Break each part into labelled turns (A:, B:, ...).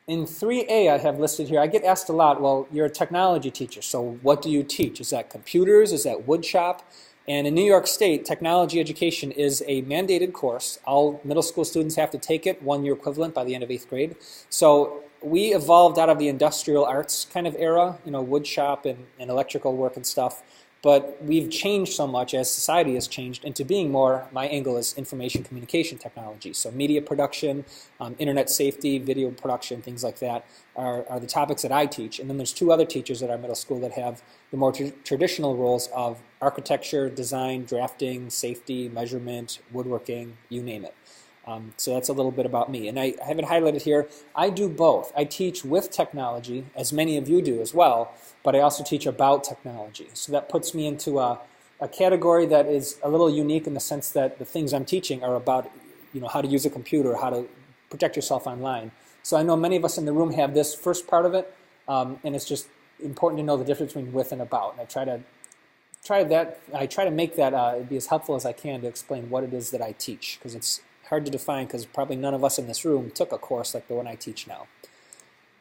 A: In 3A, I have listed here, I get asked a lot, well, you're a technology teacher, so what do you teach? Is that computers? Is that wood shop? And in New York State, technology education is a mandated course. All middle school students have to take it, 1-year equivalent by the end of 8th grade. So we evolved out of the industrial arts kind of era, wood shop and electrical work and stuff. But we've changed so much as society has changed into being more, my angle is information communication technology. So media production, internet safety, video production, things like that are the topics that I teach. And then there's 2 other teachers at our middle school that have the more traditional roles of architecture, design, drafting, safety, measurement, woodworking, you name it. So that's a little bit about me. And I have it highlighted here. I do both. I teach with technology, as many of you do as well, but I also teach about technology. So that puts me into a category that is a little unique in the sense that the things I'm teaching are about how to use a computer, how to protect yourself online. So I know many of us in the room have this first part of it, and it's just important to know the difference between with and about. And I try to make that be as helpful as I can to explain what it is that I teach, because it's hard to define because probably none of us in this room took a course like the one I teach now.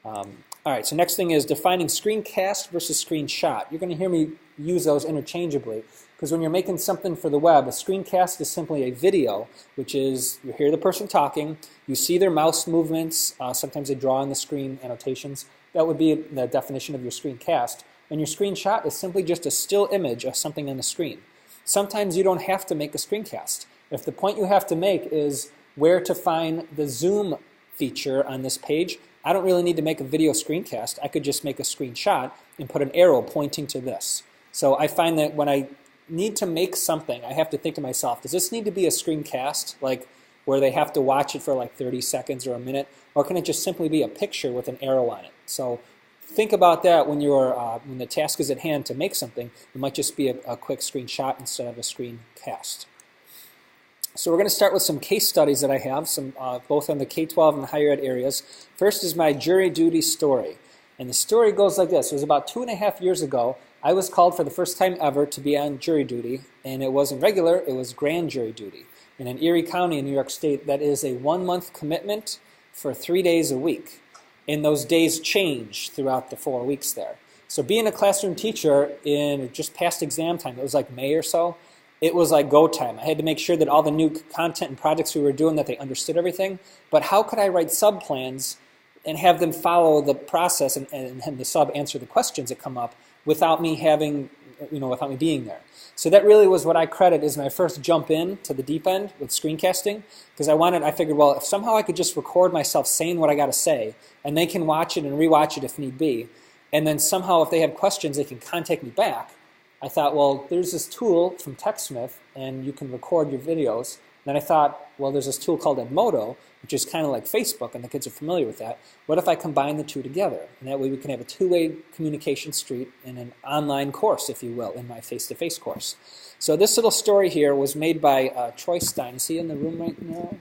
A: All right, so next thing is defining screencast versus screenshot. You're going to hear me use those interchangeably because when you're making something for the web, a screencast is simply a video, which is you hear the person talking, you see their mouse movements, sometimes they draw on the screen annotations. That would be the definition of your screencast. And your screenshot is simply just a still image of something on the screen. Sometimes you don't have to make a screencast. If the point you have to make is where to find the zoom feature on this page, I don't really need to make a video screencast. I could just make a screenshot and put an arrow pointing to this. So I find that when I need to make something, I have to think to myself, does this need to be a screencast, like where they have to watch it for like 30 seconds or a minute, or can it just simply be a picture with an arrow on it? So think about that when when the task is at hand to make something. It might just be a quick screenshot instead of a screencast. So we're going to start with some case studies that I have, both on the K-12 and the higher ed areas. First is my jury duty story. And the story goes like this. It was about 2.5 years ago. I was called for the first time ever to be on jury duty. And it wasn't regular, it was grand jury duty. And in Erie County in New York State, that is a 1-month commitment for 3 days a week. And those days change throughout the 4 weeks there. So being a classroom teacher in just past exam time, it was like May or so, it was like go time. I had to make sure that all the new content and projects we were doing, that they understood everything. But how could I write sub-plans and have them follow the process and the sub answer the questions that come up without me without me being there? So that really was what I credit as my first jump in to the deep end with screencasting, because I figured, well, if somehow I could just record myself saying what I got to say, and they can watch it and rewatch it if need be, and then somehow if they have questions, they can contact me back. I thought, well, there's this tool from TechSmith, and you can record your videos. Then I thought, well, there's this tool called Edmodo, which is kind of like Facebook, and the kids are familiar with that. What if I combine the two together? And that way we can have a two-way communication street in an online course, if you will, in my face-to-face course. So this little story here was made by Troy Stein. Is he in the room right now?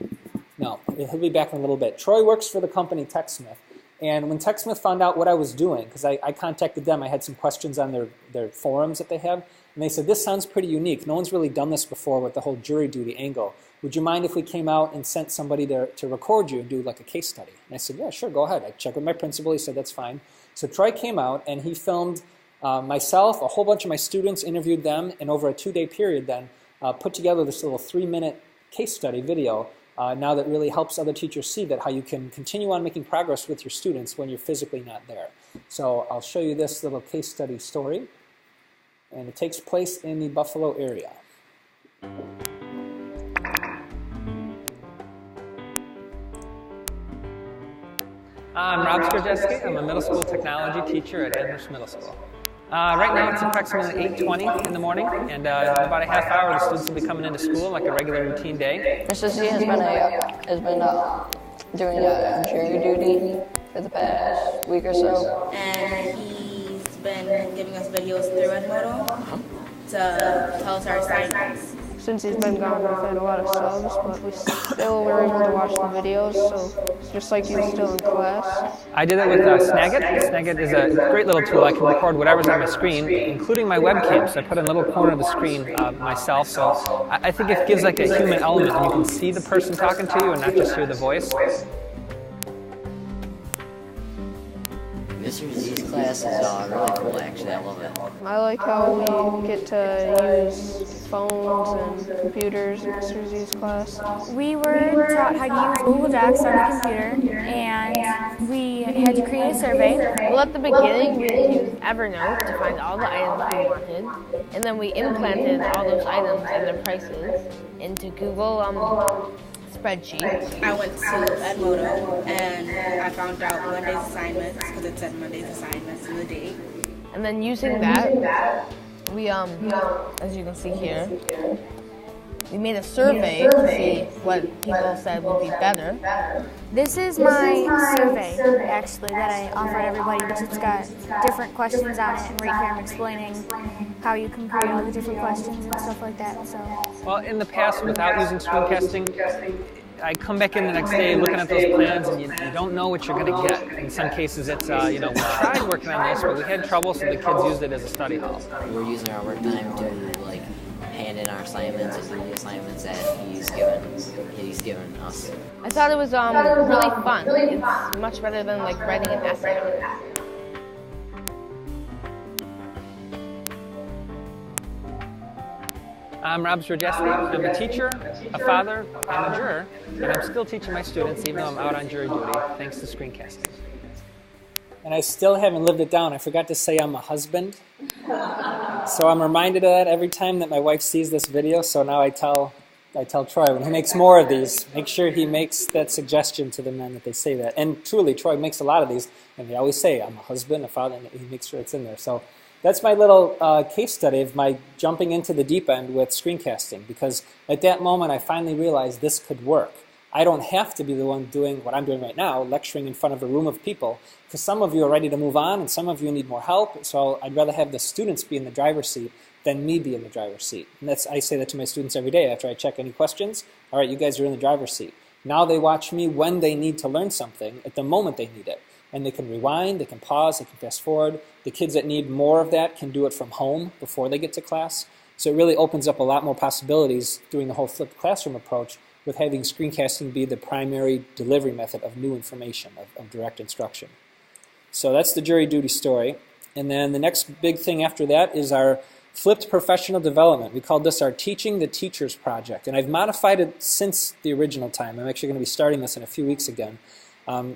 A: No, he'll be back in a little bit. Troy works for the company TechSmith. And when TechSmith found out what I was doing, because I contacted them, I had some questions on their forums that they have, and they said, this sounds pretty unique. No one's really done this before with the whole jury duty angle. Would you mind if we came out and sent somebody there to record you and do like a case study? And I said, yeah, sure, go ahead. I checked with my principal. He said, that's fine. So Troy came out, and he filmed myself, a whole bunch of my students, interviewed them, and over a 2-day period then put together this little 3-minute case study video now that really helps other teachers see that how you can continue on making progress with your students when you're physically not there. So I'll show you this little case study story, and it takes place in the Buffalo area. I'm Rob Zdrojewski. I'm a middle school technology teacher at Amherst Middle School. Right now it's approximately 8:20 in the morning, and in about a half hour the students will be coming into school like a regular routine day.
B: Mr. Z has been doing jury duty for the past week or so.
C: And he's been giving us videos through Edmodo to tell us our assignments.
D: Since he's been gone, we've had a lot of subs, but we still were able to watch the videos, so it's just like he's still in class.
A: I did that with Snagit. Snagit is a great little tool. I can record whatever's on my screen, including my webcam. So I put in a little corner of the screen myself. So I think it gives like a human element, and you can see the person talking to you and not just hear the voice.
E: Mr. Z's class is really cool, actually. I love it.
D: I like how we get to use phones and computers in Mr. Z's class.
F: We were taught how to use Google Docs on the computer, and we had to create a survey.
G: Well, at the beginning, we used Evernote to find all the items we wanted, and then we implanted all those items and their prices into Google spreadsheet.
C: I went to Edmodo and I found out Monday's assignments because it said Monday's assignments in the date.
G: And then using that, we, as you can see here, we made a survey to see what people said would be better.
F: This is my survey, actually, that I offered everybody, because it's got different questions on it, and right here I'm explaining how you compare all the different questions and stuff like that. So,
A: Well, in the past, without using screencasting, I come back in the next day looking at those plans, and you don't know what you're going to get. In some cases, it's, we tried working on this, but we had trouble, so the kids used it as a study hall.
E: We were using our work time to hand in our assignments and do the assignments that he's given us.
G: I thought it was really fun. It's much better than writing an essay.
A: I'm Rob Zdrojewski. I'm a teacher, a father, and a juror, and I'm still teaching my students even though I'm out on jury duty, thanks to screencasting. And I still haven't lived it down. I forgot to say I'm a husband. So I'm reminded of that every time that my wife sees this video, so now I tell Troy, when he makes more of these, make sure he makes that suggestion to the men that they say that. And truly, Troy makes a lot of these, and they always say, I'm a husband, a father, and he makes sure it's in there. So that's my little case study of my jumping into the deep end with screencasting, because at that moment I finally realized this could work. I don't have to be the one doing what I'm doing right now, lecturing in front of a room of people, because some of you are ready to move on and some of you need more help, so I'd rather have the students be in the driver's seat than me be in the driver's seat. And I say that to my students every day after I check any questions. All right, you guys are in the driver's seat. Now they watch me when they need to learn something at the moment they need it. And they can rewind, they can pause, they can fast forward. The kids that need more of that can do it from home before they get to class. So it really opens up a lot more possibilities doing the whole flipped classroom approach with having screencasting be the primary delivery method of new information, of direct instruction. So that's the jury duty story. And then the next big thing after that is our flipped professional development. We called this our Teaching the Teachers project. And I've modified it since the original time. I'm actually going to be starting this in a few weeks again,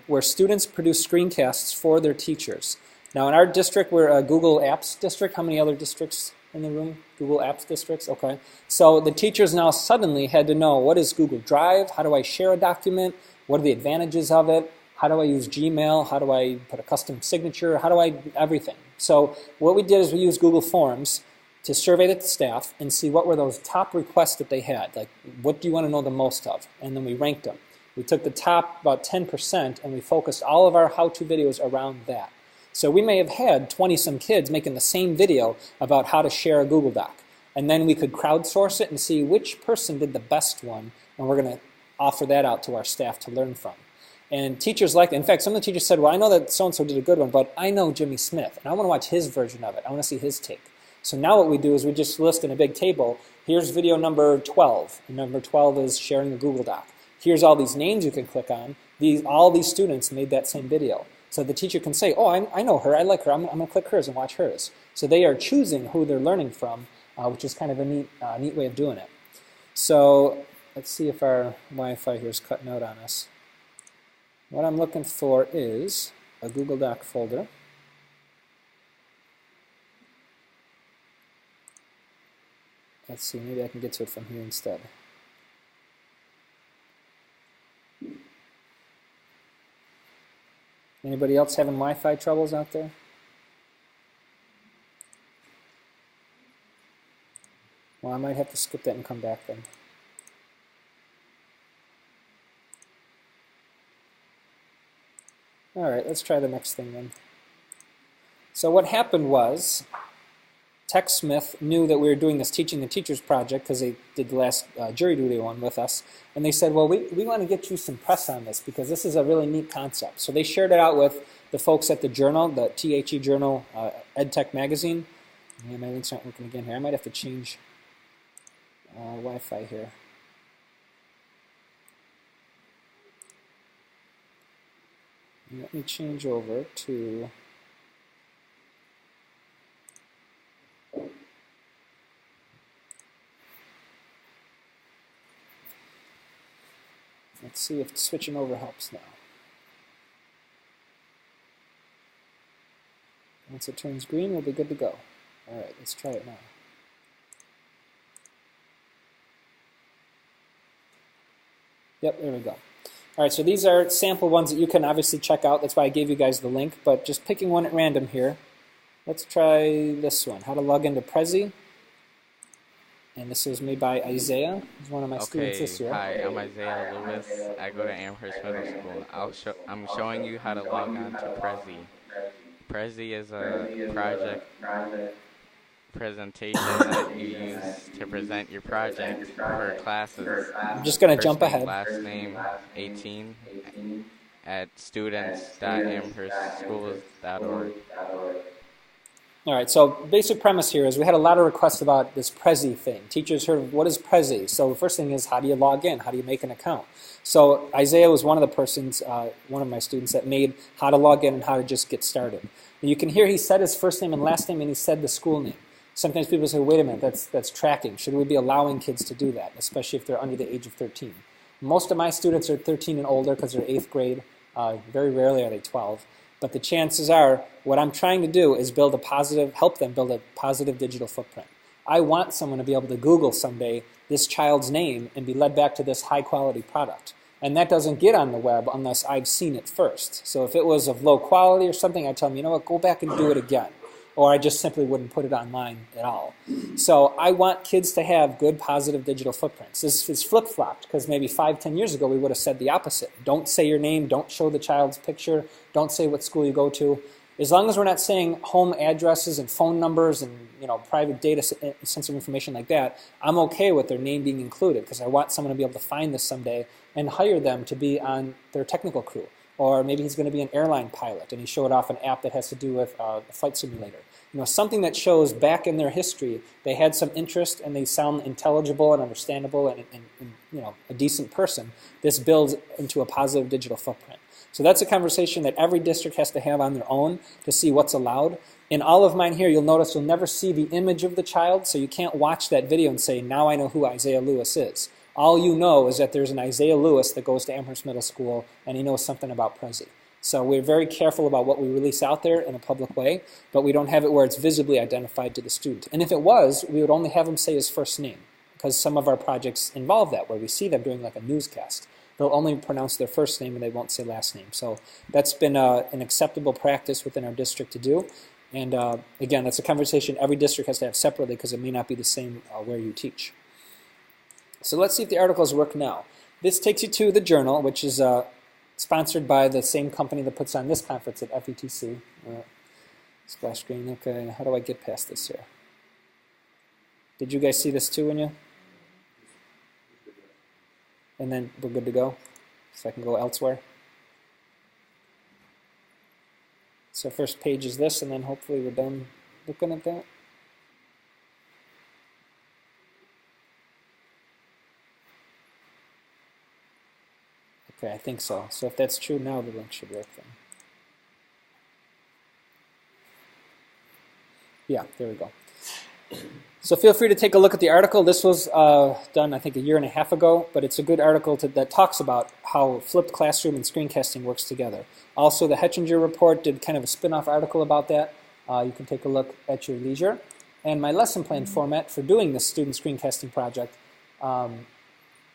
A: where students produce screencasts for their teachers. Now in our district, we're a Google Apps district. How many other districts in the room? Google Apps districts? Okay. So the teachers now suddenly had to know, what is Google Drive? How do I share a document? What are the advantages of it? How do I use Gmail? How do I put a custom signature? How do I, everything. So what we did is we used Google Forms to survey the staff and see what were those top requests that they had. Like, what do you want to know the most of? And then we ranked them. We took the top about 10% and we focused all of our how-to videos around that. So we may have had 20-some kids making the same video about how to share a Google Doc. And then we could crowdsource it and see which person did the best one, and we're going to offer that out to our staff to learn from. And teachers like it. In fact, some of the teachers said, well, I know that so-and-so did a good one, but I know Jimmy Smith, and I want to watch his version of it. I want to see his take. So now what we do is we just list in a big table, here's video number 12. And number 12 is sharing a Google Doc. Here's all these names you can click on. All these students made that same video. So the teacher can say, oh, I know her, I like her, I'm going to click hers and watch hers. So they are choosing who they're learning from, which is kind of a neat way of doing it. So let's see if our Wi-Fi here is cutting out on us. What I'm looking for is a Google Doc folder. Let's see, maybe I can get to it from here instead. Anybody else having Wi-Fi troubles out there? Well, I might have to skip that and come back then. All right, let's try the next thing then. So what happened was, Tech Smith knew that we were doing this Teaching the Teachers project because they did the last jury duty one with us. And they said, well, we want to get you some press on this because this is a really neat concept. So they shared it out with the folks at the journal, the THE Journal, EdTech Magazine. Yeah, my links aren't working again here. I might have to change Wi-Fi here. Let me change over to Let's see if switching over helps now. Once it turns green, we'll be good to go. All right, let's try it now. Yep, there we go. All right, so these are sample ones that you can obviously check out. That's why I gave you guys the link, but just picking one at random here. Let's try this one, how to log into Prezi. And this was made by Isaiah. He's one of my students this year.
H: Hi, I'm Isaiah Lewis. I go to Amherst Middle School. I'm showing you how to log on to Prezi. Prezi is a project presentation that you use to present your project for classes.
A: I'm just going to jump ahead.
H: Last name 18 at students.amherstschools.org.
A: All right, so basic premise here is we had a lot of requests about this Prezi thing. Teachers heard, what is Prezi? So the first thing is, how do you log in? How do you make an account? So Isaiah was one of the persons, one of my students, that made how to log in and how to just get started. And you can hear he said his first name and last name, and he said the school name. Sometimes people say, wait a minute, that's tracking. Should we be allowing kids to do that, especially if they're under the age of 13? Most of my students are 13 and older because they're 8th grade. Very rarely are they 12. But the chances are, what I'm trying to do is help them build a positive digital footprint. I want someone to be able to Google someday this child's name and be led back to this high-quality product. And that doesn't get on the web unless I've seen it first. So if it was of low quality or something, I'd tell them, you know what, go back and do it again. Or I just simply wouldn't put it online at all. So I want kids to have good, positive digital footprints. This is flip-flopped because maybe 5-10 years ago we would have said the opposite. Don't say your name, don't show the child's picture, don't say what school you go to. As long as we're not saying home addresses and phone numbers and private data, sensitive information like that, I'm okay with their name being included because I want someone to be able to find this someday and hire them to be on their technical crew. Or maybe he's going to be an airline pilot and he showed off an app that has to do with a flight simulator. Something that shows back in their history they had some interest and they sound intelligible and understandable and a decent person. This builds into a positive digital footprint. So that's a conversation that every district has to have on their own to see what's allowed. In all of mine here, you'll notice you'll never see the image of the child, so you can't watch that video and say, now I know who Isaiah Lewis is. All you know is that there's an Isaiah Lewis that goes to Amherst Middle School and he knows something about Prezi. So we're very careful about what we release out there in a public way, but we don't have it where it's visibly identified to the student. And if it was, we would only have him say his first name, because some of our projects involve that, where we see them doing like a newscast. They'll only pronounce their first name and they won't say last name. So that's been an acceptable practice within our district to do. And again, that's a conversation every district has to have separately because it may not be the same where you teach. So let's see if the articles work now. This takes you to the journal, which is sponsored by the same company that puts on this conference at FETC. Splash screen, okay, how do I get past this here? Did you guys see this too when you? And then we're good to go? So I can go elsewhere? So first page is this, and then hopefully we're done looking at that. Okay, I think so. So if that's true, now the link should work then. Yeah, there we go. So feel free to take a look at the article. This was done, I think, 1.5 years ago, but it's a good article that talks about how flipped classroom and screencasting works together. Also, the Hetchinger report did kind of a spin-off article about that. You can take a look at your leisure. And my lesson plan format for doing this student screencasting project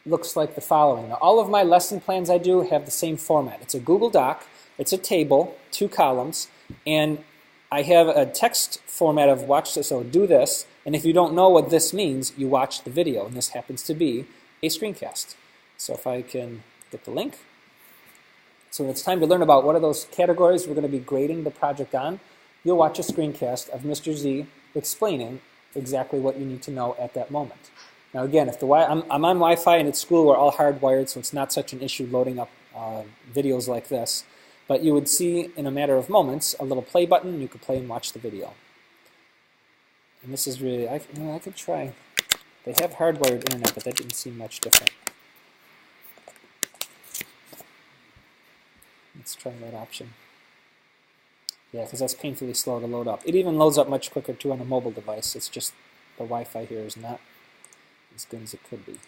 A: looks like the following. Now, all of my lesson plans I do have the same format. It's a Google Doc, it's a table, 2 columns, and I have a text format of watch this, so do this, and if you don't know what this means, you watch the video, and this happens to be a screencast. So if I can get the link. So when it's time to learn about what are those categories we're going to be grading the project on, you'll watch a screencast of Mr. Z explaining exactly what you need to know at that moment. Now again, if I'm on Wi-Fi and at school we're all hardwired, so it's not such an issue loading up videos like this. But you would see in a matter of moments a little play button, and you could play and watch the video. And this is really, I could try. They have hardwired internet, but that didn't seem much different. Let's try that option. Yeah, because that's painfully slow to load up. It even loads up much quicker too on a mobile device. It's just the Wi-Fi here is not as good as it could be.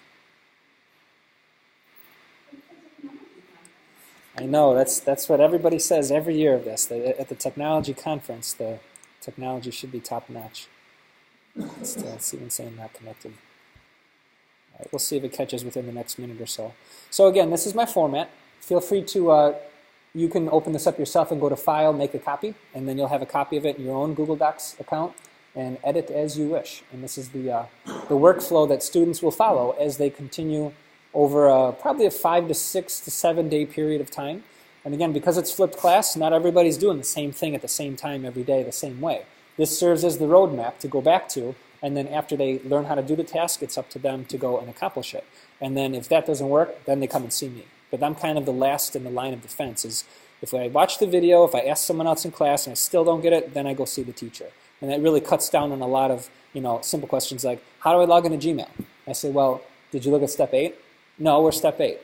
A: I know, that's what everybody says every year of this. That at the technology conference, the technology should be top-notch. It's even saying not connected. All right, we'll see if it catches within the next minute or so. So again, this is my format. Feel free to, you can open this up yourself and go to File, make a copy, and then you'll have a copy of it in your own Google Docs account and edit as you wish. And this is the workflow that students will follow as they continue over probably a 5 to 6 to 7 day period of time. And again, because it's flipped class, not everybody's doing the same thing at the same time every day the same way. This serves as the roadmap to go back to, and then after they learn how to do the task, it's up to them to go and accomplish it. And then if that doesn't work, then they come and see me. But I'm kind of the last in the line of defense. Is if I watch the video, if I ask someone else in class and I still don't get it, then I go see the teacher. And that really cuts down on a lot of simple questions like, how do I log into Gmail? I say, well, did you look at step 8? No, we're step 8.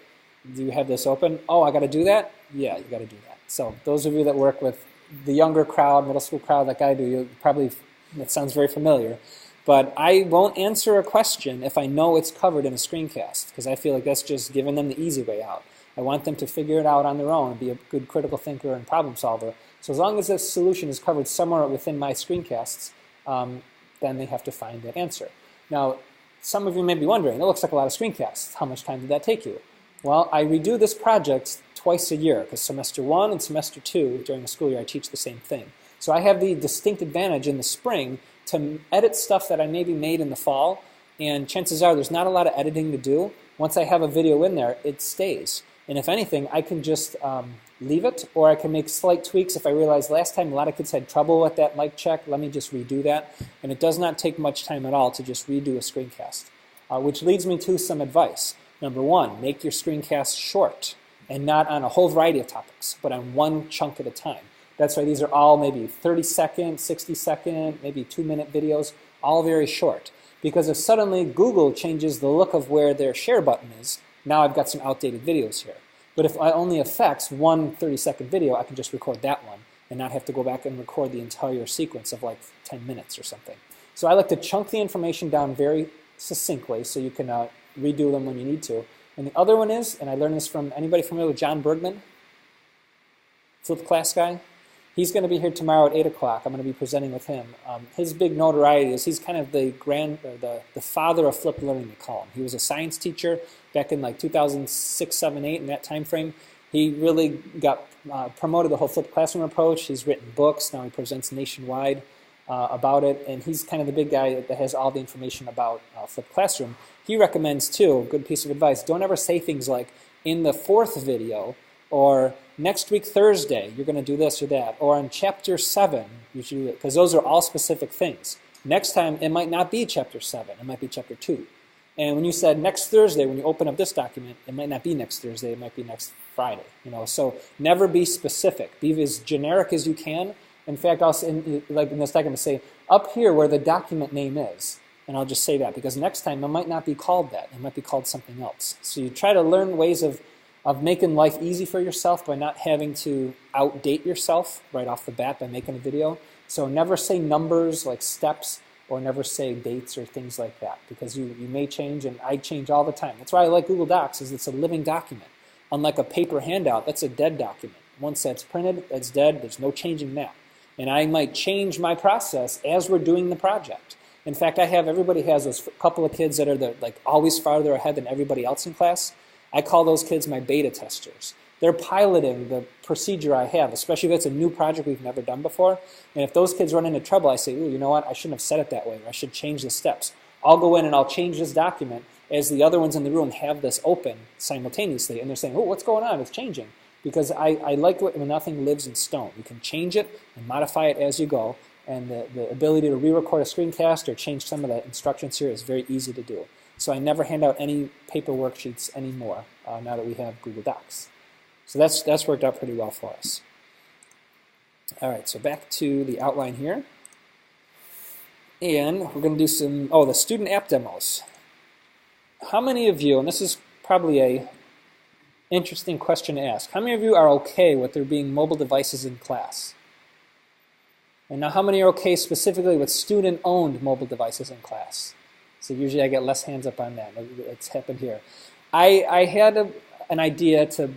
A: Do you have this open? Oh, I got to do that? Yeah, you got to do that. So those of you that work with the younger crowd, middle school crowd like I do, you probably, that sounds very familiar. But I won't answer a question if I know it's covered in a screencast, because I feel like that's just giving them the easy way out. I want them to figure it out on their own, be a good critical thinker and problem solver. So as long as this solution is covered somewhere within my screencasts, then they have to find that answer. Now, some of you may be wondering, it looks like a lot of screencasts. How much time did that take you? Well, I redo this project twice a year, because semester 1 and semester 2 during the school year I teach the same thing. So I have the distinct advantage in the spring to edit stuff that I maybe made in the fall, and chances are there's not a lot of editing to do. Once I have a video in there, it stays. And if anything, I can just leave it, or I can make slight tweaks if I realize last time a lot of kids had trouble with that mic check. Let me just redo that. And it does not take much time at all to just redo a screencast, which leads me to some advice. Number 1, make your screencasts short and not on a whole variety of topics, but on one chunk at a time. That's why these are all maybe 30-second, 60-second, maybe 2-minute videos, all very short. Because if suddenly Google changes the look of where their share button is, now I've got some outdated videos here. But if it only affects one 30-second video, I can just record that one and not have to go back and record the entire sequence of like 10 minutes or something. So I like to chunk the information down very succinctly so you can redo them when you need to. And the other one is, and I learned this from anybody familiar with John Bergman, flipped class guy? He's going to be here tomorrow at 8 o'clock. I'm going to be presenting with him. His big notoriety is he's kind of the father of flipped learning, they call him. He was a science teacher back in like 2006, 7, 8, in that time frame. He really got promoted the whole flipped classroom approach. He's written books. Now he presents nationwide about it. And he's kind of the big guy that has all the information about flipped classroom. He recommends, too, a good piece of advice, don't ever say things like, in the 4th video, or next week Thursday, you're going to do this or that. Or in Chapter 7, you should do it. Because those are all specific things. Next time, it might not be Chapter 7. It might be Chapter 2. And when you said next Thursday, when you open up this document, it might not be next Thursday. It might be next Friday. So never be specific. Be as generic as you can. In fact, like in this document, say, up here where the document name is. And I'll just say that. Because next time, it might not be called that. It might be called something else. So you try to learn ways of making life easy for yourself by not having to outdate yourself right off the bat by making a video. So never say numbers like steps, or never say dates or things like that, because you may change, and I change all the time. That's why I like Google Docs, is it's a living document. Unlike a paper handout, that's a dead document. Once that's printed, that's dead. There's no changing that. And I might change my process as we're doing the project. In fact, everybody has those couple of kids that are always farther ahead than everybody else in class. I call those kids my beta testers. They're piloting the procedure I have, especially if it's a new project we've never done before. And if those kids run into trouble, I say, ooh, you know what, I shouldn't have said it that way, or I should change the steps. I'll go in and I'll change this document as the other ones in the room have this open simultaneously. And they're saying, oh, what's going on? It's changing. Because I like it when nothing lives in stone. You can change it and modify it as you go. And the ability to re-record a screencast or change some of the instructions here is very easy to do. So I never hand out any paper worksheets anymore now that we have Google Docs. So that's worked out pretty well for us. All right, so back to the outline here. And we're going to do some, the student app demos. How many of you, and this is probably a interesting question to ask, how many of you are okay with there being mobile devices in class? And now how many are okay specifically with student-owned mobile devices in class? So usually I get less hands up on that. It's happened here. I had an idea to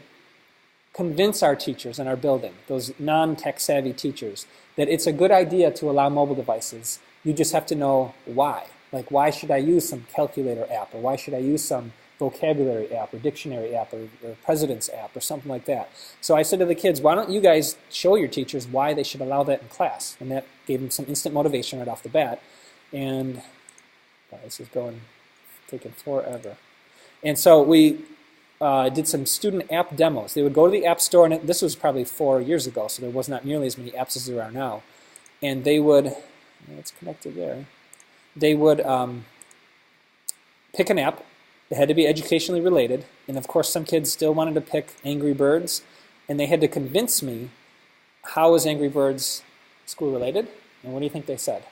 A: convince our teachers in our building, those non-tech savvy teachers, that it's a good idea to allow mobile devices. You just have to know why. Like, why should I use some calculator app, or why should I use some vocabulary app or dictionary app or president's app or something like that. So I said to the kids, why don't you guys show your teachers why they should allow that in class? And that gave them some instant motivation right off the bat. And this is taking forever. And so we did some student app demos. They would go to the App Store, and this was probably 4 years ago, so there was not nearly as many apps as there are now. And they would, it's connected there, they would pick an app. It had to be educationally related, and of course some kids still wanted to pick Angry Birds, and they had to convince me how is Angry Birds school related, and what do you think they said?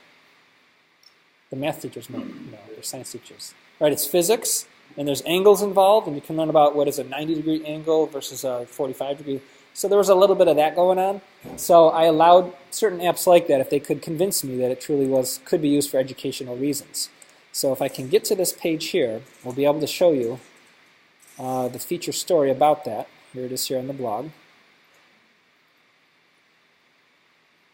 A: The math teachers know, they're science teachers. Right, it's physics, and there's angles involved, and you can learn about what is a 90-degree angle versus a 45-degree. So there was a little bit of that going on. So I allowed certain apps like that if they could convince me that it truly could be used for educational reasons. So if I can get to this page here, we'll be able to show you the feature story about that. Here it is here on the blog.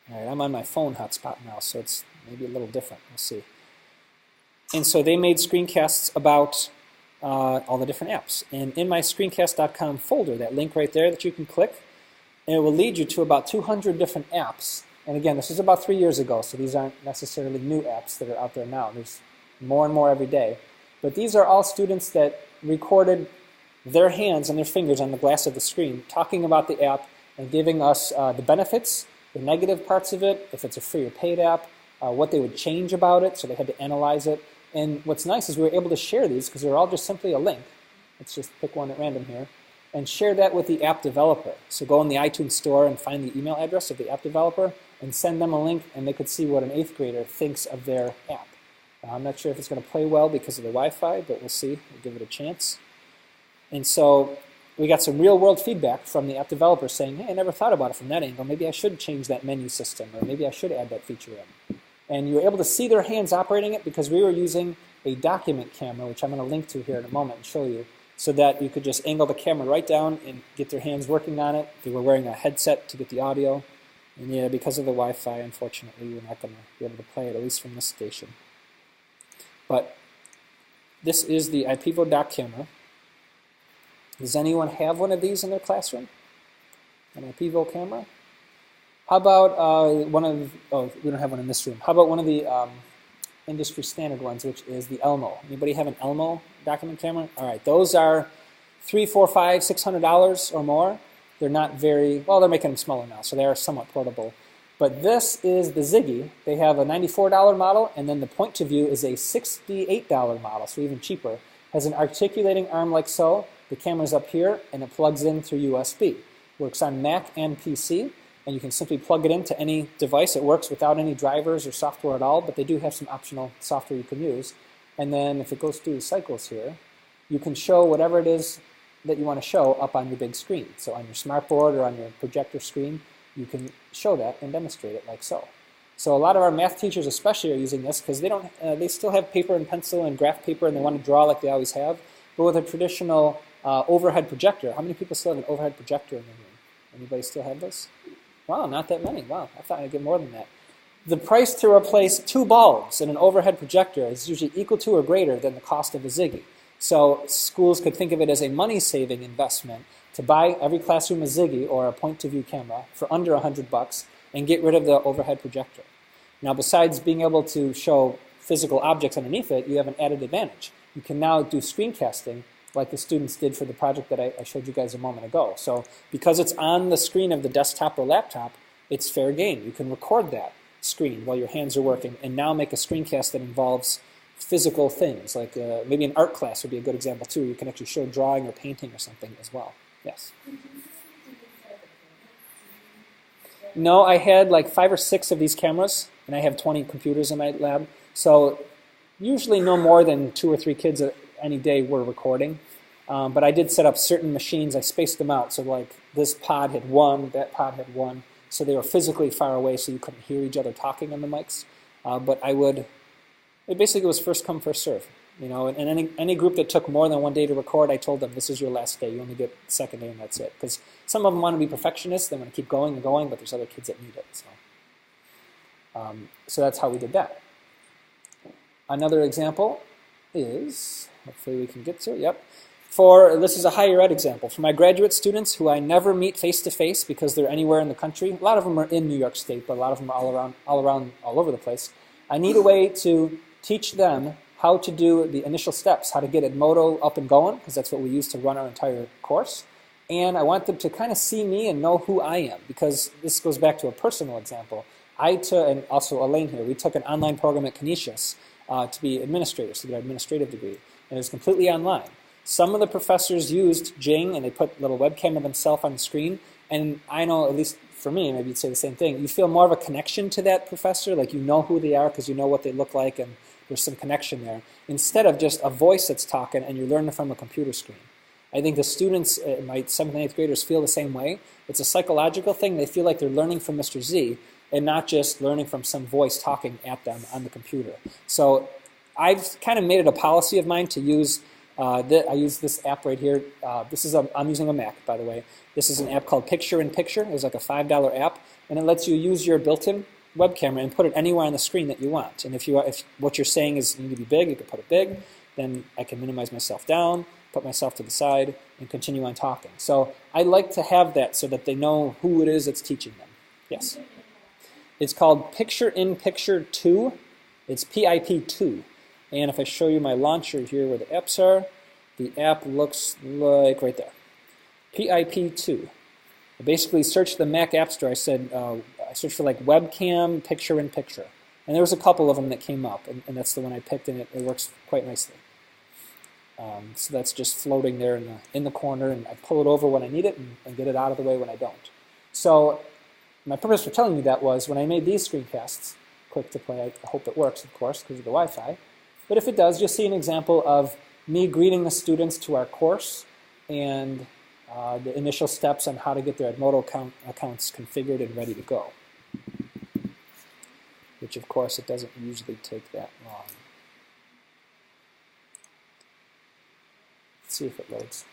A: All right, I'm on my phone hotspot now, so it's maybe a little different. We'll see. And so they made screencasts about all the different apps. And in my screencast.com folder, that link right there that you can click, and it will lead you to about 200 different apps. And again, this is about 3 years ago, so these aren't necessarily new apps that are out there now. There's more and more every day. But these are all students that recorded their hands and their fingers on the glass of the screen, talking about the app and giving us the benefits, the negative parts of it, if it's a free or paid app, what they would change about it, so they had to analyze it. And what's nice is we were able to share these because they're all just simply a link. Let's just pick one at random here. And share that with the app developer. So go in the iTunes store and find the email address of the app developer and send them a link, and they could see what an 8th grader thinks of their app. I'm not sure if it's going to play well because of the Wi-Fi, but we'll see. We'll give it a chance. And so we got some real-world feedback from the app developer saying, hey, I never thought about it from that angle. Maybe I should change that menu system, or maybe I should add that feature in. And you were able to see their hands operating it because we were using a document camera, which I'm going to link to here in a moment and show you, so that you could just angle the camera right down and get their hands working on it. They were wearing a headset to get the audio. And yeah, because of the Wi-Fi, unfortunately, we're not going to be able to play it, at least from this station. But this is the IPEVO dock camera. Does anyone have one of these in their classroom? An IPEVO camera? How about we don't have one in this room. How about one of the industry standard ones, which is the Elmo? Anybody have an Elmo document camera? All right, those are $300, $400, $500, $600 or more. They're not very, well, they're making them smaller now, so they are somewhat portable. But this is the Ziggy. They have a $94 model, and then the point to view is a $68 model, so even cheaper. Has an articulating arm like so. The camera's up here, and it plugs in through USB. Works on Mac and PC, and you can simply plug it into any device. It works without any drivers or software at all, but they do have some optional software you can use. And then if it goes through the cycles here, you can show whatever it is that you want to show up on your big screen. So on your smartboard or on your projector screen, you can show that and demonstrate it like so. So a lot of our math teachers especially are using this because they still have paper and pencil and graph paper and they want to draw like they always have. But with a traditional overhead projector, how many people still have an overhead projector in the room? Anybody still have this? Wow, not that many. Wow, I thought I'd get more than that. The price to replace 2 bulbs in an overhead projector is usually equal to or greater than the cost of a Ziggy. So schools could think of it as a money-saving investment to buy every classroom a Ziggy or a point-to-view camera for under $100 and get rid of the overhead projector. Now, besides being able to show physical objects underneath it, you have an added advantage. You can now do screencasting like the students did for the project that I showed you guys a moment ago. So because it's on the screen of the desktop or laptop, it's fair game. You can record that screen while your hands are working and now make a screencast that involves physical things. Like maybe an art class would be a good example too. You can actually show drawing or painting or something as well. Yes? No, I had like 5 or 6 of these cameras, and I have 20 computers in my lab. So usually no more than 2 or 3 kids any day were recording. But I did set up certain machines. I spaced them out. So like this pod had 1, that pod had 1. So they were physically far away so you couldn't hear each other talking on the mics. But it basically was first come, first serve. You know, and any group that took more than 1 day to record, I told them, this is your last day. You only get the second day and that's it. Because some of them want to be perfectionists. They want to keep going and going, but there's other kids that need it. So that's how we did that. Another example is, hopefully we can get to it, yep. This is a higher ed example. For my graduate students who I never meet face-to-face because they're anywhere in the country, a lot of them are in New York State, but a lot of them are all over the place. I need a way to teach them how to do the initial steps, how to get Edmodo up and going, because that's what we use to run our entire course. And I want them to kind of see me and know who I am, because this goes back to a personal example. And also Elaine here, we took an online program at Canisius to be administrators, to get our administrative degree, and it was completely online. Some of the professors used Jing, and they put a little webcam of themselves on the screen, and I know, at least for me, maybe you'd say the same thing, you feel more of a connection to that professor, like you know who they are because you know what they look like, and there's some connection there, instead of just a voice that's talking and you're learning from a computer screen. I think the students, my 7th and 8th graders, feel the same way. It's a psychological thing. They feel like they're learning from Mr. Z and not just learning from some voice talking at them on the computer. So I've kind of made it a policy of mine to use, I use this app right here. I'm using a Mac, by the way. This is an app called Picture in Picture. It's like a $5 app, and it lets you use your built-in web camera and put it anywhere on the screen that you want. And if what you're saying is you need to be big, you can put it big. Then I can minimize myself down, put myself to the side, and continue on talking. So I like to have that so that they know who it is that's teaching them. Yes? It's called Picture in Picture 2. It's PIP2. And if I show you my launcher here where the apps are, the app looks like right there. PIP2. I basically searched the Mac App Store. I searched for like webcam, picture in picture. And there was a couple of them that came up, and that's the one I picked, and it works quite nicely. So that's just floating there in the corner, and I pull it over when I need it and get it out of the way when I don't. So my purpose for telling you that was when I made these screencasts, quick to play, I hope it works, of course, because of the Wi-Fi. But if it does, you'll see an example of me greeting the students to our course and the initial steps on how to get their Edmodo accounts configured and ready to go. Which, of course, it doesn't usually take that long. Let's see if it loads.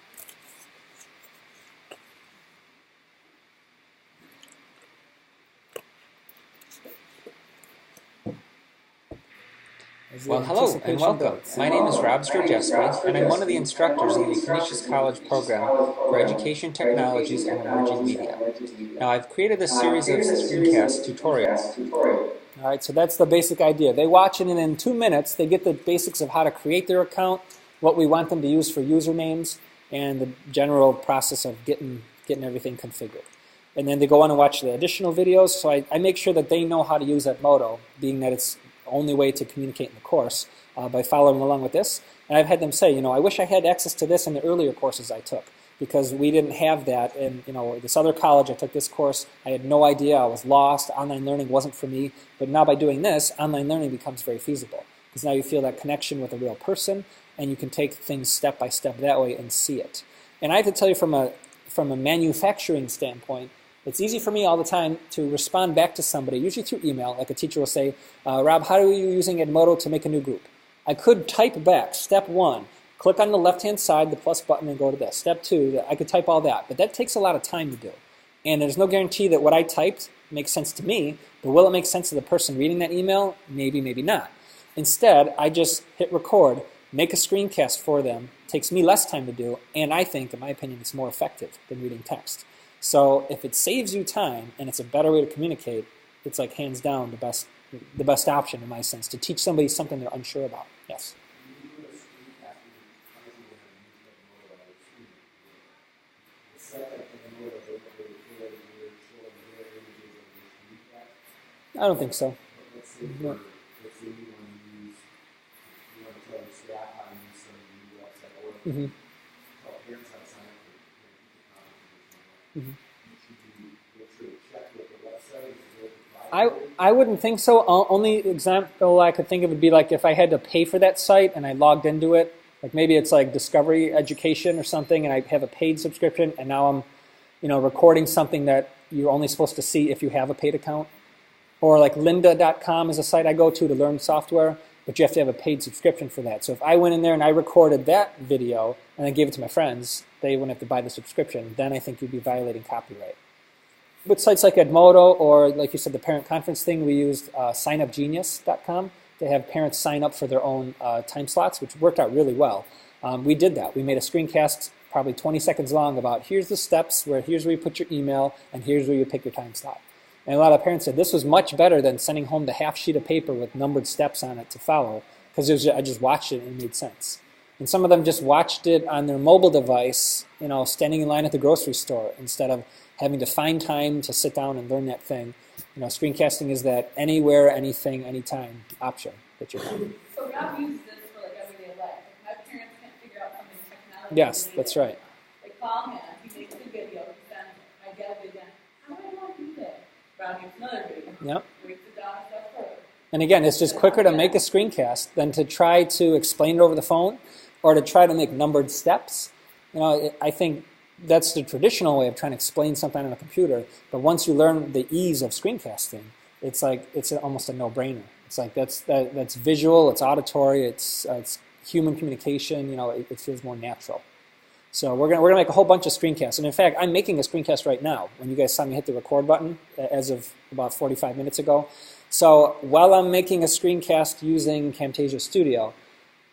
I: Well, hello and welcome. My name is Rob Zdrojewski, and I'm one of the instructors in the Canisius College program for Education Technologies and Emerging Media. Now, I've created a series of screencast tutorials.
A: All right, so that's the basic idea. They watch it, and in 2 minutes, they get the basics of how to create their account, what we want them to use for usernames, and the general process of getting everything configured. And then they go on and watch the additional videos, so I make sure that they know how to use Edmodo, being that it's only way to communicate in the course by following along with this. And I've had them say, I wish I had access to this in the earlier courses I took because we didn't have that in this other college. I took this course. I had no idea. I was lost. Online learning wasn't for me. But now by doing this, online learning becomes very feasible because now you feel that connection with a real person and you can take things step by step that way and see it. And I have to tell you from a manufacturing standpoint, it's easy for me all the time to respond back to somebody, usually through email, like a teacher will say, Rob, how are you using Edmodo to make a new group? I could type back, step 1, click on the left-hand side, the plus button, and go to this. Step 2, I could type all that, but that takes a lot of time to do. And there's no guarantee that what I typed makes sense to me, but will it make sense to the person reading that email? Maybe, maybe not. Instead, I just hit record, make a screencast for them. It takes me less time to do, and I think, in my opinion, it's more effective than reading text. So if it saves you time and it's a better way to communicate, it's like hands down the best option in my sense to teach somebody something they're unsure about. Yes. I don't think so. No. Mm-hmm. Mm-hmm. I wouldn't think so. Only example I could think of would be like if I had to pay for that site and I logged into it. Like maybe it's like Discovery Education or something, and I have a paid subscription, and now I'm, recording something that you're only supposed to see if you have a paid account. Or like lynda.com is a site I go to learn software. but you have to have a paid subscription for that. So if I went in there and I recorded that video and I gave it to my friends, they wouldn't have to buy the subscription. Then I think you'd be violating copyright. But sites like Edmodo or, like you said, the parent conference thing, we used signupgenius.com to have parents sign up for their own time slots, which worked out really well. We did that. We made a screencast probably 20 seconds long about here's the steps, here's where you put your email, and here's where you pick your time slot. And a lot of parents said this was much better than sending home the half sheet of paper with numbered steps on it to follow, because I just watched it and it made sense. And some of them just watched it on their mobile device, standing in line at the grocery store instead of having to find time to sit down and learn that thing. Screencasting is that anywhere, anything, anytime option that you have.
J: So Rob uses this for like everyday life. My parents can't figure out something technology.
A: Yes, that's right.
J: They call him, he makes a video, he sends it. I get it again. How do I not do that? Rob makes another video.
A: Yep.
J: Breaks it down a step further.
A: And again, it's just quicker to make a screencast than to try to explain it over the phone or to try to make numbered steps. I think that's the traditional way of trying to explain something on a computer. But once you learn the ease of screencasting, it's almost a no-brainer. It's like that's visual, it's auditory, it's human communication. It feels more natural. So we're gonna make a whole bunch of screencasts. And in fact, I'm making a screencast right now. When you guys saw me hit the record button as of about 45 minutes ago. So while I'm making a screencast using Camtasia Studio,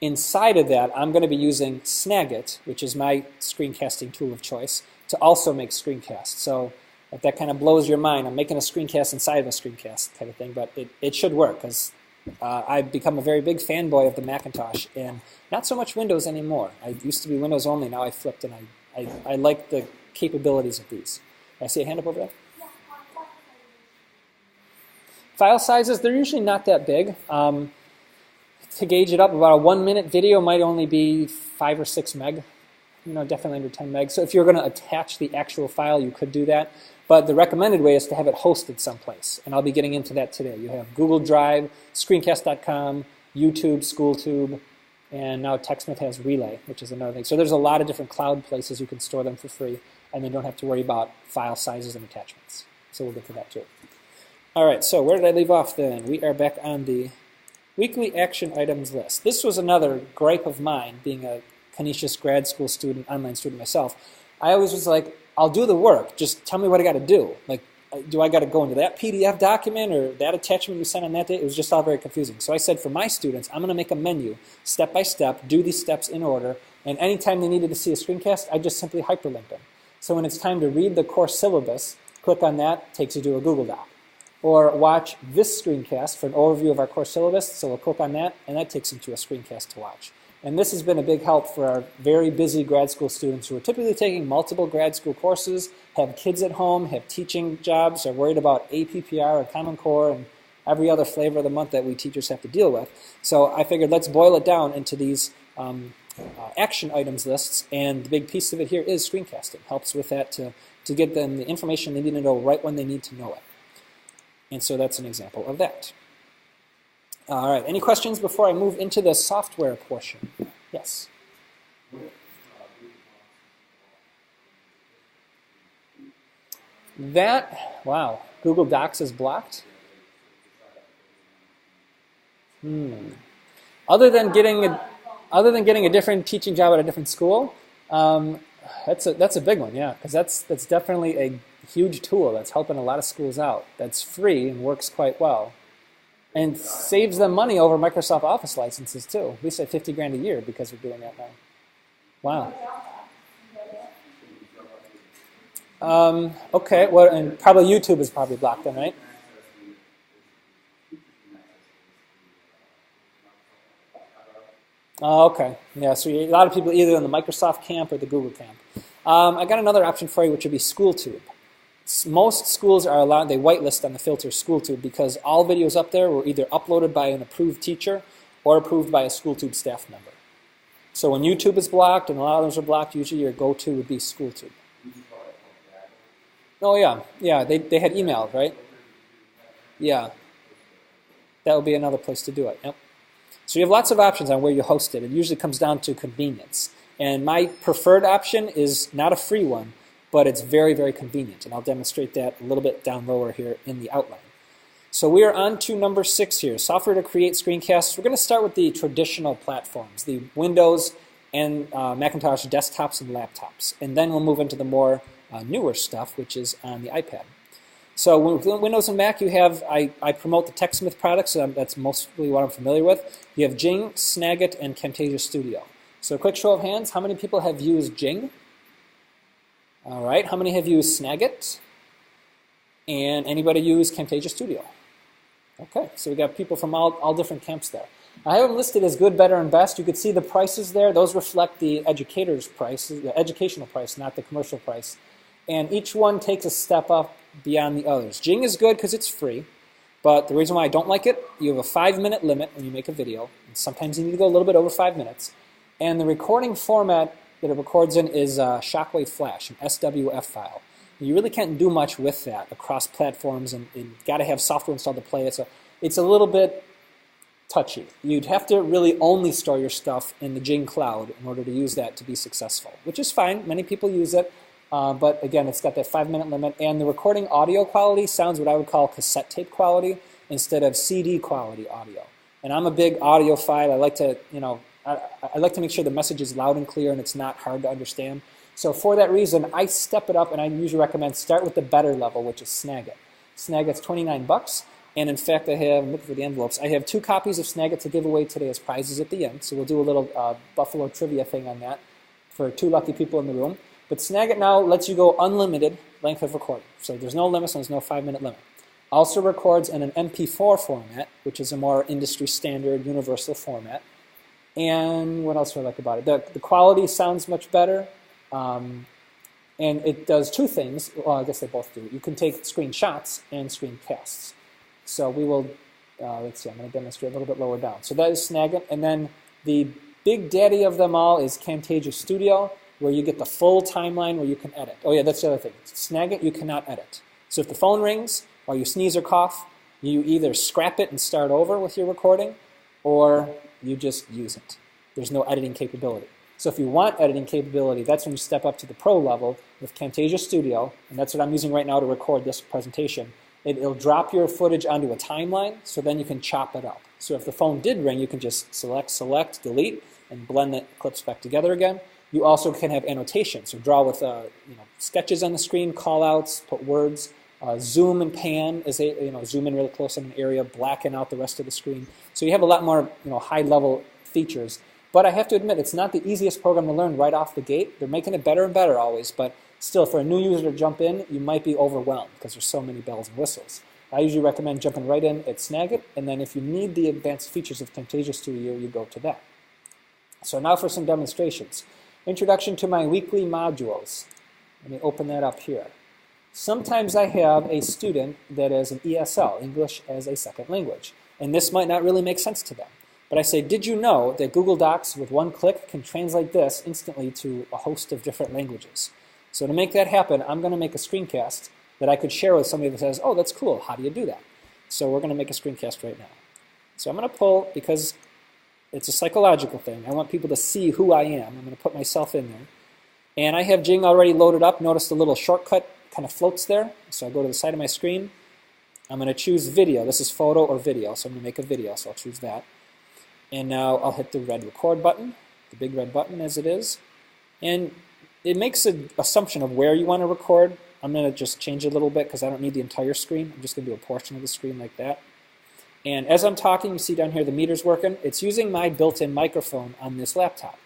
A: inside of that, I'm going to be using Snagit, which is my screencasting tool of choice, to also make screencasts. So if that kind of blows your mind, I'm making a screencast inside of a screencast type of thing, but it should work because I've become a very big fanboy of the Macintosh and not so much Windows anymore. I used to be Windows only, now I flipped and I like the capabilities of these. I see a hand up over there? File sizes, they're usually not that big. To gauge it up, about a 1-minute video might only be 5 or 6 meg, definitely under 10 meg. So if you're going to attach the actual file, you could do that. But the recommended way is to have it hosted someplace, and I'll be getting into that today. You have Google Drive, Screencast.com, YouTube, SchoolTube, and now TechSmith has Relay, which is another thing. So there's a lot of different cloud places you can store them for free, and then don't have to worry about file sizes and attachments. So we'll get to that too. All right, so where did I leave off then? We are back on the weekly action items list. This was another gripe of mine, being a Canisius grad school student, online student myself. I always was like, I'll do the work, just tell me what I got to do. Like, do I got to go into that PDF document or that attachment you sent on that day? It was just all very confusing. So I said for my students, I'm going to make a menu, step by step, do these steps in order, and anytime they needed to see a screencast, I just simply hyperlink them. So when it's time to read the course syllabus, click on that, takes you to a Google Doc. Or watch this screencast for an overview of our course syllabus, so we'll click on that, and that takes them to a screencast to watch. And this has been a big help for our very busy grad school students who are typically taking multiple grad school courses, have kids at home, have teaching jobs, are worried about APPR and Common Core and every other flavor of the month that we teachers have to deal with. So I figured let's boil it down into these action items lists, and the big piece of it here is screencasting. Helps with that to get them the information they need to know right when they need to know it. And so that's an example of that. All right, any questions before I move into the software portion? Yes? Wow, Google Docs is blocked? Other than getting a different teaching job at a different school, that's a big one, yeah, because that's definitely a huge tool that's helping a lot of schools out. That's free and works quite well. And saves them money over Microsoft Office licenses too. We say $50,000 a year because we're doing that now. Wow. Okay, well, and probably YouTube is probably blocked then, right? Oh, okay. Yeah, so a lot of people either in the Microsoft camp or the Google camp. I got another option for you, which would be SchoolTube. Most schools are allowed, they whitelist on the filter SchoolTube because all videos up there were either uploaded by an approved teacher or approved by a SchoolTube staff member. So when YouTube is blocked and a lot of those are blocked, usually your go-to would be SchoolTube. Oh yeah, they had emailed, right? Yeah, that would be another place to do it, yep. So you have lots of options on where you host it. It usually comes down to convenience. And my preferred option is not a free one, but it's very, very convenient. And I'll demonstrate that a little bit down lower here in the outline. So we are on to number 6 here, software to create screencasts. We're going to start with the traditional platforms, the Windows and Macintosh desktops and laptops. And then we'll move into the more newer stuff, which is on the iPad. So with Windows and Mac, you have, I promote the TechSmith products, so that's mostly what I'm familiar with. You have Jing, Snagit, and Camtasia Studio. So a quick show of hands, how many people have used Jing? All right, how many have used Snagit? And anybody use Camtasia Studio? Okay, so we got people from all different camps there. I have them listed as good, better, and best. You can see the prices there. Those reflect the educator's price, the educational price, not the commercial price. And each one takes a step up beyond the others. Jing is good because it's free, but the reason why I don't like it, you have a 5-minute limit when you make a video. And sometimes you need to go a little bit over 5 minutes. And the recording format that it records in is Shockwave Flash, an SWF file. You really can't do much with that across platforms, and you've got to have software installed to play it. So it's a little bit touchy. You'd have to really only store your stuff in the Jing cloud in order to use that to be successful, which is fine. Many people use it, but again, it's got that 5-minute limit, and the recording audio quality sounds what I would call cassette tape quality instead of CD quality audio. And I'm a big audiophile. I like to, I like to make sure the message is loud and clear and it's not hard to understand. So for that reason, I step it up, and I usually recommend start with the better level, which is Snagit. Snagit's $29, and in fact, I have, I'm looking for the envelopes, I have 2 copies of Snagit to give away today as prizes at the end. So we'll do a little Buffalo trivia thing on that for 2 lucky people in the room. But Snagit now lets you go unlimited length of recording. So there's no limits and there's no 5-minute limit. Also records in an MP4 format, which is a more industry standard universal format. And what else do I like about it? The quality sounds much better. And it does 2 things. Well, I guess they both do. You can take screenshots and screencasts. So we will, let's see, I'm going to demonstrate a little bit lower down. So that is Snagit. And then the big daddy of them all is Camtasia Studio, where you get the full timeline where you can edit. Oh yeah, that's the other thing. Snagit, you cannot edit. So if the phone rings while you sneeze or cough, you either scrap it and start over with your recording, or you just use it. There's no editing capability. So if you want editing capability, that's when you step up to the pro level with Camtasia Studio, and that's what I'm using right now to record this presentation. It'll drop your footage onto a timeline, so then you can chop it up. So if the phone did ring, you can just select, delete, and blend the clips back together again. You also can have annotations, so draw with sketches on the screen, call-outs, put words, zoom and pan, as zoom in really close in an area, blacken out the rest of the screen. So you have a lot more high-level features. But I have to admit, it's not the easiest program to learn right off the gate. They're making it better and better always, but still, for a new user to jump in, you might be overwhelmed because there's so many bells and whistles. I usually recommend jumping right in at Snagit, and then if you need the advanced features of Camtasia Studio, you go to that. So now for some demonstrations. Introduction to my weekly modules. Let me open that up here. Sometimes I have a student that is an ESL, English as a Second Language, and this might not really make sense to them. But I say, did you know that Google Docs with one click can translate this instantly to a host of different languages? So to make that happen, I'm going to make a screencast that I could share with somebody that says, oh, that's cool, how do you do that? So we're going to make a screencast right now. So I'm going to pull, because it's a psychological thing, I want people to see who I am. I'm going to put myself in there. And I have Jing already loaded up. Notice the little shortcut kind of floats there. So I go to the side of my screen. I'm going to choose video. This is photo or video, so I'm going to make a video, so I'll choose that. And now I'll hit the red record button, the big red button as it is. And it makes an assumption of where you want to record. I'm going to just change it a little bit because I don't need the entire screen. I'm just going to do a portion of the screen like that. And as I'm talking, you see down here the meter's working. It's using my built-in microphone on this laptop.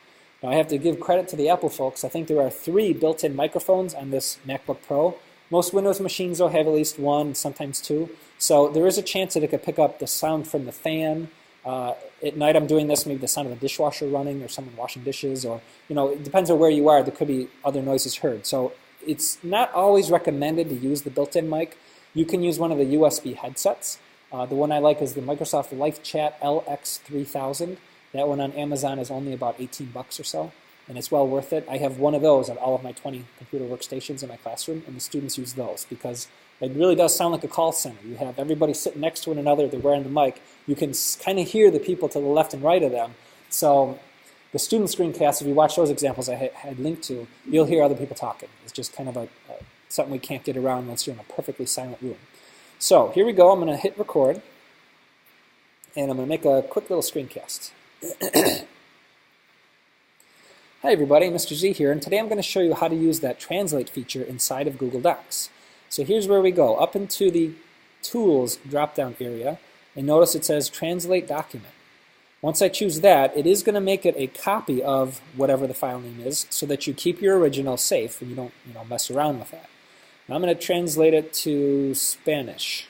A: Now I have to give credit to the Apple folks. I think there are 3 built-in microphones on this MacBook Pro. Most Windows machines will have at least 1, sometimes 2. So there is a chance that it could pick up the sound from the fan. At night I'm doing this, maybe the sound of a dishwasher running or someone washing dishes, or it depends on where you are. There could be other noises heard. So it's not always recommended to use the built-in mic. You can use one of the USB headsets. The one I like is the Microsoft LifeChat LX3000. That one on Amazon is only about $18 or so, and it's well worth it. I have one of those on all of my 20 computer workstations in my classroom, and the students use those because it really does sound like a call center. You have everybody sitting next to one another, they're wearing the mic. You can kind of hear the people to the left and right of them. So the student screencasts, if you watch those examples I had linked to, you'll hear other people talking. It's just kind of something we can't get around unless you're in a perfectly silent room. So here we go. I'm going to hit record, and I'm going to make a quick little screencast. Hi everybody, Mr. Z here, and today I'm going to show you how to use that translate feature inside of Google Docs. So here's where we go, up into the Tools drop-down area, and notice it says Translate Document. Once I choose that, it is going to make it a copy of whatever the file name is so that you keep your original safe and you don't mess around with that. Now I'm going to translate it to Spanish.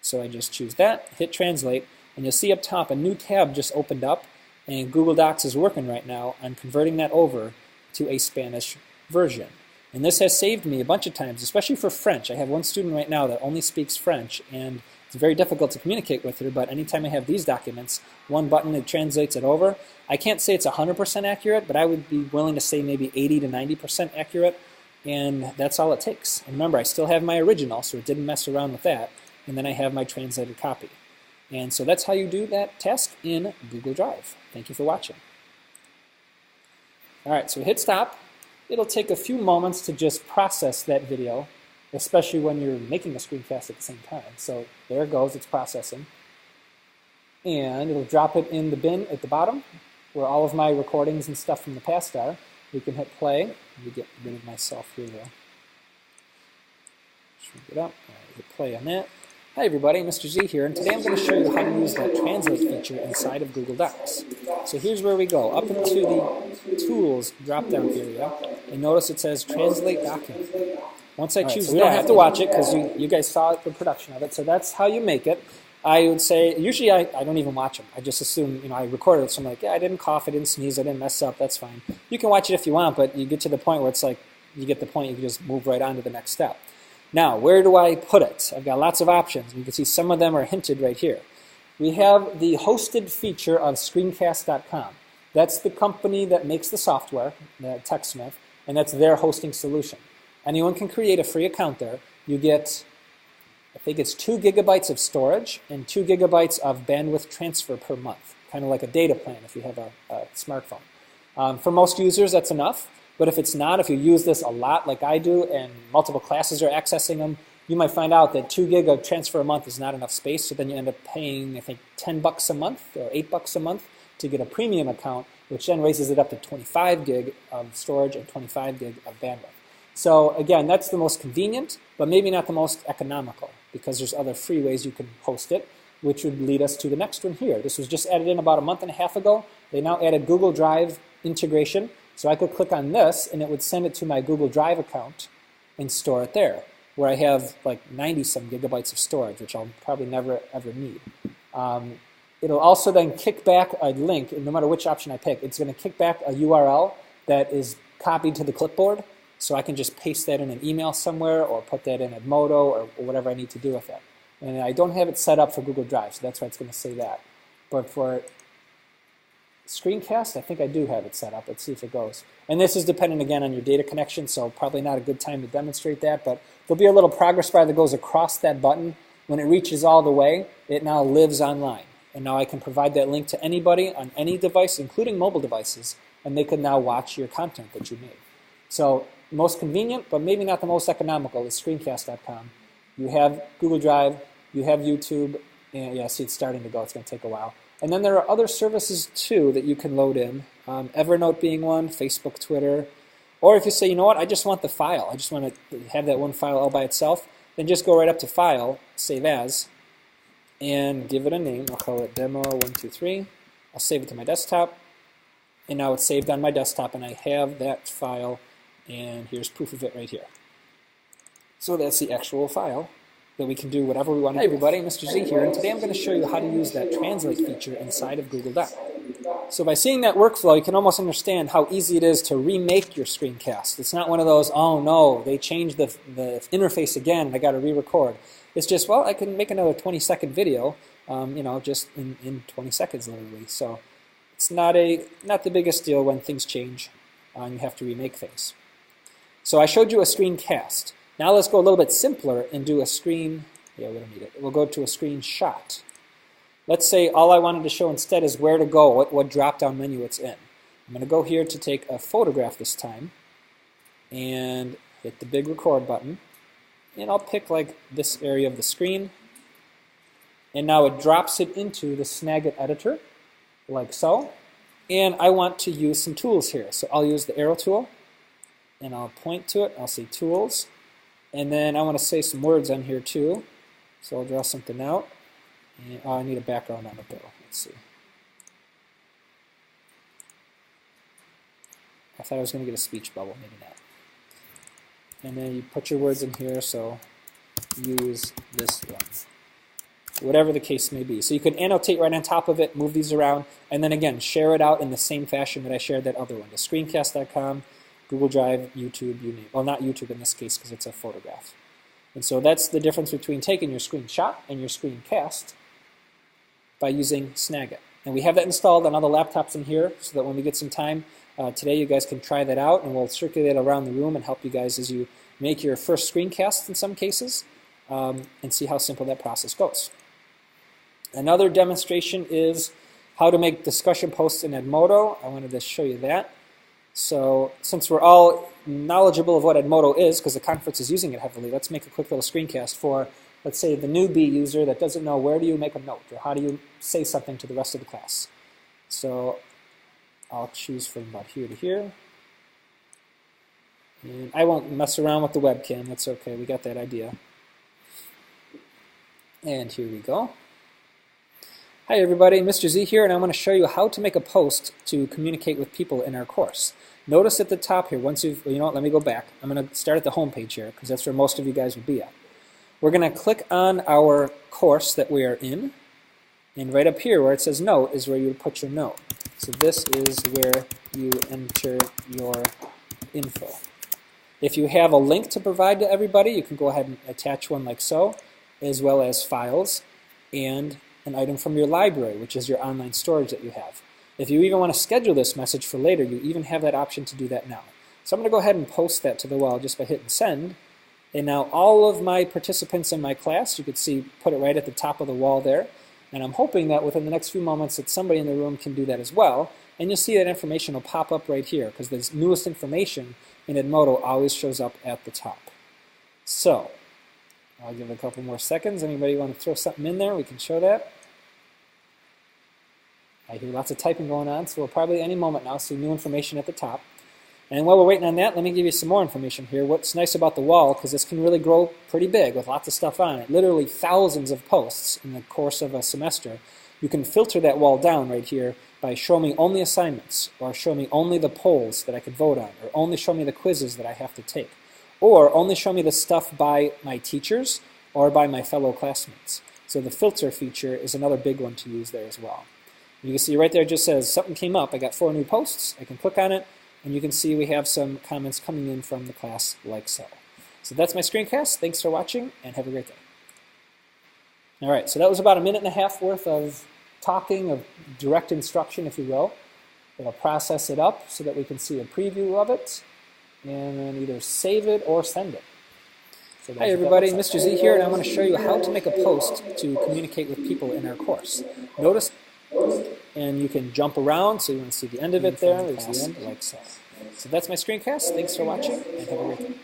A: So I just choose that, hit translate, and you'll see up top a new tab just opened up, and Google Docs is working right now on converting that over to a Spanish version. And this has saved me a bunch of times, especially for French. I have one student right now that only speaks French, and it's very difficult to communicate with her, but anytime I have these documents, one button, it translates it over. I can't say it's 100% accurate, but I would be willing to say maybe 80 to 90% accurate, and that's all it takes. And remember, I still have my original, so it didn't mess around with that, and then I have my translated copy. And so that's how you do that task in Google Drive. Thank you for watching. All right, so hit stop. It'll take a few moments to just process that video, especially when you're making a screencast at the same time. So there it goes, it's processing. And it'll drop it in the bin at the bottom, where all of my recordings and stuff from the past are. We can hit play. Let me get rid of myself here, though. Shrink it up. All right, hit play on that. Hi everybody, Mr. Z here, and today I'm going to show you how to use that translate feature inside of Google Docs. So here's where we go, up into the Tools drop-down area, and notice it says Translate Document. Once I choose that, we don't have to watch it because you guys saw the production of it, so that's how you make it. I would say, usually I don't even watch them. I just assume, I recorded it, so I'm like, yeah, I didn't cough, I didn't sneeze, I didn't mess up, that's fine. You can watch it if you want, but you get to the point where it's like, you get the point, you can just move right on to the next step. Now, where do I put it? I've got lots of options. You can see some of them are hinted right here. We have the hosted feature of Screencast.com. That's the company that makes the software, the TechSmith, and that's their hosting solution. Anyone can create a free account there. You get, I think it's 2 gigabytes of storage and 2 gigabytes of bandwidth transfer per month, kind of like a data plan if you have a smartphone. For most users, that's enough. But if it's not, if you use this a lot like I do and multiple classes are accessing them, you might find out that 2 gig of transfer a month is not enough space, so then you end up paying, I think, $10 a month or $8 a month to get a premium account, which then raises it up to 25 gig of storage and 25 gig of bandwidth. So again, that's the most convenient, but maybe not the most economical, because there's other free ways you can host it, which would lead us to the next one here. This was just added in about a month and a half ago. They now added Google Drive integration. So I could click on this, and it would send it to my Google Drive account and store it there, where I have like 90-some gigabytes of storage, which I'll probably never, ever need. It'll also then kick back a link, and no matter which option I pick, it's going to kick back a URL that is copied to the clipboard, so I can just paste that in an email somewhere or put that in Edmodo or whatever I need to do with it. And I don't have it set up for Google Drive, so that's why it's going to say that. But for Screencast, I think I do have it set up. Let's see if it goes. And this is dependent again on your data connection, so probably not a good time to demonstrate that, but there'll be a little progress bar that goes across that button. When it reaches all the way, it now lives online. And now I can provide that link to anybody on any device, including mobile devices, and they can now watch your content that you made. So most convenient, but maybe not the most economical, is Screencast.com. You have Google Drive, you have YouTube, and yeah, see it's starting to go. It's going to take a while. And then there are other services too that you can load in, Evernote being one, Facebook, Twitter. Or if you say, you know what, I just want the file. I just want to have that one file all by itself. Then just go right up to File, Save As, and give it a name. I'll call it Demo123. I'll save it to my desktop. And now it's saved on my desktop, and I have that file. And here's proof of it right here. So that's the actual file that we can do whatever we want. Hey everybody, Mr. Z here, and today I'm going to show you how to use that translate feature inside of Google Docs. So by seeing that workflow, you can almost understand how easy it is to remake your screencast. It's not one of those, oh no, they changed the interface again and I got to re-record. It's just, well, I can make another 20-second video, just in 20 seconds literally. So it's not the biggest deal when things change and you have to remake things. So I showed you a screencast. Now let's go a little bit simpler and do a screen. Yeah, we don't need it. We'll go to a screenshot. Let's say all I wanted to show instead is where to go, what drop-down menu it's in. I'm going to go here to take a photograph this time and hit the big record button. And I'll pick like this area of the screen. And now it drops it into the Snagit editor, like so. And I want to use some tools here. So I'll use the arrow tool, and I'll point to it. I'll say tools. And then I want to say some words on here too. So I'll draw something out. And, oh, I need a background on it though. Let's see. I thought I was going to get a speech bubble, maybe not. And then you put your words in here, so use this one. Whatever the case may be. So you could annotate right on top of it, move these around, and then again, share it out in the same fashion that I shared that other one, the screencast.com, Google Drive, YouTube, you name it. Well, not YouTube in this case because it's a photograph. And so that's the difference between taking your screenshot and your screencast by using Snagit. And we have that installed on all the laptops in here so that when we get some time today, you guys can try that out, and we'll circulate it around the room and help you guys as you make your first screencast in some cases and see how simple that process goes. Another demonstration is how to make discussion posts in Edmodo. I wanted to show you that. So since we're all knowledgeable of what Edmodo is, because the conference is using it heavily, let's make a quick little screencast for, let's say, the newbie user that doesn't know where do you make a note or how do you say something to the rest of the class. So I'll choose from about here to here. And I won't mess around with the webcam. That's okay. We got that idea. And here we go. Hi everybody, Mr. Z here, and I want to show you how to make a post to communicate with people in our course. Notice at the top here, once you've, you know what, let me go back. I'm going to start at the home page here, because that's where most of you guys will be at. We're going to click on our course that we are in, and right up here where it says note is where you put your note. So this is where you enter your info. If you have a link to provide to everybody, you can go ahead and attach one like so, as well as files and an item from your library, which is your online storage that you have. If you even want to schedule this message for later, you even have that option to do that now. So I'm going to go ahead and post that to the wall just by hitting send. And now all of my participants in my class, you can see, put it right at the top of the wall there. And I'm hoping that within the next few moments that somebody in the room can do that as well. And you'll see that information will pop up right here, because the newest information in Edmodo always shows up at the top. So I'll give it a couple more seconds. Anybody want to throw something in there? We can show that. I hear lots of typing going on, so we'll probably any moment now see new information at the top. And while we're waiting on that, let me give you some more information here. What's nice about the wall, because this can really grow pretty big with lots of stuff on it, literally thousands of posts in the course of a semester, you can filter that wall down right here by show me only assignments, or show me only the polls that I could vote on, or only show me the quizzes that I have to take, or only show me the stuff by my teachers or by my fellow classmates. So the filter feature is another big one to use there as well. You can see right there it just says something came up. I got 4 new posts. I can click on it, and you can see we have some comments coming in from the class like so. So that's my screencast. Thanks for watching, and have a great day. All right, so that was about a minute and a half worth of talking, of direct instruction, if you will. It'll process it up so that we can see a preview of it, and then either save it or send it. So hi everybody, Mr. Z here, and I want to show you how to make a post to communicate with people in our course. Notice, and you can jump around so you want to see the end of it there. There's the end, like so. So that's my screencast. Thanks for watching, and have a great day.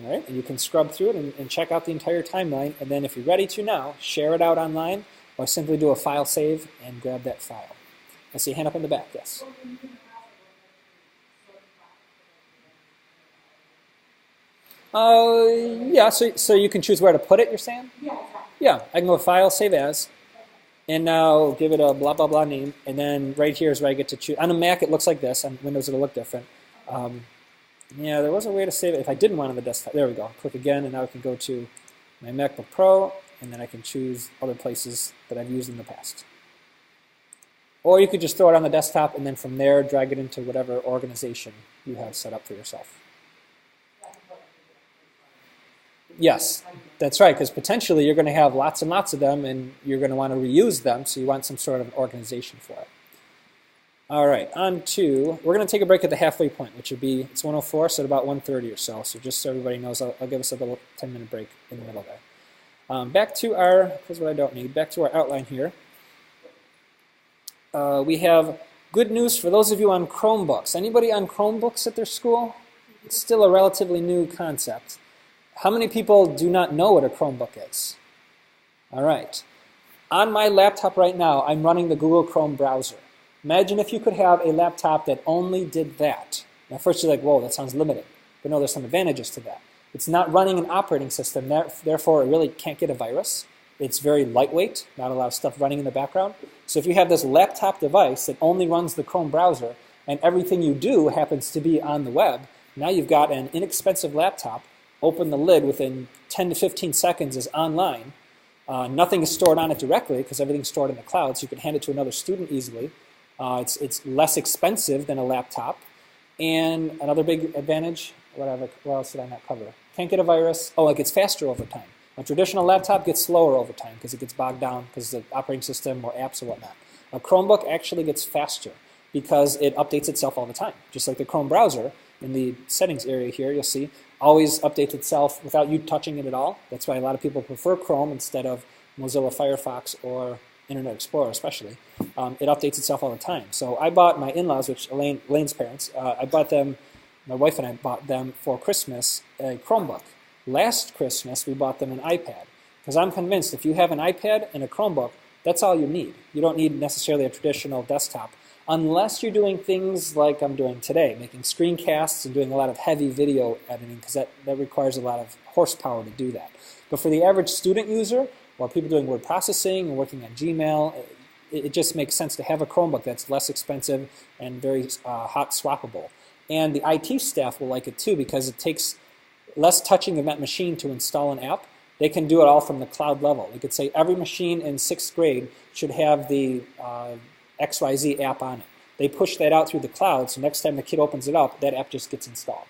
A: All right, and you can scrub through it and check out the entire timeline, and then if you're ready to now, share it out online, or simply do a file save and grab that file. I see a hand up in the back, yes. Yeah, so you can choose where to put it, you're saying? Yeah, I can go File, Save As, and now give it a blah, blah, blah name, and then right here is where I get to choose. On a Mac, it looks like this. On Windows, it'll look different. Yeah, there was a way to save it if I didn't want it on the desktop. There we go. Click again, and now I can go to my MacBook Pro, and then I can choose other places that I've used in the past. Or you could just throw it on the desktop, and then from there, drag it into whatever organization you have set up for yourself. Yes, that's right, because potentially you're going to have lots and lots of them, and you're going to want to reuse them, so you want some sort of organization for it. All right, on to, we're going to take a break at the halfway point, which would be, it's 1:04, so at about 1:30 or so. So just so everybody knows, I'll give us a little 10-minute break in the middle there. Back to our, here's what I don't need, back to our outline here. We have good news for those of you on Chromebooks. Anybody on Chromebooks at their school? It's still a relatively new concept. How many people do not know what a Chromebook is? All right. On my laptop right now, I'm running the Google Chrome browser. Imagine if you could have a laptop that only did that. Now, first you're like, whoa, that sounds limited. But no, there's some advantages to that. It's not running an operating system, therefore it really can't get a virus. It's very lightweight, not a lot of stuff running in the background. So if you have this laptop device that only runs the Chrome browser, and everything you do happens to be on the web, now you've got an inexpensive laptop. Open the lid within 10 to 15 seconds is online. Nothing is stored on it directly because everything's stored in the cloud, so you can hand it to another student easily. It's less expensive than a laptop. And another big advantage, what else did I not cover? Can't get a virus. Oh, it gets faster over time. A traditional laptop gets slower over time because it gets bogged down because of the operating system or apps or whatnot. A Chromebook actually gets faster because it updates itself all the time. Just like the Chrome browser, in the settings area here, you'll see, always updates itself without you touching it at all. That's why a lot of people prefer Chrome instead of Mozilla Firefox or Internet Explorer especially. It updates itself all the time. So I bought my in-laws, which Elaine's parents, I bought them, my wife and I bought them for Christmas a Chromebook. Last Christmas, we bought them an iPad. Because I'm convinced if you have an iPad and a Chromebook, that's all you need. You don't need necessarily a traditional desktop, unless you're doing things like I'm doing today, making screencasts and doing a lot of heavy video editing, because that requires a lot of horsepower to do that. But for the average student user, or people doing word processing and working on Gmail, it just makes sense to have a Chromebook that's less expensive and very hot swappable. And the IT staff will like it too because it takes less touching of that machine to install an app. They can do it all from the cloud level. They could say every machine in 6th grade should have the XYZ app on it. They push that out through the cloud, so next time the kid opens it up, that app just gets installed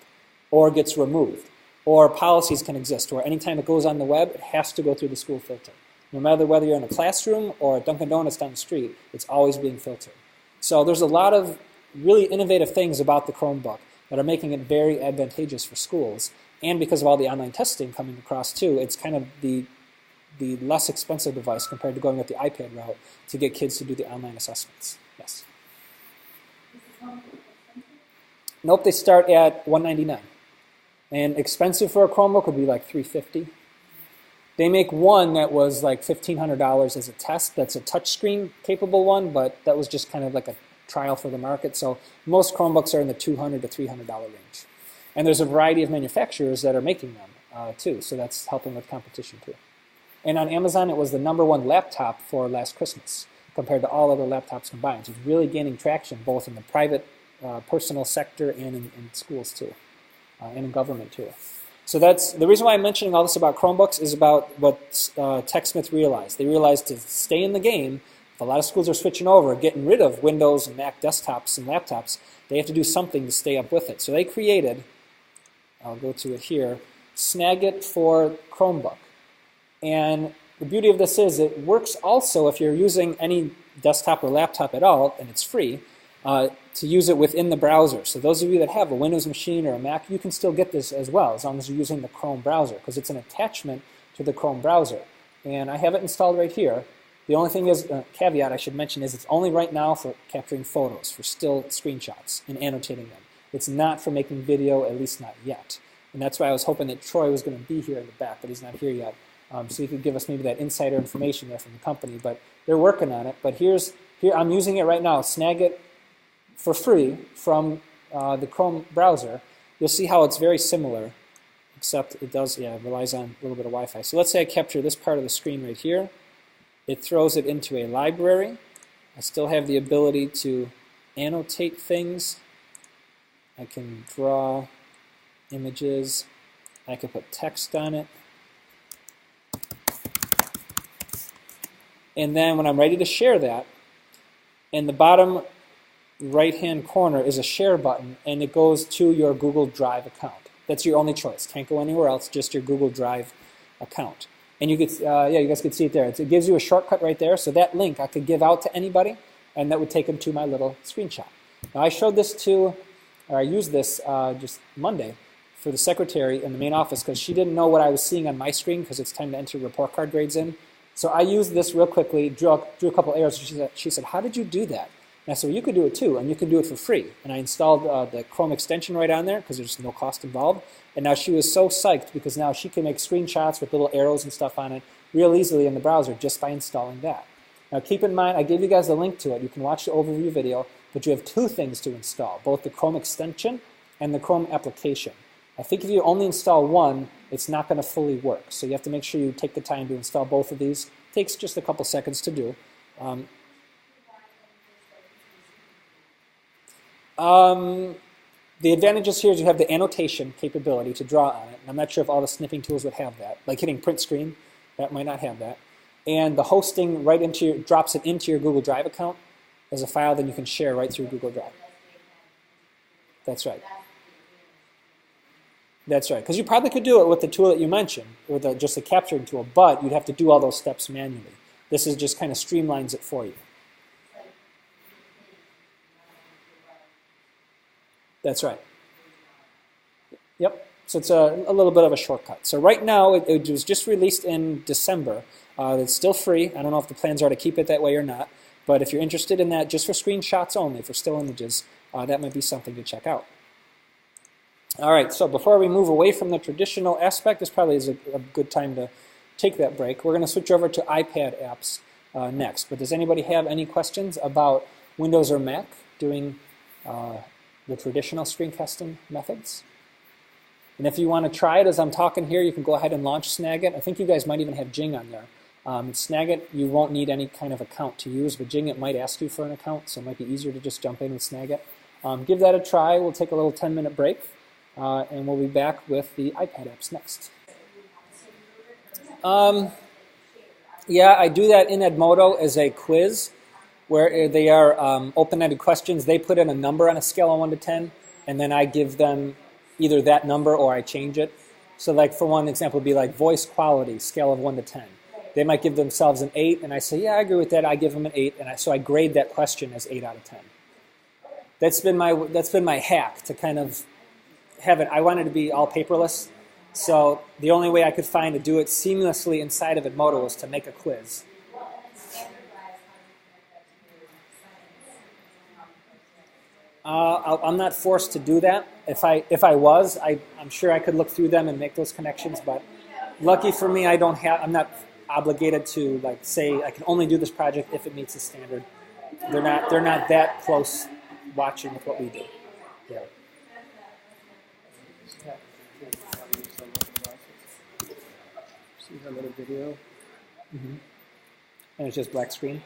A: or gets removed. Or policies can exist where anytime it goes on the web, it has to go through the school filter. No matter whether you're in a classroom or at Dunkin' Donuts down the street, it's always being filtered. So there's a lot of really innovative things about the Chromebook that are making it very advantageous for schools. And because of all the online testing coming across too, it's kind of the less expensive device compared to going with the iPad route to get kids to do the online assessments. Yes? Nope, they start at $199. And expensive for a Chromebook would be like $350. They make one that was like $1,500 as a test. That's a touchscreen capable one, but that was just kind of like a trial for the market. So most Chromebooks are in the $200 to $300 range. And there's a variety of manufacturers that are making them too, so that's helping with competition too. And on Amazon, it was the #1 laptop for last Christmas compared to all other laptops combined. So it's really gaining traction both in the private, personal sector and in schools too, and in government too. So that's the reason why I'm mentioning all this about Chromebooks is about what TechSmith realized. They realized to stay in the game, if a lot of schools are switching over, getting rid of Windows and Mac desktops and laptops, they have to do something to stay up with it. So they created, I'll go to it here, Snagit for Chromebook. And the beauty of this is it works also if you're using any desktop or laptop at all, and it's free, to use it within the browser. So those of you that have a Windows machine or a Mac, you can still get this as well, as long as you're using the Chrome browser, because it's an attachment to the Chrome browser. And I have it installed right here. The only thing is, caveat I should mention is it's only right now for capturing photos, for still screenshots and annotating them. It's not for making video, at least not yet. And that's why I was hoping that Troy was going to be here in the back, but he's not here yet. So he could give us maybe that insider information there from the company. But they're working on it. But here I'm using it right now, Snagit for free from the Chrome browser. You'll see how it's very similar, except it does, it relies on a little bit of Wi-Fi. So let's say I capture this part of the screen right here. It throws it into a library. I still have the ability to annotate things. I can draw images. I can put text on it. And then when I'm ready to share that, in the bottom right-hand corner is a share button, and it goes to your Google Drive account. That's your only choice. Can't go anywhere else, just your Google Drive account. And you get, you guys can see it there. It gives you a shortcut right there, so that link I could give out to anybody, and that would take them to my little screenshot. Now I showed this to, or I used this just Monday for the secretary in the main office because she didn't know what I was seeing on my screen because it's time to enter report card grades in. So I used this real quickly, drew a couple arrows. She said, how did you do that? And I said, well, you could do it too, and you can do it for free. And I installed the Chrome extension right on there because there's no cost involved. And now she was so psyched because now she can make screenshots with little arrows and stuff on it real easily in the browser just by installing that. Now keep in mind, I gave you guys a link to it. You can watch the overview video, but you have two things to install, both the Chrome extension and the Chrome application. I think if you only install one, it's not going to fully work. So you have to make sure you take the time to install both of these. It takes just a couple seconds to do. The advantages here is you have the annotation capability to draw on it. And I'm not sure if all the snipping tools would have that. Like hitting print screen, that might not have that. And the hosting right into your, drops it into your Google Drive account as a file that you can share right through Google Drive. That's right. That's right. Because you probably could do it with the tool that you mentioned, with just a capturing tool, but you'd have to do all those steps manually. This is just kind of streamlines it for you. That's right. Yep. So it's a little bit of a shortcut. So right now, it was just released in December. It's still free. I don't know if the plans are to keep it that way or not. But if you're interested in that just for screenshots only, for still images, that might be something to check out. All right, so before we move away from the traditional aspect, this probably is a good time to take that break. We're going to switch over to iPad apps next. But does anybody have any questions about Windows or Mac doing the traditional screencasting methods? And if you want to try it as I'm talking here, you can go ahead and launch Snagit. I think you guys might even have Jing on there. Snagit, you won't need any kind of account to use, but Jing, it might ask you for an account, so it might be easier to just jump in with Snagit. Give that a try. We'll take a little 10-minute break, and we'll be back with the iPad apps next. Yeah, I do that in Edmodo as a quiz, where they are open-ended questions. They put in a number on a scale of 1 to 10, and then I give them either that number or I change it. So like for one example would be like voice quality, scale of 1 to 10. They might give themselves an 8, and I say, yeah, I agree with that. I give them an 8, and so I grade that question as 8 out of 10. That's been my hack to kind of have it. I wanted to be all paperless, so the only way I could find to do it seamlessly inside of Edmodo was to make a quiz. I'm not forced to do that. If I was, I'm sure I could look through them and make those connections. But lucky for me, I'm not obligated to like say I can only do this project if it meets the standard. They're not that close watching with what we do. Yeah.
K: See that little video?
A: Mm-hmm. And it's just black screen.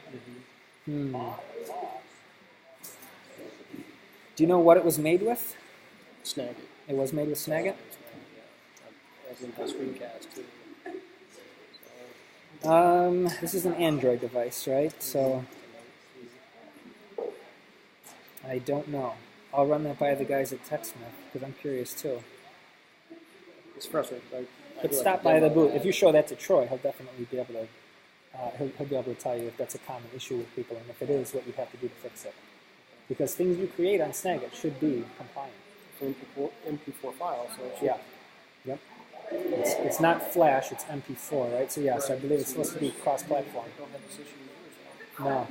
A: Mm-hmm. Do you know what it was made with?
K: Snagit.
A: It was made with Snagit?
K: As in the screencast too.
A: This is an Android device, right? So I don't know. I'll run that by the guys at TechSmith because I'm curious too.
K: It's frustrating.
A: But stop by the booth. If you show that to Troy, he'll definitely be able to. He'll be able to tell you if that's a common issue with people, and if it is, what you have to do to fix it. Because things you create on Snagit should be compliant.
K: MP4 file, so it should.
A: Yeah. Yep. It's not Flash, it's MP4, right? So yeah, so I believe it's supposed to be cross-platform. No.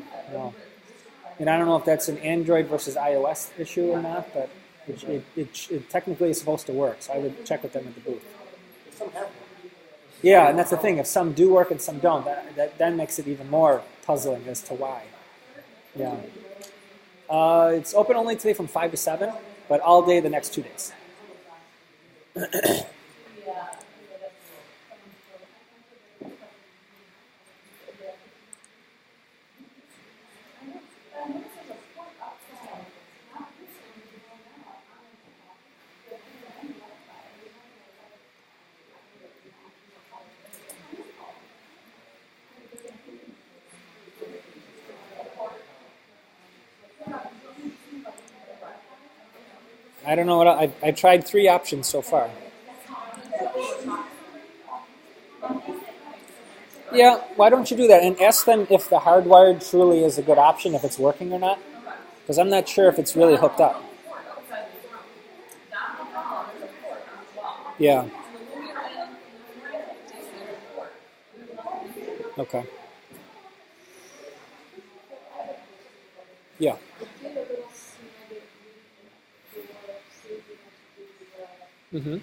A: And I don't know if that's an Android versus iOS issue or not, but it technically is supposed to work. So I would check with them at the booth. Yeah, and that's the thing. If some do work and some don't, that then makes it even more puzzling as to why. Yeah. It's open only today from 5 to 7, but all day the next 2 days. I don't know what I've tried 3 options so far. Yeah, why don't you do that and ask them if the hardwired truly is a good option, if it's working or not, because I'm not sure if it's really hooked up. Yeah. Okay. Yeah. Mm-hmm.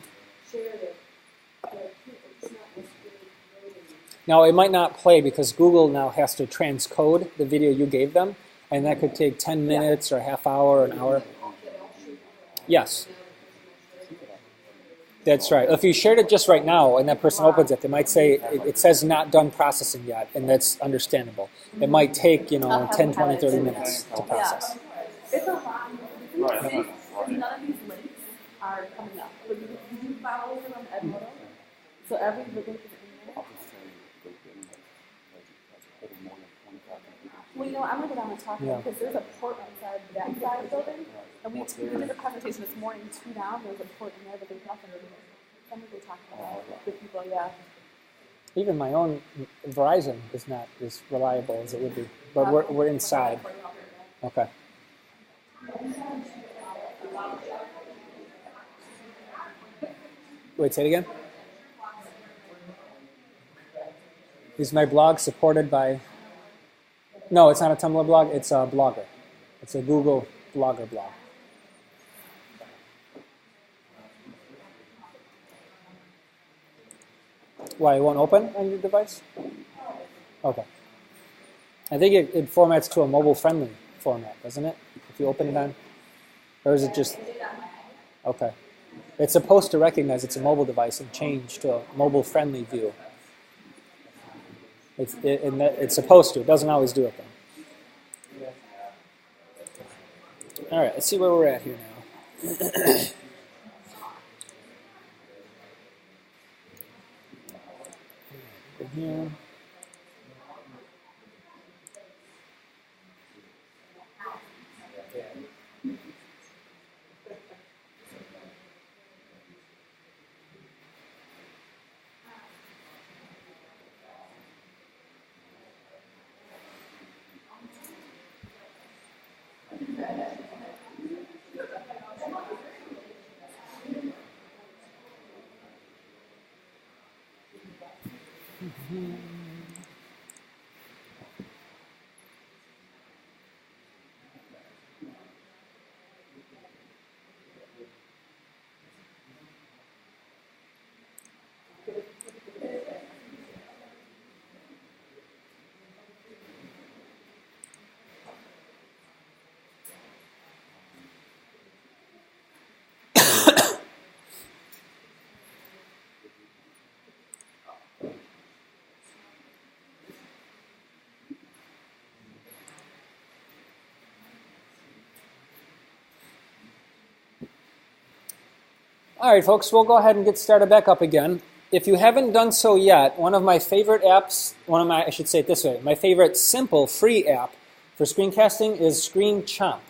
A: Now, it might not play because Google now has to transcode the video you gave them, and that could take 10 minutes or a half hour or an hour. Yes. That's right. If you shared it just right now and that person opens it, they might say it says not done processing yet, and that's understandable. It might take, 10, 20, 30 minutes to process.
J: It's a lot. None of these links are coming up. But you do follow them on Edmodo. So every link is in there. Well, I'm going to go down and talk because there's a port inside that side of the building. And we did a presentation this morning, 2 down. There's a port in there, but there's nothing in there. Somebody talked about the people,
A: Even my own Verizon is not as reliable as it would be. But we're inside. Okay. Wait, say it again? Is my blog supported by... No, it's not a Tumblr blog. It's a Blogger. It's a Google Blogger blog. Why, it won't open on your device? Okay. I think it formats to a mobile-friendly format, doesn't it? If you open it on... Or is it just... Okay. It's supposed to recognize it's a mobile device and change to a mobile-friendly view. It's supposed to. It doesn't always do it, though. All right, let's see where we're at here now. Here. All right, folks, we'll go ahead and get started back up again. If you haven't done so yet, one of my favorite apps, I should say it this way, my favorite simple free app for screencasting is Screenchamp.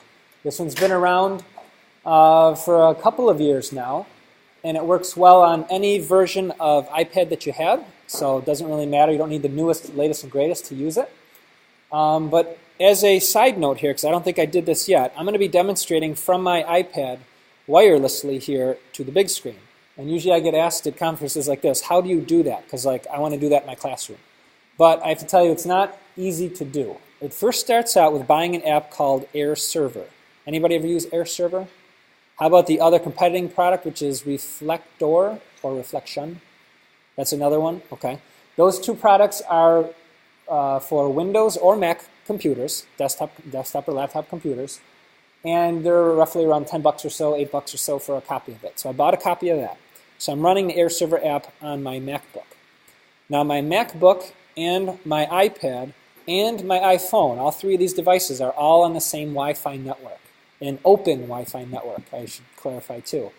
A: This one's been around for a couple of years now, and it works well on any version of iPad that you have, so it doesn't really matter. You don't need the newest, latest, and greatest to use it. But as a side note here, because I don't think I did this yet, I'm going to be demonstrating from my iPad wirelessly here to the big screen. And usually I get asked at conferences like this, how do you do that? Because I want to do that in my classroom. But I have to tell you, it's not easy to do. It first starts out with buying an app called Air Server. Anybody ever use Air Server? How about the other competing product, which is Reflector or Reflection? That's another one. Okay. Those two products are for Windows or Mac computers, desktop or laptop computers. And they're roughly around $10 or so, $8 or so for a copy of it. So I bought a copy of that. So I'm running the Air Server app on my MacBook. Now my MacBook and my iPad and my iPhone, all three of these devices are all on the same Wi-Fi network, an open Wi-Fi network, I should clarify too.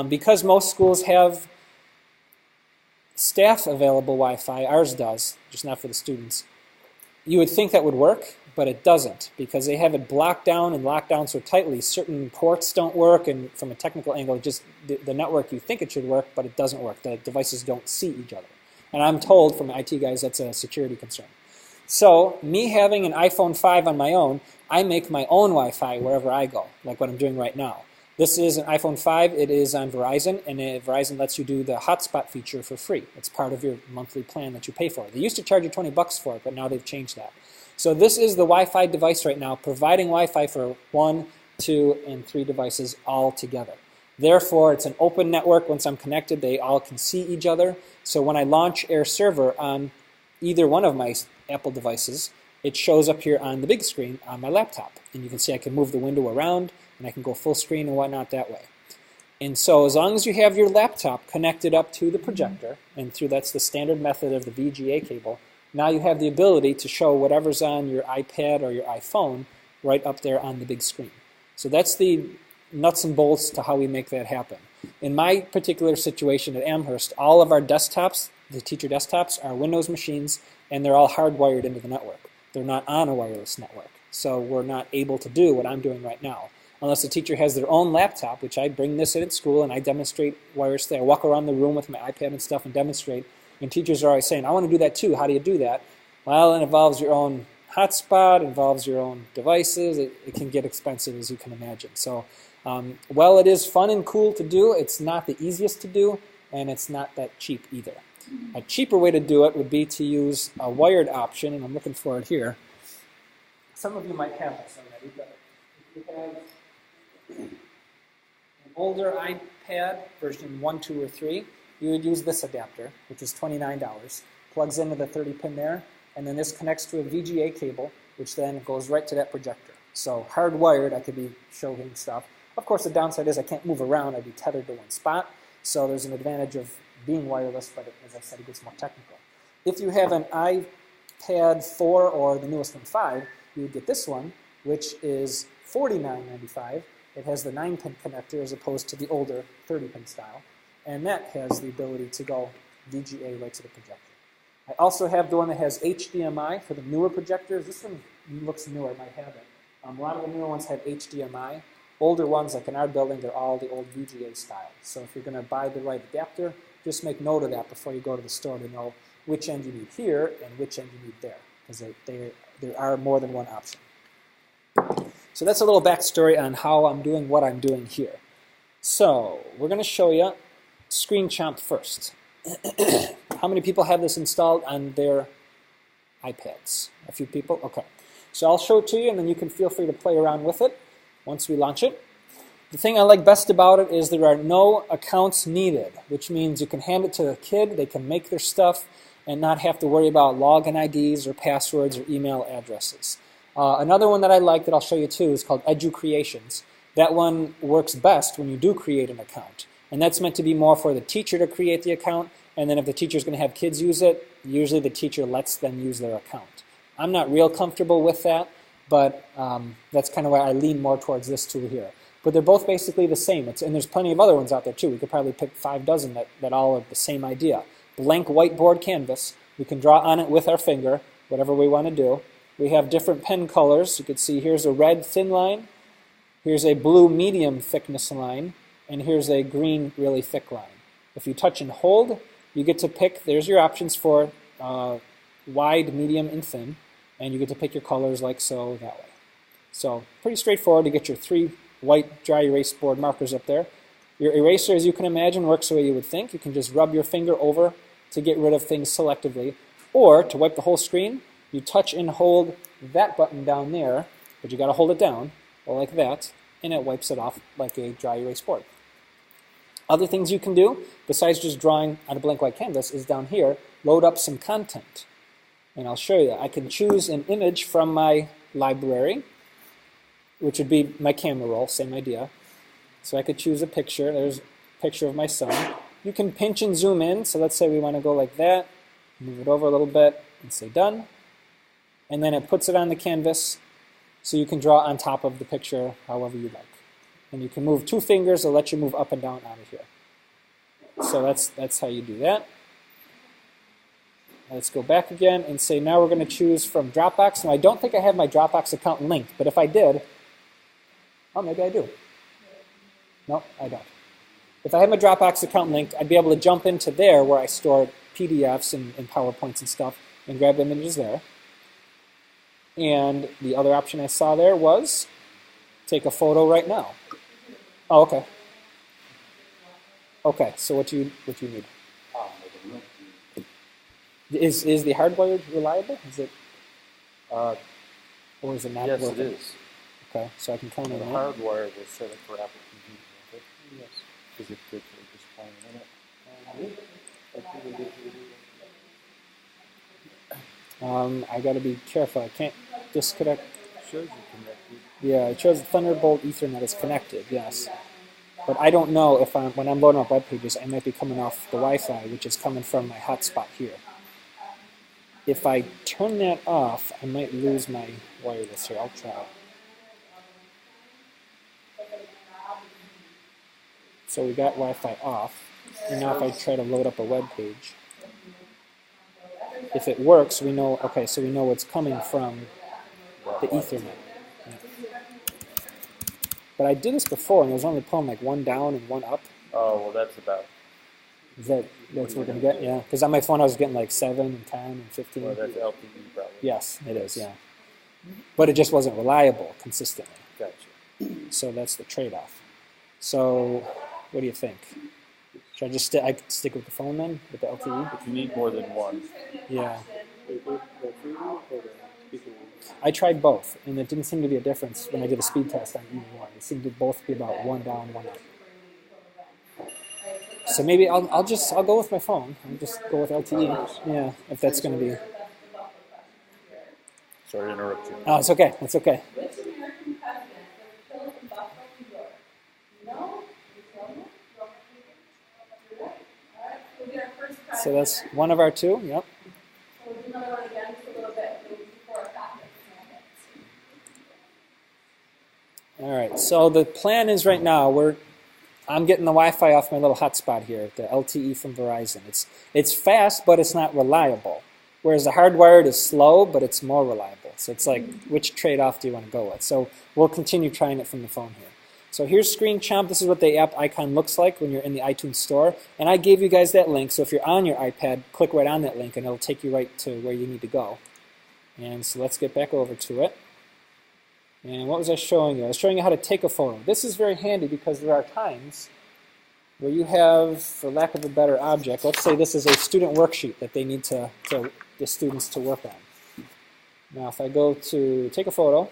A: Because most schools have staff available Wi-Fi, ours does, just not for the students, you would think that would work, but it doesn't because they have it blocked down and locked down so tightly. Certain ports don't work, and from a technical angle, just the network you think it should work, but it doesn't work. The devices don't see each other. And I'm told from IT guys that's a security concern. So me having an iPhone 5 on my own, I make my own Wi-Fi wherever I go, like what I'm doing right now. This is an iPhone 5. It is on Verizon, and Verizon lets you do the hotspot feature for free. It's part of your monthly plan that you pay for. They used to charge you $20 for it, but now they've changed that. So this is the Wi-Fi device right now, providing Wi-Fi for 1, 2, and 3 devices all together. Therefore, it's an open network. Once I'm connected, they all can see each other. So when I launch Air Server on either one of my Apple devices, it shows up here on the big screen on my laptop. And you can see I can move the window around, and I can go full screen and whatnot that way. And so as long as you have your laptop connected up to the projector, and that's the standard method of the VGA cable, now you have the ability to show whatever's on your iPad or your iPhone right up there on the big screen. So that's the nuts and bolts to how we make that happen. In my particular situation at Amherst, all of our desktops, the teacher desktops, are Windows machines, and they're all hardwired into the network. They're not on a wireless network. So we're not able to do what I'm doing right now. Unless the teacher has their own laptop, which I bring this in at school and I demonstrate wirelessly. I walk around the room with my iPad and stuff and demonstrate. And teachers are always saying, I want to do that too. How do you do that? Well, it involves your own hotspot, it involves your own devices. It can get expensive, as you can imagine. So while it is fun and cool to do, it's not the easiest to do, and it's not that cheap either. A cheaper way to do it would be to use a wired option, and I'm looking for it here. Some of you might have this already, but if you have an older iPad, version 1, 2, or 3, you would use this adapter, which is $29. Plugs into the 30 pin there, and then this connects to a VGA cable, which then goes right to that projector. So hardwired, I could be showing stuff. Of course, the downside is I can't move around. I'd be tethered to one spot. So there's an advantage of being wireless, but as I said, it gets more technical. If you have an iPad 4 or the newest one 5, you would get this one, which is $49.95. It has the 9-pin connector as opposed to the older 30-pin style. And that has the ability to go VGA right to the projector. I also have the one that has HDMI for the newer projectors. This one looks newer, I might have it. A lot of the newer ones have HDMI. Older ones, like in our building, they're all the old VGA style. So if you're going to buy the right adapter, just make note of that before you go to the store to know which end you need here and which end you need there, because there are more than one option. So that's a little backstory on how I'm doing what I'm doing here. So we're going to show you Screencasting first. How many people have this installed on their iPads? A few people? Okay. So I'll show it to you, and then you can feel free to play around with it once we launch it. The thing I like best about it is there are no accounts needed, which means you can hand it to the kid, they can make their stuff, and not have to worry about login IDs or passwords or email addresses. Another one that I like that I'll show you too is called EduCreations. That one works best when you do create an account. And that's meant to be more for the teacher to create the account, and then if the teacher's going to have kids use it, usually the teacher lets them use their account. I'm not real comfortable with that, but that's kind of why I lean more towards this tool here. But they're both basically the same. And there's plenty of other ones out there too. We could probably pick 5 dozen that all have the same idea. Blank whiteboard canvas. We can draw on it with our finger, whatever we want to do. We have different pen colors. You can see here's a red thin line, here's a blue medium thickness line, and here's a green really thick line. If you touch and hold, you get to pick, there's your options for wide, medium, and thin, and you get to pick your colors like so that way. So pretty straightforward to get your 3 white dry erase board markers up there. Your eraser, as you can imagine, works the way you would think. You can just rub your finger over to get rid of things selectively, or to wipe the whole screen, you touch and hold that button down there, but you got to hold it down, or like that, and it wipes it off like a dry erase board. Other things you can do, besides just drawing on a blank white canvas, is down here, load up some content. And I'll show you. I can choose an image from my library, which would be my camera roll, same idea. So I could choose a picture. There's a picture of my son. You can pinch and zoom in. So let's say we want to go like that, move it over a little bit, and say done. And then it puts it on the canvas, so you can draw on top of the picture however you like. And you can move 2 fingers, it'll let you move up and down out of here. So that's how you do that. Let's go back again and say now we're going to choose from Dropbox. Now I don't think I have my Dropbox account linked, but if I did, oh, maybe I do. No, I don't. If I had my Dropbox account linked, I'd be able to jump into there where I store PDFs and PowerPoints and stuff and grab images there. And the other option I saw there was take a photo right now. Oh, okay. Okay, so what do you need? Is the hardwired reliable? Is it? Or is it not
L: Yes,
A: working?
L: it is.
A: Okay, so I can count
L: The
A: on that.
L: hardwire was set up for Apple TV. Yes. Is it good for just playing in it?
A: I got to be careful. I can't disconnect.
L: Shows you connected.
A: Yeah, it shows Thunderbolt Ethernet is connected, yes. But I don't know if when I'm loading up web pages, I might be coming off the Wi-Fi, which is coming from my hotspot here. If I turn that off, I might lose my wireless here. I'll try it. So we got Wi-Fi off. And now if I try to load up a web page, if it works, we know, okay, so we know it's coming from the Ethernet. Yeah. But I did this before, and it was only pulling like one down and one up.
L: Oh, well, that's about.
A: Is that's what we're going to get? Yeah. Because on my phone, I was getting like 7 and 10 and 15.
L: Well, that's LTE probably.
A: Yes, it is, yeah. But it just wasn't reliable consistently.
L: Gotcha.
A: So that's the trade-off. So what do you think? Should I just stick with the phone then, with the LTE?
L: If you need more than one.
A: Yeah. I tried both, and it didn't seem to be a difference when I did a speed test on either one. It seemed to both be about one down, one up. So maybe I'll go with my phone. I'll just go with LTE. Yeah, if that's going to be.
L: Sorry to interrupt you.
A: Oh, it's okay. It's okay. So that's one of our two. Yep. All right. So the plan is right now I'm getting the Wi-Fi off my little hotspot here, the LTE from Verizon. It's fast, but it's not reliable. Whereas the hardwired is slow, but it's more reliable. So it's like, which trade-off do you want to go with? So we'll continue trying it from the phone here. So here's ScreenChomp. This is what the app icon looks like when you're in the iTunes store. And I gave you guys that link, so if you're on your iPad, click right on that link, and it'll take you right to where you need to go. And so let's get back over to it. And what was I showing you? I was showing you how to take a photo. This is very handy because there are times where you have, for lack of a better object, let's say this is a student worksheet that they need the students to work on. Now if I go to take a photo,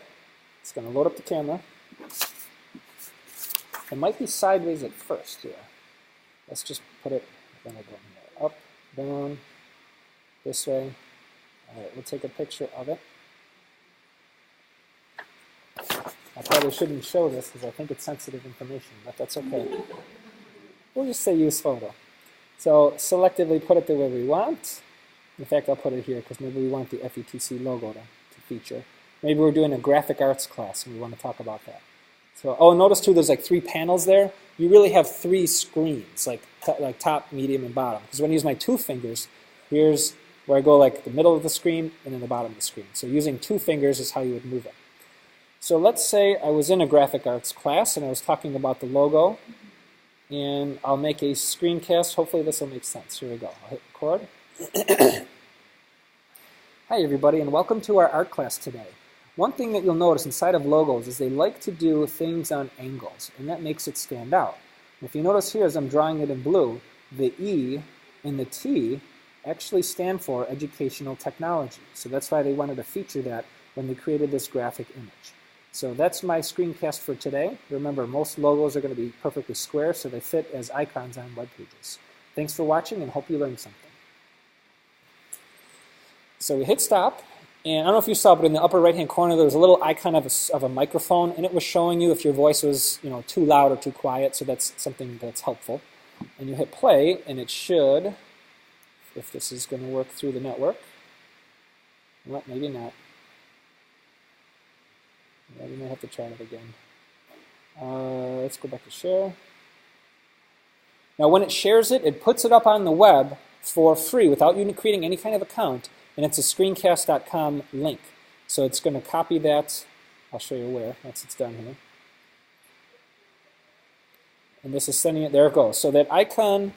A: it's going to load up the camera. It might be sideways at first here. Let's just put it, then I go here, up, down, this way. All right, we'll take a picture of it. I probably shouldn't show this because I think it's sensitive information, but that's okay. We'll just say use photo. So selectively put it the way we want. In fact, I'll put it here because maybe we want the FETC logo to feature. Maybe we're doing a graphic arts class and we want to talk about that. So, oh, notice too, there's like 3 panels there. You really have 3 screens, like top, medium, and bottom. Because when I use my 2 fingers, here's where I go like the middle of the screen and then the bottom of the screen. So using 2 fingers is how you would move it. So let's say I was in a graphic arts class and I was talking about the logo. And I'll make a screencast. Hopefully this will make sense. Here we go. I'll hit record. Hi everybody, and welcome to our art class today. One thing that you'll notice inside of logos is they like to do things on angles, and that makes it stand out. If you notice here as I'm drawing it in blue, the E and the T actually stand for educational technology. So that's why they wanted to feature that when they created this graphic image. So that's my screencast for today. Remember, most logos are going to be perfectly square, so they fit as icons on web pages. Thanks for watching, and hope you learned something. So we hit stop, and I don't know if you saw, but in the upper right-hand corner there was a little icon of a microphone, and it was showing you if your voice was too loud or too quiet, so that's something that's helpful. And you hit play, and it should, if this is going to work through the network, well, maybe not. Yeah, we might have to try it again. Let's go back to share. Now when it shares it, it puts it up on the web for free without you creating any kind of account, and it's a screencast.com link. So it's going to copy that. I'll show you where once it's done here. And this is sending it, there it goes. So that icon,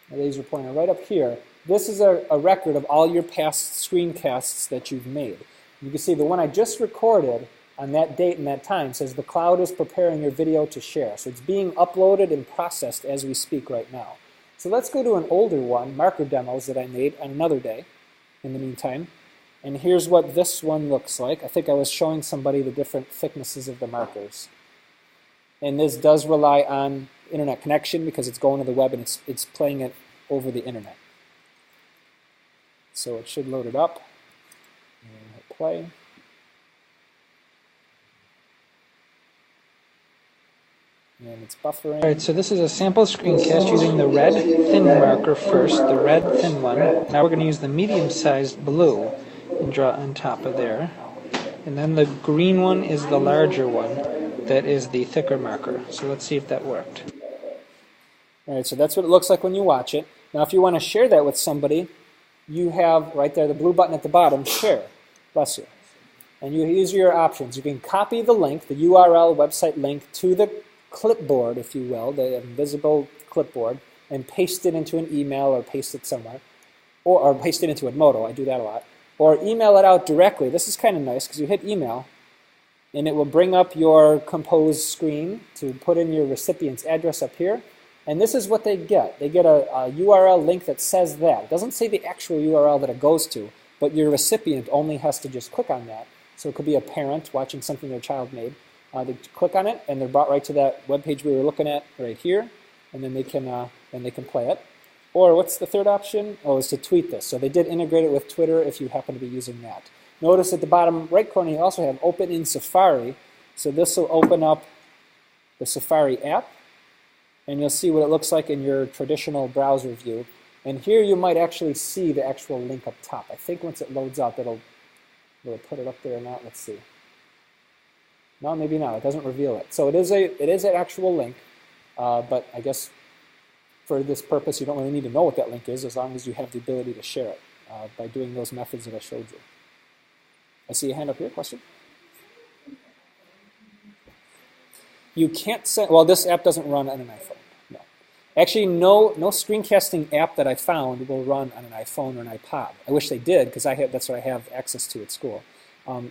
A: my laser pointer right up here, this is a record of all your past screencasts that you've made. You can see the one I just recorded on that date and that time says the cloud is preparing your video to share. So it's being uploaded and processed as we speak right now. So let's go to an older one, marker demos that I made on another day in the meantime. And here's what this one looks like. I think I was showing somebody the different thicknesses of the markers. And this does rely on internet connection because it's going to the web and it's playing it over the internet. So it should load it up. And hit play. And it's buffering. All right, so this is a sample screencast using the red thin marker first, the red thin one. Now we're going to use the medium-sized blue and draw on top of there. And then the green one is the larger one. That is the thicker marker. So let's see if that worked. All right, so that's what it looks like when you watch it. Now if you want to share that with somebody, you have right there the blue button at the bottom, share. Bless you. And you use your options. You can copy the link, the URL website link, to the clipboard, if you will, the invisible clipboard, and paste it into an email or paste it somewhere. Or paste it into Edmodo. I do that a lot. Or email it out directly. This is kind of nice because you hit email, and it will bring up your composed screen to put in your recipient's address up here. And this is what they get. They get a URL link that says that. It doesn't say the actual URL that it goes to, but your recipient only has to just click on that. So it could be a parent watching something their child made. They click on it, and they're brought right to that web page we were looking at right here, and then they can play it. Or what's the third option? Oh, is to tweet this. So they did integrate it with Twitter if you happen to be using that. Notice at the bottom right corner you also have Open in Safari. So this will open up the Safari app, and you'll see what it looks like in your traditional browser view. And here you might actually see the actual link up top. I think once it loads up, will it put it up there or not? Let's see. No, maybe not. It doesn't reveal it. So it is an actual link, but I guess for this purpose you don't really need to know what that link is as long as you have the ability to share it by doing those methods that I showed you. I see a hand up here. Question? You can't send. Well, this app doesn't run on an iPhone. No, actually, no screencasting app that I found will run on an iPhone or an iPod. I wish they did because that's what I have access to at school.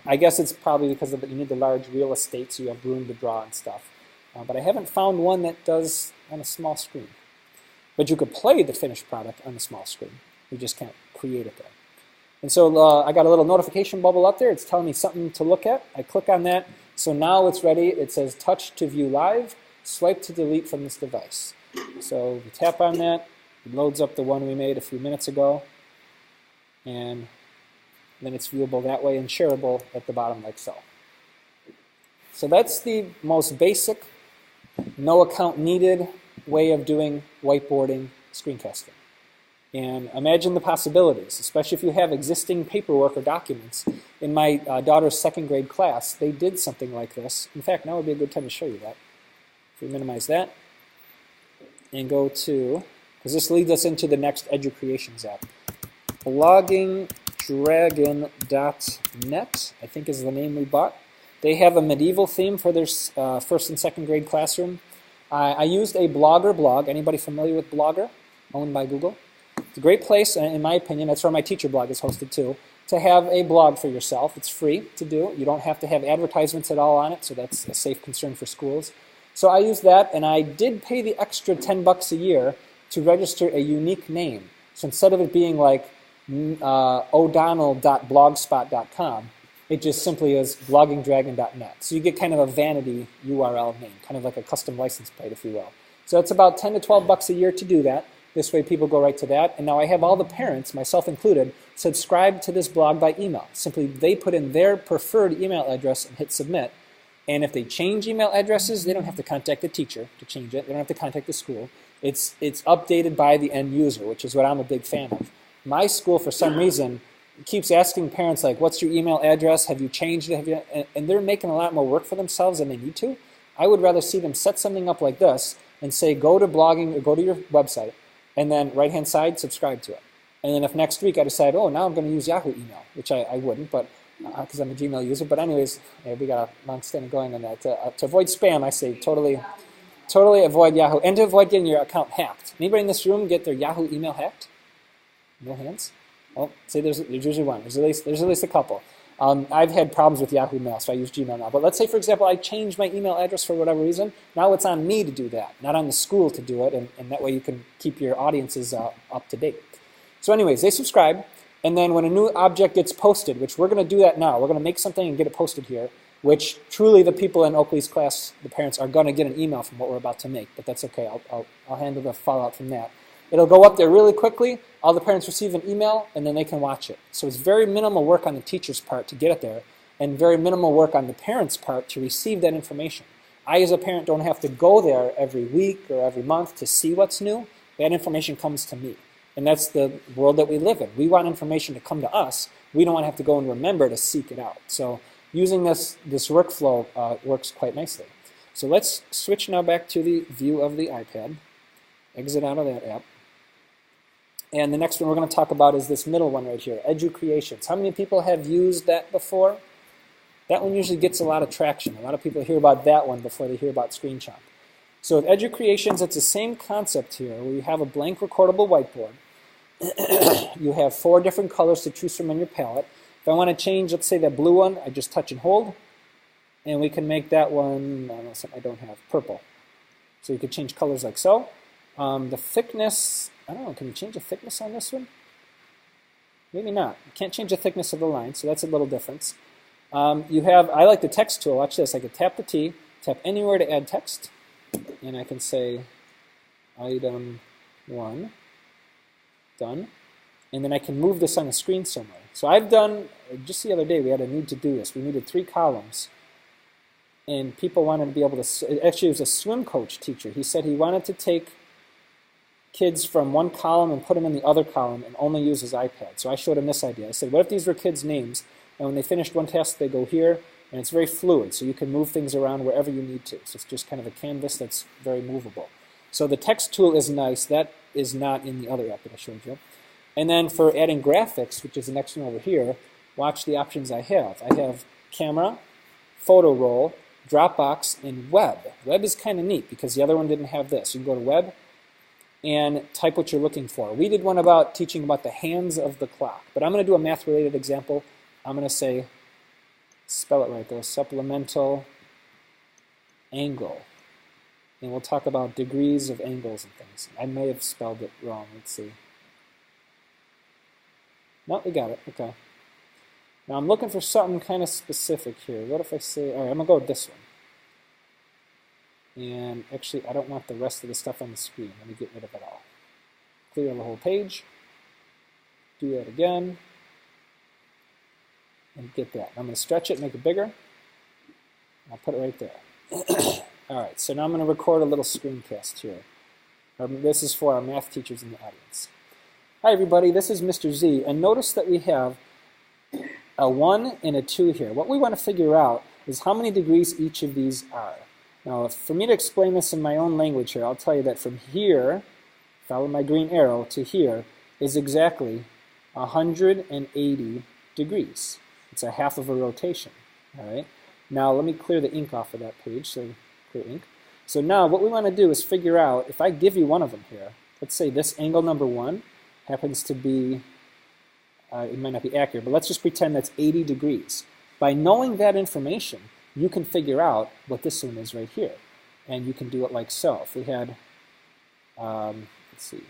A: I guess it's probably because you need the large real estate, so you have room to draw and stuff. But I haven't found one that does on a small screen. But you could play the finished product on a small screen. You just can't create it there. And so I got a little notification bubble up there. It's telling me something to look at. I click on that. So now it's ready. It says touch to view live, swipe to delete from this device. So you tap on that. It loads up the one we made a few minutes ago. And then it's viewable that way and shareable at the bottom like so. So that's the most basic, no account needed way of doing whiteboarding screencasting. And imagine the possibilities, especially if you have existing paperwork or documents. In my daughter's second grade class, they did something like this. In fact, now would be a good time to show you that. If we minimize that and go to, because this leads us into the next EduCreations app. bloggingdragon.net, I think is the name we bought. They have a medieval theme for their first and second grade classroom. I used a Blogger blog. Anybody familiar with Blogger, owned by Google? It's a great place, in my opinion, that's where my teacher blog is hosted too, to have a blog for yourself. It's free to do. You don't have to have advertisements at all on it, so that's a safe concern for schools. So I used that, and I did pay the extra $10 a year to register a unique name. So instead of it being like o'donnell.blogspot.com, it just simply is bloggingdragon.net. So you get kind of a vanity URL name, kind of like a custom license plate, if you will. So it's about $10 to $12 a year to do that. This way people go right to that. And now I have all the parents, myself included, subscribe to this blog by email. Simply they put in their preferred email address and hit submit. And if they change email addresses, they don't have to contact the teacher to change it. They don't have to contact the school. It's updated by the end user, which is what I'm a big fan of. My school, for some reason, keeps asking parents, like, what's your email address? Have you changed it? And they're making a lot more work for themselves than they need to. I would rather see them set something up like this and say, go to blogging or go to your website, and then right-hand side, subscribe to it. And then if next week I decide, oh, now I'm going to use Yahoo email, which I wouldn't, but because I'm a Gmail user. But anyways, we got a long standing going on that. To avoid spam, I say totally avoid Yahoo. And to avoid getting your account hacked. Anybody in this room get their Yahoo email hacked? No hands? Oh, say there's usually one. There's at least a couple. I've had problems with Yahoo Mail, so I use Gmail now. But let's say, for example, I changed my email address for whatever reason. Now it's on me to do that, not on the school to do it, and that way you can keep your audiences up to date. So anyways, they subscribe. And then when a new object gets posted, which we're going to do that now, we're going to make something and get it posted here, which truly the people in Oakley's class, the parents, are going to get an email from what we're about to make, but that's okay. I'll handle the fallout from that. It'll go up there really quickly. All the parents receive an email, and then they can watch it. So it's very minimal work on the teacher's part to get it there, and very minimal work on the parent's part to receive that information. I, as a parent, don't have to go there every week or every month to see what's new. That information comes to me. And that's the world that we live in. We want information to come to us. We don't want to have to go and remember to seek it out. So using this workflow works quite nicely. So let's switch now back to the view of the iPad. Exit out of that app. And the next one we're going to talk about is this middle one right here, EduCreations. How many people have used that before? That one usually gets a lot of traction. A lot of people hear about that one before they hear about ScreenChomp. So with EduCreations, it's the same concept here, where you have a blank recordable whiteboard. You have 4 different colors to choose from in your palette. If I want to change, let's say that blue one, I just touch and hold. And we can make that one, I don't know, something I don't have, purple. So you could change colors like so. The thickness, I don't know, can you change the thickness on this one? Maybe not. You can't change the thickness of the line, so that's a little difference. You have, I like the text tool. Watch this. I could tap the T, tap anywhere to add text, and I can say item 1, done. And then I can move this on the screen somewhere. So I've done, just the other day we had a need to do this. We needed 3 columns. And people wanted to be able to, actually it was a swim coach teacher. He said he wanted to take kids from one column and put them in the other column and only use his iPad. So I showed him this idea. I said, what if these were kids' names? And when they finished one task, they go here, and it's very fluid, so you can move things around wherever you need to. So it's just kind of a canvas that's very movable. So the text tool is nice. That is not in the other app that I showed you. And then for adding graphics, which is the next one over here, watch the options I have. I have camera, photo roll, Dropbox, and web. Web is kind of neat because the other one didn't have this. You can go to web and type what you're looking for. We did one about teaching about the hands of the clock, but I'm going to do a math-related example. I'm going to say, spell it right though, supplemental angle. And we'll talk about degrees of angles and things. I may have spelled it wrong. Let's see. No, we got it. Okay. Now I'm looking for something kind of specific here. What if I say, all right, I'm going to go with this one. And actually, I don't want the rest of the stuff on the screen. Let me get rid of it all. Clear the whole page. Do that again. And get that. I'm going to stretch it, make it bigger. I'll put it right there. All right, so now I'm going to record a little screencast here. This is for our math teachers in the audience. Hi, everybody. This is Mr. Z. And notice that we have a 1 and a 2 here. What we want to figure out is how many degrees each of these are. Now, for me to explain this in my own language here, I'll tell you that from here, follow my green arrow, to here is exactly 180 degrees. It's a half of a rotation. All right. Now, let me clear the ink off of that page. So, clear ink. So now what we want to do is figure out, if I give you one of them here, let's say this angle number 1 happens to be, it might not be accurate, but let's just pretend that's 80 degrees. By knowing that information, you can figure out what this one is right here. And you can do it like so. If we had, let's see,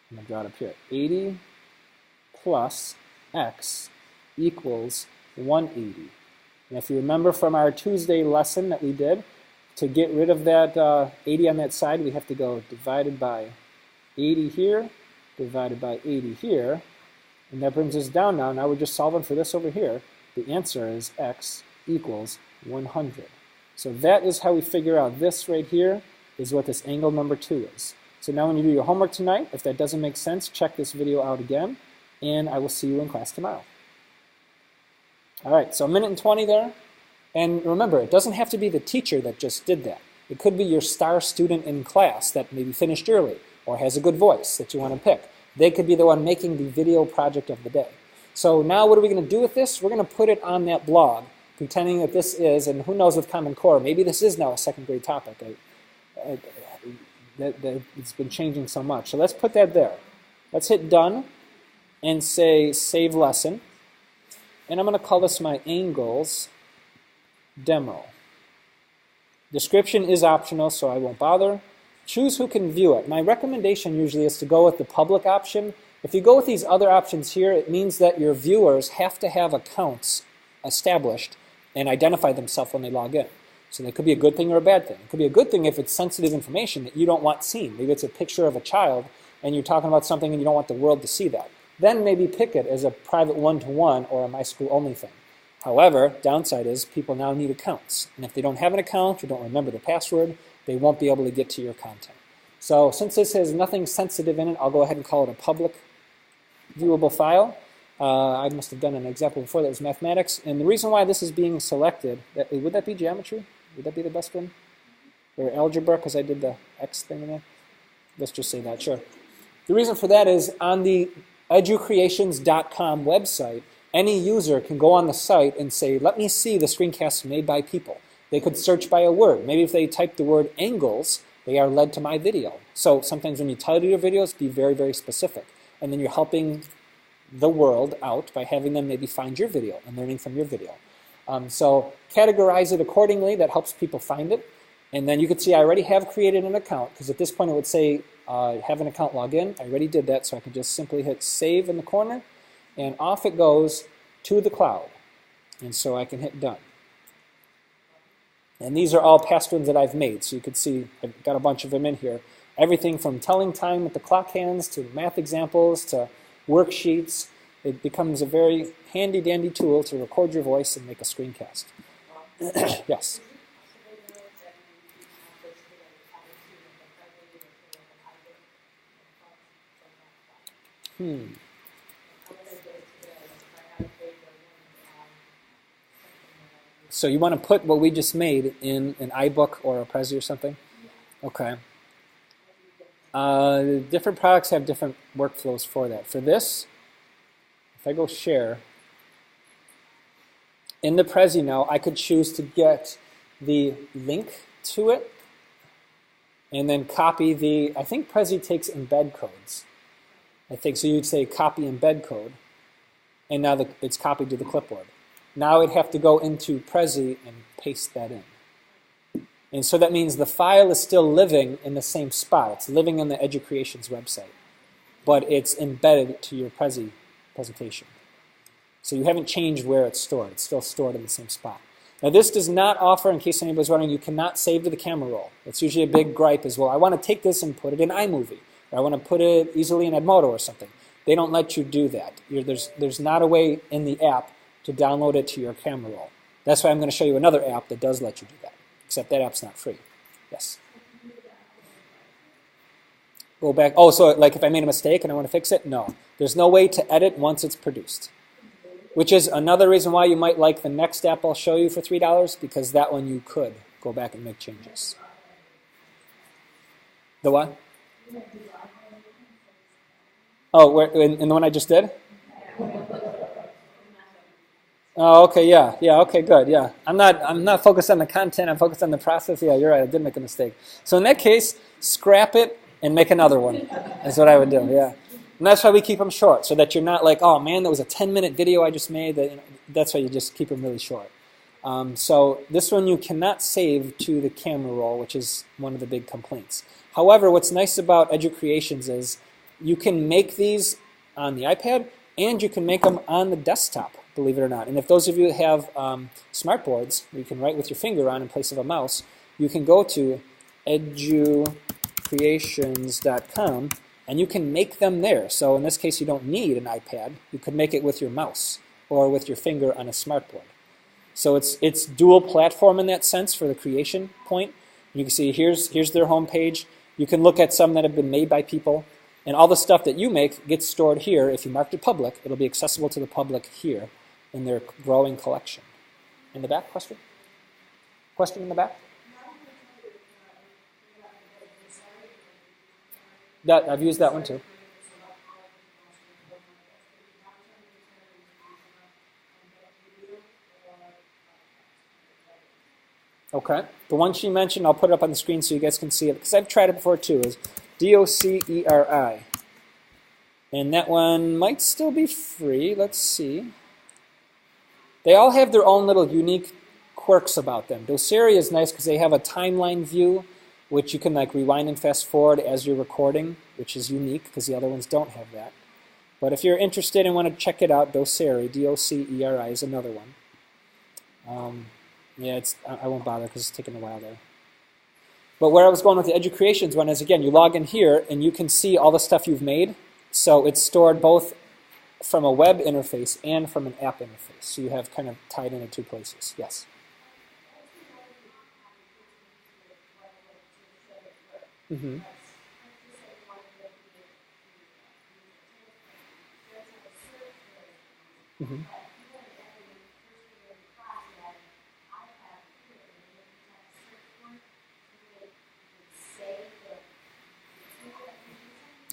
A: I'm going to draw it up here. 80 plus x equals 180. And if you remember from our Tuesday lesson that we did, to get rid of that 80 on that side, we have to go divided by 80 here, divided by 80 here, and that brings us down now. Now we're just solving for this over here. The answer is x equals 100. So that is how we figure out this right here is what this angle number 2 is. So now when you do your homework tonight, if that doesn't make sense, check this video out again, and I will see you in class tomorrow. All right, so 1 minute and 20 there. And remember, it doesn't have to be the teacher that just did that. It could be your star student in class that maybe finished early or has a good voice that you want to pick. They could be the one making the video project of the day. So now what are we going to do with this? We're going to put it on that blog, pretending that this is, and who knows with Common Core, maybe this is now a second grade topic. It's been changing so much. So let's put that there. Let's hit done and say save lesson. And I'm going to call this my angles demo. Description is optional, so I won't bother. Choose who can view it. My recommendation usually is to go with the public option If you go with these other options here, it means that your viewers have to have accounts established and identify themselves when they log in. So that could be a good thing or a bad thing. It could be a good thing if it's sensitive information that you don't want seen. Maybe it's a picture of a child and you're talking about something and you don't want the world to see that. Then maybe pick it as a private one-to-one or a My School only thing. However, downside is people now need accounts. And if they don't have an account or don't remember the password, they won't be able to get to your content. So since this has nothing sensitive in it, I'll go ahead and call it a public viewable file. I must have done an example before that was mathematics. And the reason why this is being selected, would that be geometry? Would that be the best one? Or algebra, because I did the X thing in there? Let's just say that, sure. The reason for that is on the educreations.com website, any user can go on the site and say, let me see the screencasts made by people. They could search by a word. Maybe if they type the word angles, they are led to my video. So sometimes when you title your videos, be very, very specific. And then you're helping the world out by having them maybe find your video and learning from your video. So categorize it accordingly. That helps people find it. And then you can see I already have created an account, because at this point it would say have an account login. I already did that, so I can just simply hit save in the corner, and off it goes to the cloud. And so I can hit done. And these are all past ones that I've made, so you can see I've got a bunch of them in here. Everything from telling time with the clock hands to math examples to worksheets. It becomes a very handy-dandy tool to record your voice and make a screencast. Yes? So you want to put what we just made in an iBook or a Prezi or something? Okay. Different products have different workflows for that. For this, if I go share, in the Prezi now, I could choose to get the link to it and then copy the, I think Prezi takes embed codes. I think so. You'd say copy embed code, and now it's copied to the clipboard. Now it'd have to go into Prezi and paste that in. And so that means the file is still living in the same spot. It's living on the EduCreations website, but it's embedded to your Prezi presentation. So you haven't changed where it's stored. It's still stored in the same spot. Now this does not offer, in case anybody's wondering, you cannot save to the camera roll. It's usually a big gripe as well. I want to take this and put it in iMovie, or I want to put it easily in Edmodo or something. They don't let you do that. There's not a way in the app to download it to your camera roll. That's why I'm going to show you another app that does let you do that, except that app's not free. Yes? Go back. Oh, so like if I made a mistake and I want to fix it? No. There's no way to edit once it's produced, which is another reason why you might like the next app I'll show you for $3, because that one you could go back and make changes. The what? Oh, in the one I just did? Oh, okay, yeah, okay, good, yeah. I'm not focused on the content, I'm focused on the process. Yeah, you're right, I did make a mistake. So in that case, scrap it and make another one. That's what I would do, yeah. And that's why we keep them short, so that you're not like, oh man, that was a 10-minute video I just made. That's why you just keep them really short. So this one you cannot save to the camera roll, which is one of the big complaints. However, what's nice about EduCreations is you can make these on the iPad, and you can make them on the desktop, believe it or not. And if those of you have smart boards where you can write with your finger on in place of a mouse, you can go to educreations.com and you can make them there. So in this case, you don't need an iPad. You could make it with your mouse or with your finger on a smart board. So it's dual platform in that sense for the creation point. You can see here's their homepage. You can look at some that have been made by people. And all the stuff that you make gets stored here. If you marked it public, it'll be accessible to the public here in their growing collection. In the back, question? Question in the back? I've used that one too. Okay. The one she mentioned, I'll put it up on the screen so you guys can see it, because I've tried it before too, is DOCERI. And that one might still be free. Let's see. They all have their own little unique quirks about them. Doceri is nice because they have a timeline view, which you can like rewind and fast forward as you're recording, which is unique because the other ones don't have that. But if you're interested and want to check it out, Doceri, D-O-C-E-R-I, is another one. Yeah, I won't bother because it's taking a while there. But where I was going with the EduCreations one is, again, you log in here and you can see all the stuff you've made. So it's stored both from a web interface and from an app interface. So you have kind of tied into two places. Yes? Mm-hmm. Mm-hmm.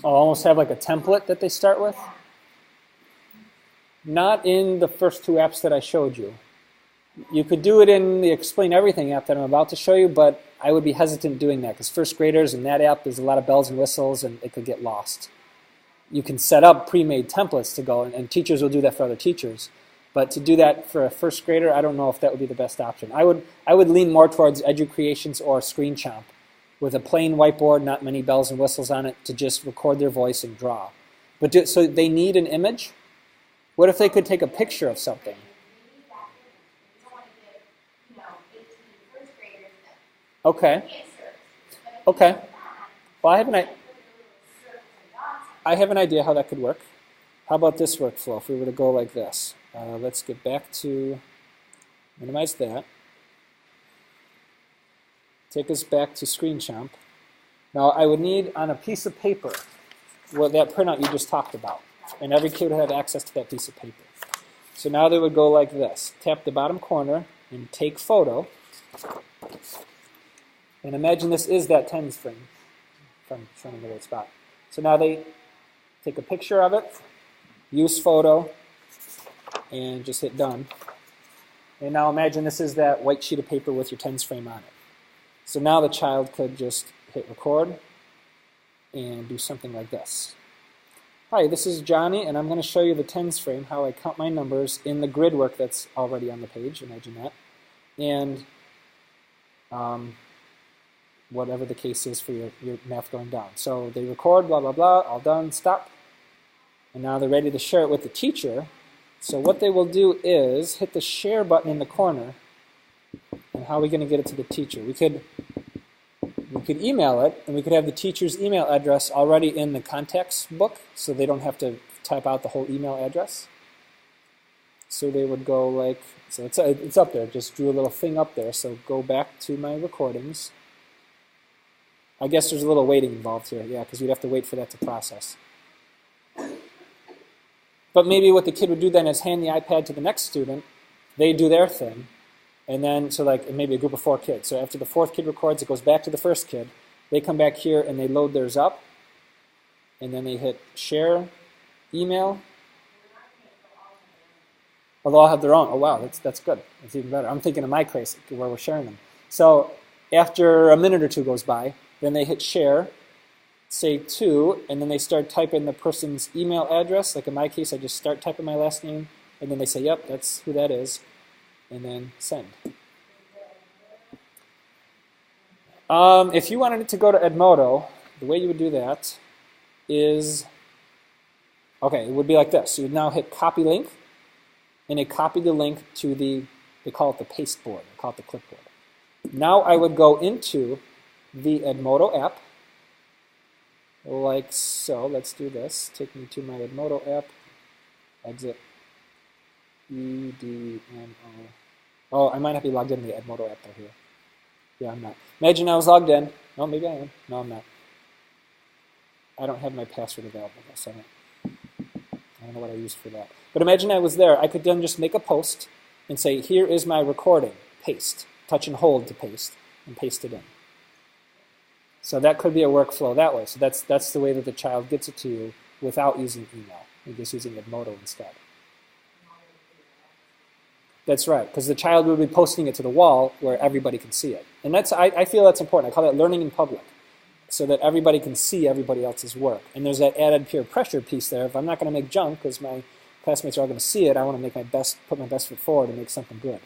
A: I'll almost have like a template that they start with. Not in the first two apps that I showed you. You could do it in the Explain Everything app that I'm about to show you, but I would be hesitant doing that because first graders in that app, there's a lot of bells and whistles and it could get lost. You can set up pre-made templates to go, and teachers will do that for other teachers. But to do that for a first grader, I don't know if that would be the best option. I would lean more towards EduCreations or Screencasting with a plain whiteboard, not many bells and whistles on it, to just record their voice and draw. But so they need an image? What if they could take a picture of something? Okay. Okay. Well, I have an idea how that could work. How about this workflow if we were to go like this? Let's get back to, minimize that. Take us back to Screenchamp. Now I would need on a piece of paper that printout you just talked about. And every kid would have access to that piece of paper. So now they would go like this. Tap the bottom corner and take photo. And imagine this is that tens frame. If I'm showing in the right spot. So now they take a picture of it, use photo, and just hit done. And now imagine this is that white sheet of paper with your tens frame on it. So now the child could just hit record and do something like this. Hi, this is Johnny, and I'm going to show you the tens frame, how I count my numbers in the grid work that's already on the page. Imagine that. And whatever the case is for your math going down. So they record, blah, blah, blah, all done, stop. And now they're ready to share it with the teacher. So what they will do is hit the share button in the corner. And how are we going to get it to the teacher? We could email it, and we could have the teacher's email address already in the contacts book, so they don't have to type out the whole email address. So they would go like, so it's up there, just drew a little thing up there, so go back to my recordings. I guess there's a little waiting involved here, yeah, because we'd have to wait for that to process. But maybe what the kid would do then is hand the iPad to the next student, they do their thing, and then, so like maybe a group of 4 kids. So after the 4th kid records, it goes back to the first kid. They come back here and they load theirs up. And then they hit share, email. Oh, they'll all have their own. Oh, wow, that's good. That's even better. I'm thinking of my case where we're sharing them. So after a minute or two goes by, then they hit share, say to, and then they start typing the person's email address. Like in my case, I just start typing my last name, and then they say, yep, that's who that is. And then send. If you wanted it to go to Edmodo, the way you would do that is, okay, it would be like this. So you would now hit copy link, and it copied the link to they call it the paste board, they call it the clipboard. Now I would go into the Edmodo app, like so. Let's do this. Take me to my Edmodo app, exit. EDMO. Oh, I might not be logged into the Edmodo app though here. Yeah, I'm not. Imagine I was logged in. No, maybe I am. No, I'm not. I don't have my password available though, so I don't know what I used for that. But imagine I was there. I could then just make a post and say, here is my recording. Paste. Touch and hold to paste, and paste it in. So that could be a workflow that way. So that's the way that the child gets it to you without using email. You're just using Edmodo instead. That's right, because the child will be posting it to the wall where everybody can see it. And I feel that's important. I call that learning in public, so that everybody can see everybody else's work. And there's that added peer pressure piece there. If I'm not going to make junk because my classmates are all going to see it, I want to make put my best foot forward and make something good.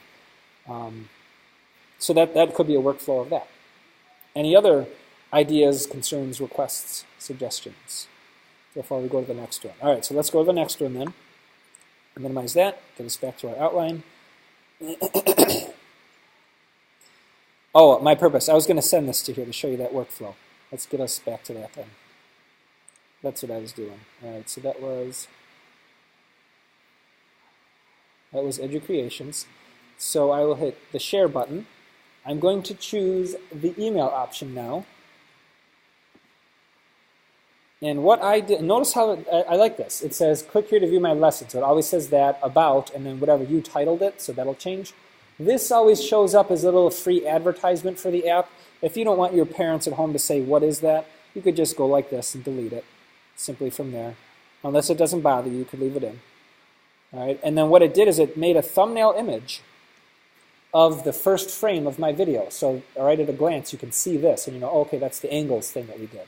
A: So that could be a workflow of that. Any other ideas, concerns, requests, suggestions? before we go to the next one. All right, so let's go to the next one then. Minimize that, get us back to our outline. Oh, my purpose. I was going to send this to here to show you that workflow. Let's get us back to that then. That's what I was doing. All right, so that was EduCreations. So I will hit the share button. I'm going to choose the email option now. And what I did, notice how I like this. It says, click here to view my lesson. So it always says that, about, and then whatever you titled it, so that'll change. This always shows up as a little free advertisement for the app. If you don't want your parents at home to say, what is that? You could just go like this and delete it, simply from there. Unless it doesn't bother you, you could leave it in. All right, and then what it did is it made a thumbnail image of the first frame of my video. So right at a glance, you can see this, and you know, okay, that's the angles thing that we did.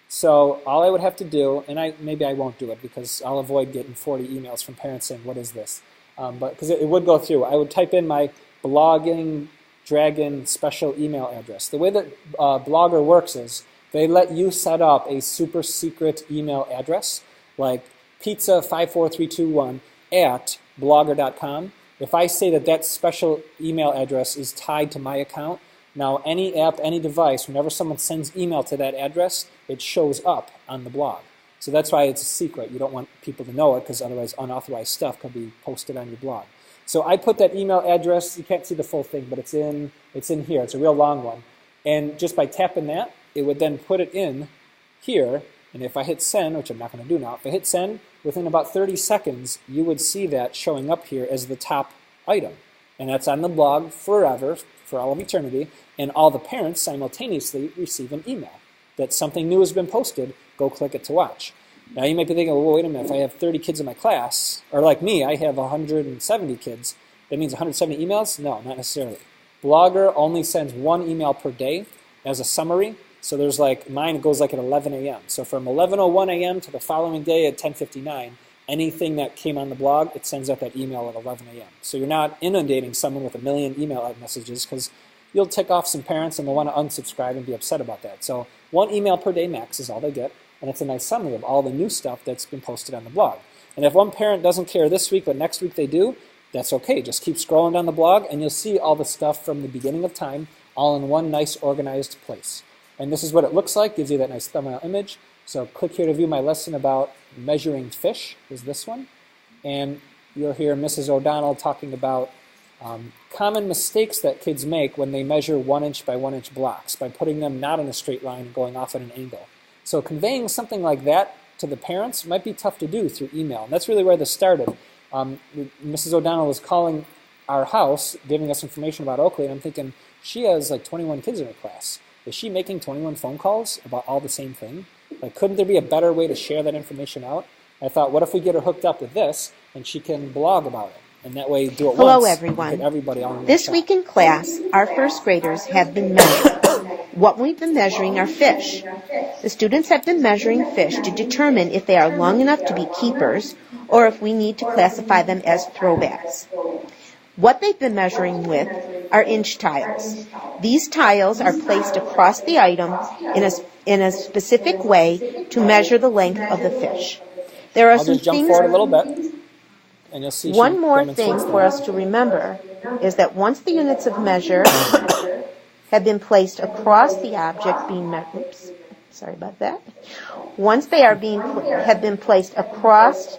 A: So all I would have to do, and maybe I won't do it because I'll avoid getting 40 emails from parents saying, what is this? But because it would go through. I would type in my blogging dragon special email address. The way that Blogger works is they let you set up a super secret email address, like pizza54321 at blogger.com. If I say that that special email address is tied to my account, now any app, any device, whenever someone sends email to that address, it shows up on the blog. So that's why it's a secret. You don't want people to know it because otherwise unauthorized stuff could be posted on your blog. So I put that email address, you can't see the full thing, but it's in here. It's a real long one. And just by tapping that, it would then put it in here. And if I hit send, which I'm not going to do now, if I hit send, within about 30 seconds, you would see that showing up here as the top item. And that's on the blog forever, for all of eternity, and all the parents simultaneously receive an email that something new has been posted. Go click it to watch. Now you might be thinking, well, wait a minute, if I have 30 kids in my class, or like me, I have 170 kids, that means 170 emails? No, not necessarily. Blogger only sends one email per day as a summary. So there's like, mine goes like at 11 a.m. So from 11:01 a.m. to the following day at 10:59, anything that came on the blog, it sends out that email at 11 a.m. So you're not inundating someone with 1 million email messages because you'll tick off some parents and they'll want to unsubscribe and be upset about that. So one email per day max is all they get, and it's a nice summary of all the new stuff that's been posted on the blog. And if one parent doesn't care this week, but next week they do, that's okay. Just keep scrolling down the blog and you'll see all the stuff from the beginning of time all in one nice organized place. And this is what it looks like, gives you that nice thumbnail image. So click here to view my lesson about measuring fish, is this one. And you'll hear Mrs. O'Donnell talking about common mistakes that kids make when they measure 1-inch by 1-inch blocks by putting them not in a straight line and going off at an angle. So conveying something like that to the parents might be tough to do through email. And that's really where this started. Mrs. O'Donnell was calling our house, giving us information about Oakley, and I'm thinking, she has like 21 kids in her class. Is she making 21 phone calls about all the same thing? Like, couldn't there be a better way to share that information out? I thought, what if we get her hooked up with this, and she can blog about it? And that way, do it
M: Hello,
A: once.
M: everyone.
A: Everybody on
M: this week in class, our first graders have been measuring. What we've been measuring are fish. The students have been measuring fish to determine if they are long enough to be keepers or if we need to classify them as throwbacks. What they've been measuring with are inch tiles. These tiles are placed across the item in a specific way to measure the length of the fish. There are
A: I'll
M: some
A: just jump
M: things.
A: forward a little bit, and you'll see.
M: One more thing for us to remember is that once the units of measure have been placed across the object being measured, sorry about that. Once they are have been placed across.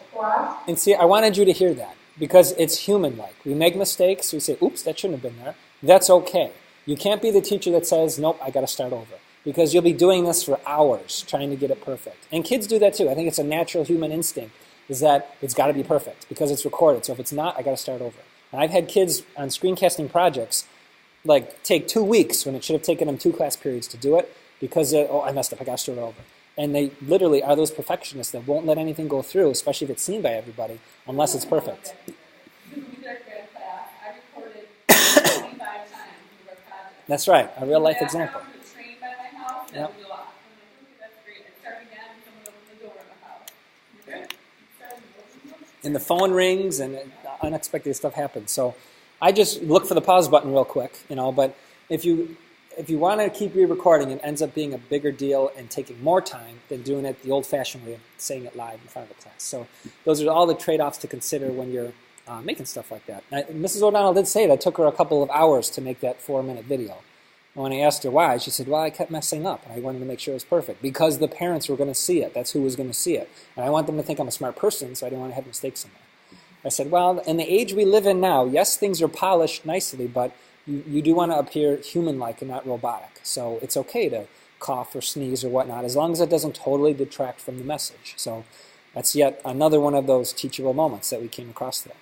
A: And see, I wanted you to hear that because it's human-like. We make mistakes. We say, "Oops, that shouldn't have been there." That's okay. You can't be the teacher that says, "Nope, I got to start over," because you'll be doing this for hours trying to get it perfect. And kids do that too. I think it's a natural human instinct is that it's got to be perfect because it's recorded. So if it's not, I got to start over. And I've had kids on screencasting projects like take 2 weeks when it should have taken them 2 class periods to do it because, I messed up, I got to start over. And they literally are those perfectionists that won't let anything go through, especially if it's seen by everybody, unless it's perfect. That's right, a real life example. Yep. And the phone rings and unexpected stuff happens. So I just look for the pause button real quick, but if you if you want to keep re-recording, it ends up being a bigger deal and taking more time than doing it the old-fashioned way of saying it live in front of the class. So those are all the trade-offs to consider when you're making stuff like that. Now, Mrs. O'Donnell did say that it took her a couple of hours to make that 4-minute video. And when I asked her why, she said, well, I kept messing up, and I wanted to make sure it was perfect because the parents were going to see it. That's who was going to see it. And I want them to think I'm a smart person, so I didn't want to have mistakes in there. I said, well, in the age we live in now, yes, things are polished nicely, but you do want to appear human-like and not robotic. So it's okay to cough or sneeze or whatnot, as long as it doesn't totally detract from the message. So that's yet another one of those teachable moments that we came across today.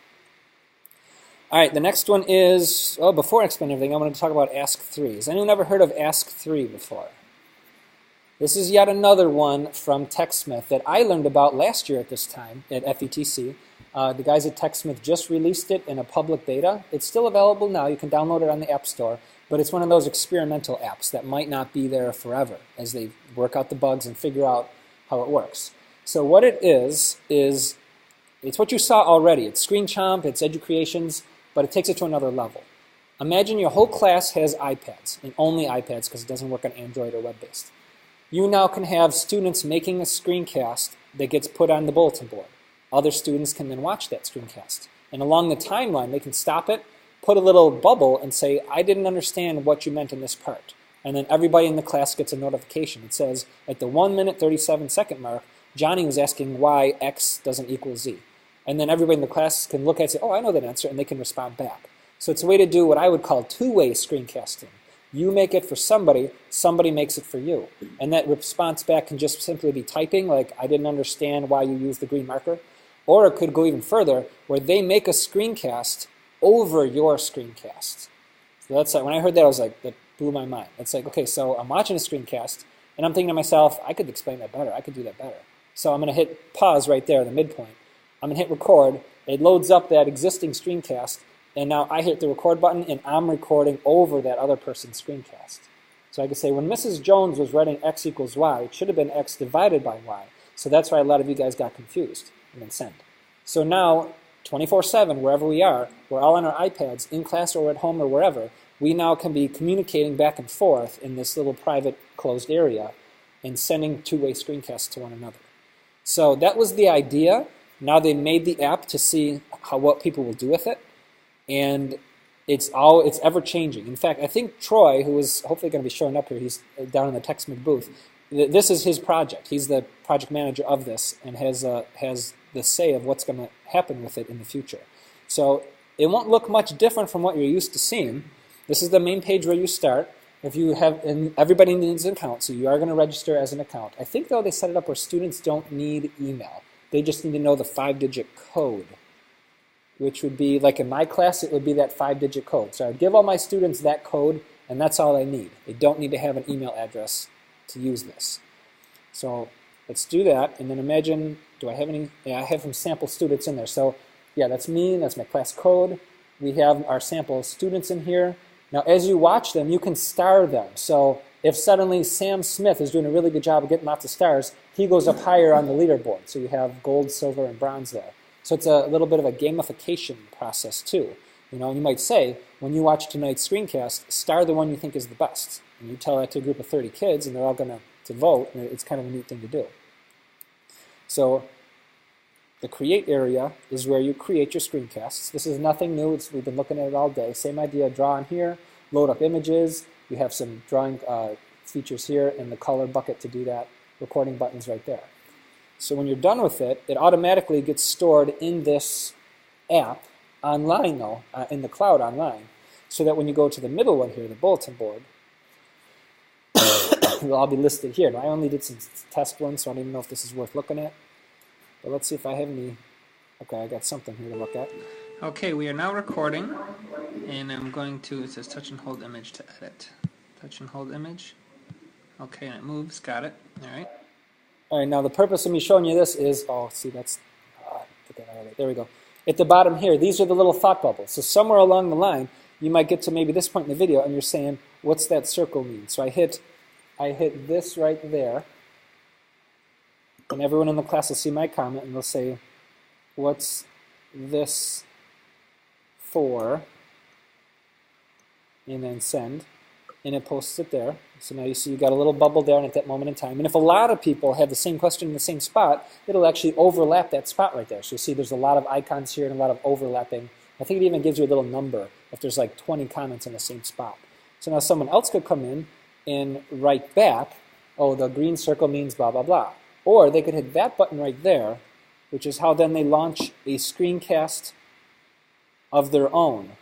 A: All right, the next one is, before I explain everything, I wanted to talk about Ask 3. Has anyone ever heard of Ask 3 before? This is yet another one from TechSmith that I learned about last year at this time at FETC. The guys at TechSmith just released it in a public beta. It's still available now. You can download it on the App Store, but it's one of those experimental apps that might not be there forever as they work out the bugs and figure out how it works. So what it is it's what you saw already. It's ScreenChomp, it's EduCreations, but it takes it to another level. Imagine your whole class has iPads, and only iPads because it doesn't work on Android or web-based. You now can have students making a screencast that gets put on the bulletin board. Other students can then watch that screencast. And along the timeline, they can stop it, put a little bubble, and say, I didn't understand what you meant in this part. And then everybody in the class gets a notification. It says, at the 1 minute 37 second mark, Johnny was asking why X doesn't equal Z. And then everybody in the class can look at it and say, oh, I know that answer, and they can respond back. So it's a way to do what I would call two-way screencasting. You make it for somebody, somebody makes it for you. And that response back can just simply be typing, like, I didn't understand why you used the green marker. Or it could go even further, where they make a screencast over your screencast. So that's like, when I heard that, I was like, that blew my mind. It's like, okay, so I'm watching a screencast, and I'm thinking to myself, I could explain that better. I could do that better. So I'm going to hit pause right there, the midpoint. I'm going to hit record. It loads up that existing screencast, and now I hit the record button, and I'm recording over that other person's screencast. So I could say, when Mrs. Jones was writing X equals Y, it should have been X divided by Y. So that's why a lot of you guys got confused. And then send. So now, 24/7, wherever we are, we're all on our iPads, in class or at home or wherever, we now can be communicating back and forth in this little private closed area and sending two-way screencasts to one another. So that was the idea. Now they made the app to see what people will do with it, and it's ever-changing. In fact, I think Troy, who is hopefully going to be showing up here, he's down in the TechSmith booth, this is his project. He's the project manager of this and has the say of what's going to happen with it in the future. So it won't look much different from what you're used to seeing. This is the main page where you start. If you have, and everybody needs an account, so you are going to register as an account. I think, though, they set it up where students don't need email. They just need to know the 5-digit code, which would be, like in my class, it would be that 5-digit code. So I'd give all my students that code, and that's all they need. They don't need to have an email address to use this. So let's do that, and then imagine, do I have any? Yeah, I have some sample students in there. So yeah, that's me, that's my class code. We have our sample students in here. Now as you watch them, you can star them. So if suddenly Sam Smith is doing a really good job of getting lots of stars, he goes up higher on the leaderboard. So you have gold, silver, and bronze there. So it's a little bit of a gamification process too. You know, you might say, when you watch tonight's screencast, star the one you think is the best. And you tell that to a group of 30 kids, and they're all going to vote, and it's kind of a neat thing to do. So the create area is where you create your screencasts. This is nothing new. We've been looking at it all day. Same idea, draw on here, load up images. You have some drawing features here, and the color bucket to do that, recording buttons right there. So when you're done with it, it automatically gets stored in this app online, though, in the cloud online, so that when you go to the middle one here, the bulletin board, it'll all be listed here. Now, I only did some test ones, so I don't even know if this is worth looking at. But let's see if I have any. Okay, I got something here to look at. Okay, we are now recording, and I'm going to, it says touch and hold image to edit. Touch and hold image. Okay, and it moves, got it. All right. All right, now the purpose of me showing you this is, oh, see, that's, put that out of there. There we go. At the bottom here, these are the little thought bubbles. So somewhere along the line, you might get to maybe this point in the video, and you're saying, what's that circle mean? So I hit this right there, and everyone in the class will see my comment, and they'll say, what's this for? And then send. and it posts it there. So now you see you got a little bubble there at that moment in time. And if a lot of people have the same question in the same spot, it'll actually overlap that spot right there. So you see there's a lot of icons here and a lot of overlapping. I think it even gives you a little number if there's like 20 comments in the same spot. So now someone else could come in and write back, oh, the green circle means blah, blah, blah. Or they could hit that button right there, which is how then they launch a screencast of their own.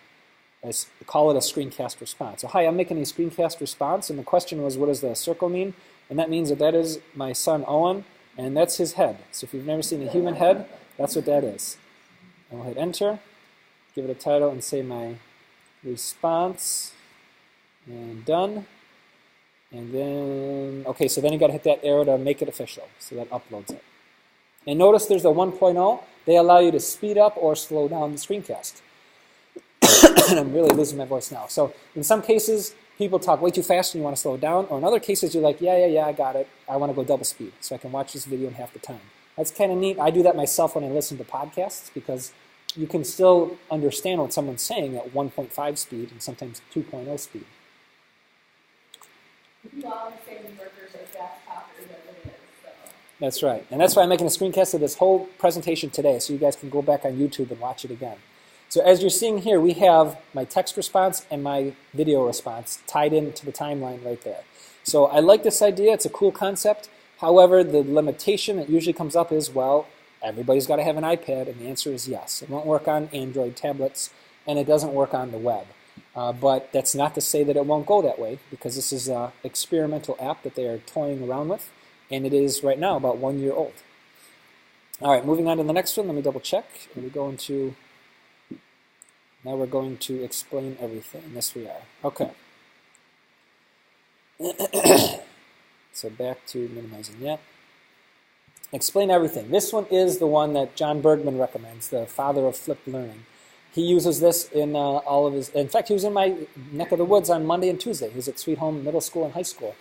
A: Call it a screencast response. So hi, I'm making a screencast response, and the question was, what does the circle mean? And that means that that is my son Owen, and that's his head. So if you've never seen a human head, that's what that is. And we'll hit enter, give it a title, and say my response, and done. And then, okay, so then you got to hit that arrow to make it official. So that uploads it. And notice there's a 1.0. They allow you to speed up or slow down the screencast. I'm really losing my voice now. So in some cases, people talk way too fast and you want to slow it down. Or in other cases, you're like, yeah, I got it. I want to go double speed so I can watch this video in half the time. That's kind of neat. I do that myself when I listen to podcasts because you can still understand what someone's saying at 1.5 speed and sometimes 2.0 speed. That's right. And that's why I'm making a screencast of this whole presentation today so you guys can go back on YouTube and watch it again. So as you're seeing here, we have my text response and my video response tied into the timeline right there. So I like this idea. It's a cool concept. However, the limitation that usually comes up is, well, everybody's got to have an iPad, and the answer is yes. It won't work on Android tablets, and it doesn't work on the web. But that's not to say that it won't go that way, because this is an experimental app that they are toying around with, and it is right now about 1 year old. All right, moving on to the next one. Let me double check. Now we're going to explain everything. Yes, we are. Okay. So back to minimizing that. Explain everything. This one is the one that John Bergman recommends, the father of flipped learning. He uses this in all of his... In fact, he was in my neck of the woods on Monday and Tuesday. He was at Sweet Home Middle School and High School,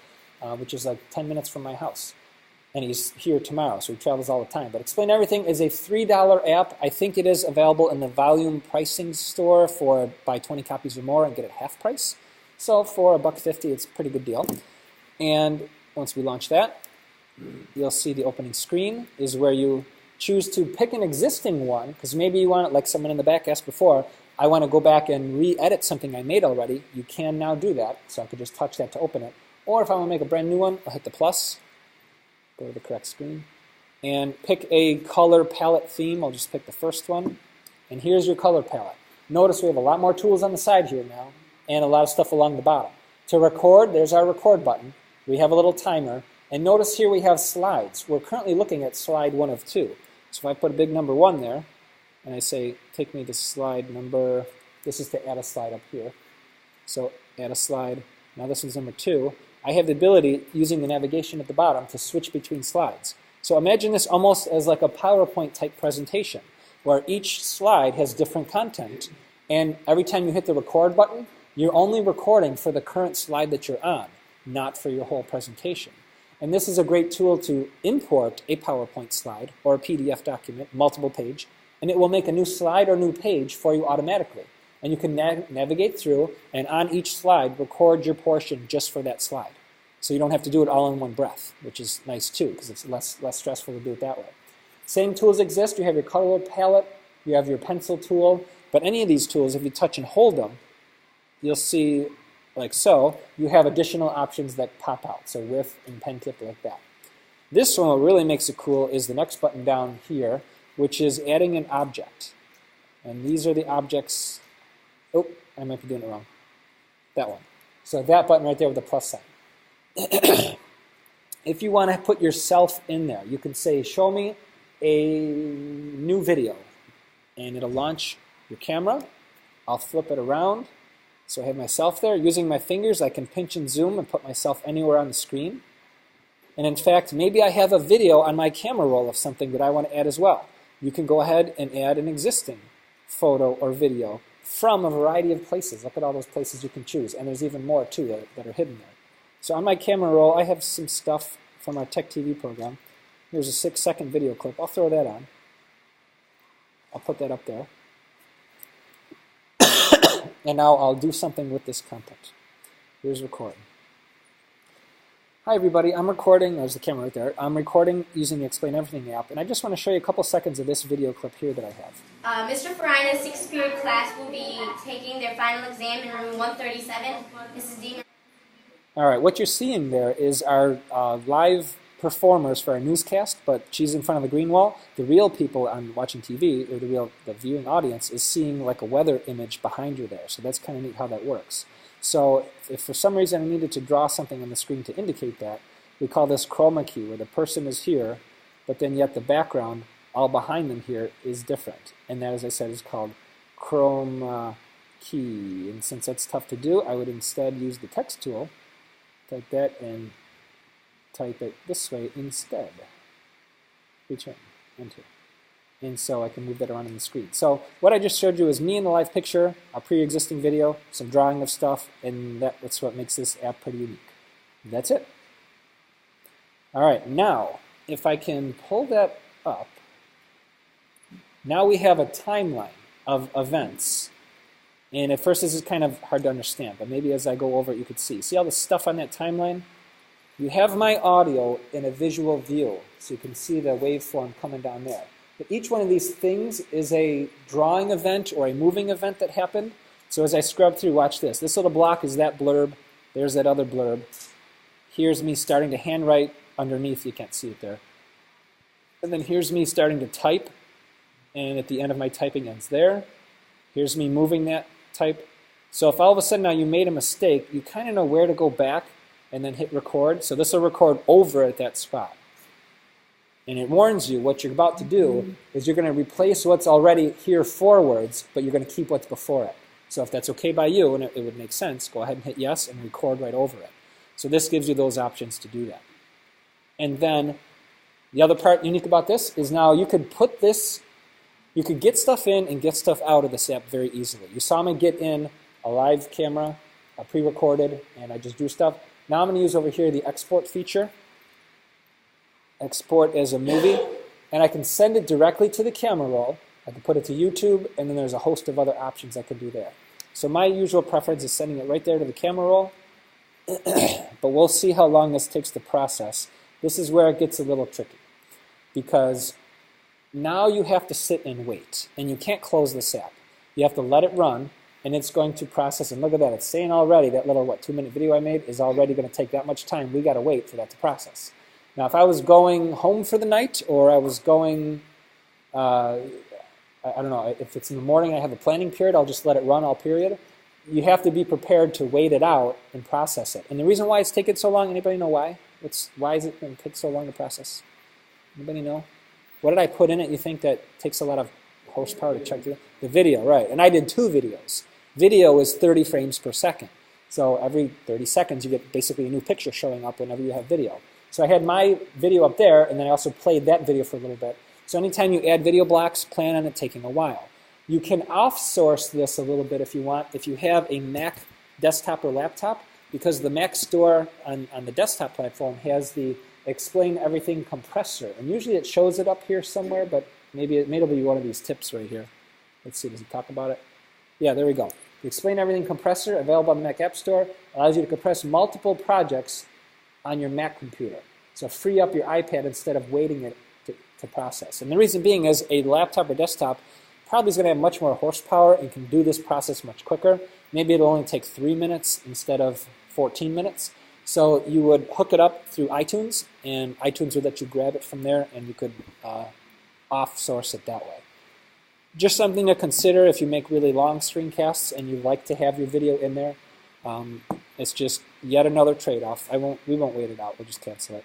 A: which is like 10 minutes from my house. And he's here tomorrow, so he travels all the time. But Explain Everything is a $3 app. I think it is available in the volume pricing store for buy 20 copies or more and get it half price. So for $1.50, it's a pretty good deal. And once we launch that, you'll see the opening screen is where you choose to pick an existing one, because maybe you want it, like someone in the back asked before, I want to go back and re-edit something I made already. You can now do that, so I could just touch that to open it. Or if I want to make a brand new one, I'll hit the plus. Go to the correct screen, and pick a color palette theme. I'll just pick the first one, and here's your color palette. Notice we have a lot more tools on the side here now, and a lot of stuff along the bottom. To record, there's our record button. We have a little timer, and notice here we have slides. We're currently looking at slide 1 of 2. So if I put a big number 1 there, and I say, take me to slide number, this is to add a slide up here. So add a slide, now this is number 2. I have the ability, using the navigation at the bottom, to switch between slides. So imagine this almost as like a PowerPoint type presentation, where each slide has different content, and every time you hit the record button, you're only recording for the current slide that you're on, not for your whole presentation. And this is a great tool to import a PowerPoint slide or a PDF document, multiple page, and it will make a new slide or new page for you automatically. And you can navigate through, and on each slide, record your portion just for that slide. So you don't have to do it all in one breath, which is nice too, because it's less stressful to do it that way. Same tools exist. You have your color palette, you have your pencil tool, but any of these tools, if you touch and hold them, you'll see, like so, you have additional options that pop out. So with and pen tip like that. This one, what really makes it cool is the next button down here, which is adding an object. And these are the objects. Oh, I might be doing it wrong. That one. So that button right there with the plus sign. If you want to put yourself in there, you can say, show me a new video. And it'll launch your camera. I'll flip it around. So I have myself there. Using my fingers, I can pinch and zoom and put myself anywhere on the screen. And in fact, maybe I have a video on my camera roll of something that I want to add as well. You can go ahead and add an existing photo or video from a variety of places. Look at all those places you can choose. And there's even more, too, that are hidden there. So on my camera roll, I have some stuff from our Tech TV program. Here's a 6-second video clip. I'll throw that on. I'll put that up there. And now I'll do something with this content. Here's recording. Hi everybody, I'm recording, there's the camera right there, I'm recording using the Explain Everything app, and I just want to show you a couple seconds of this video clip here that I have.
N: Mr. Farina's 6th period class will be taking their final exam in room 137. Mrs. Deemer.
A: Alright, what you're seeing there is our live performers for our newscast, but she's in front of the green wall. The real people on watching TV, or the viewing audience, is seeing like a weather image behind you there, so that's kind of neat how that works. So if for some reason I needed to draw something on the screen to indicate that, we call this chroma key, where the person is here, but then yet the background, all behind them here, is different. And that, as I said, is called chroma key. And since that's tough to do, I would instead use the text tool, type that, and type it this way instead. Return, enter. And so I can move that around on the screen. So what I just showed you is me in the live picture, a pre-existing video, some drawing of stuff, and that's what makes this app pretty unique. That's it. All right, now, if I can pull that up, now we have a timeline of events. And at first this is kind of hard to understand, but maybe as I go over it you could see. See all the stuff on that timeline? You have my audio in a visual view, so you can see the waveform coming down there. But each one of these things is a drawing event or a moving event that happened. So as I scrub through, watch this. This little block is that blurb. There's that other blurb. Here's me starting to handwrite underneath. You can't see it there. And then here's me starting to type. And at the end of my typing ends there. Here's me moving that type. So if all of a sudden now you made a mistake, you kind of know where to go back and then hit record. So this will record over at that spot. And it warns you what you're about to do is you're going to replace what's already here forwards, but you're going to keep what's before it. So if that's okay by you, and it would make sense, go ahead and hit yes and record right over it. So this gives you those options to do that. And then the other part unique about this is now you could put this, you could get stuff in and get stuff out of this app very easily. You saw me get in a live camera, a pre-recorded, and I just drew stuff. Now I'm going to use over here the export feature. Export as a movie, and I can send it directly to the camera roll. I can put it to YouTube, and then there's a host of other options I can do there. So my usual preference is sending it right there to the camera roll, but we'll see how long this takes to process. This is where it gets a little tricky, because now you have to sit and wait, and you can't close this app. You have to let it run, and it's going to process, and look at that, it's saying already that little, 2-minute video I made is already going to take that much time. We got to wait for that to process. Now, if I was going home for the night, or I was going, I don't know, if it's in the morning, I have a planning period, I'll just let it run all period. You have to be prepared to wait it out and process it. And the reason why it's taking so long, anybody know why? Why is it going to take so long to process? Anybody know? What did I put in it you think that takes a lot of horsepower to check through? The video, right. And I did 2 videos. Video is 30 frames per second. So every 30 seconds you get basically a new picture showing up whenever you have video. So I had my video up there, and then I also played that video for a little bit. So anytime you add video blocks, plan on it taking a while. You can off-source this a little bit if you want, if you have a Mac desktop or laptop, because the Mac store on the desktop platform has the Explain Everything compressor. And usually it shows it up here somewhere, but maybe it'll be one of these tips right here. Let's see, does it talk about it? Yeah, there we go. The Explain Everything compressor, available on the Mac App Store, allows you to compress multiple projects on your Mac computer. So free up your iPad instead of waiting it to process. And the reason being is a laptop or desktop probably is going to have much more horsepower and can do this process much quicker. Maybe it'll only take 3 minutes instead of 14 minutes. So you would hook it up through iTunes, and iTunes would let you grab it from there, and you could off-source it that way. Just something to consider if you make really long screencasts and you like to have your video in there. It's just yet another trade-off. We won't wait it out. We'll just cancel it.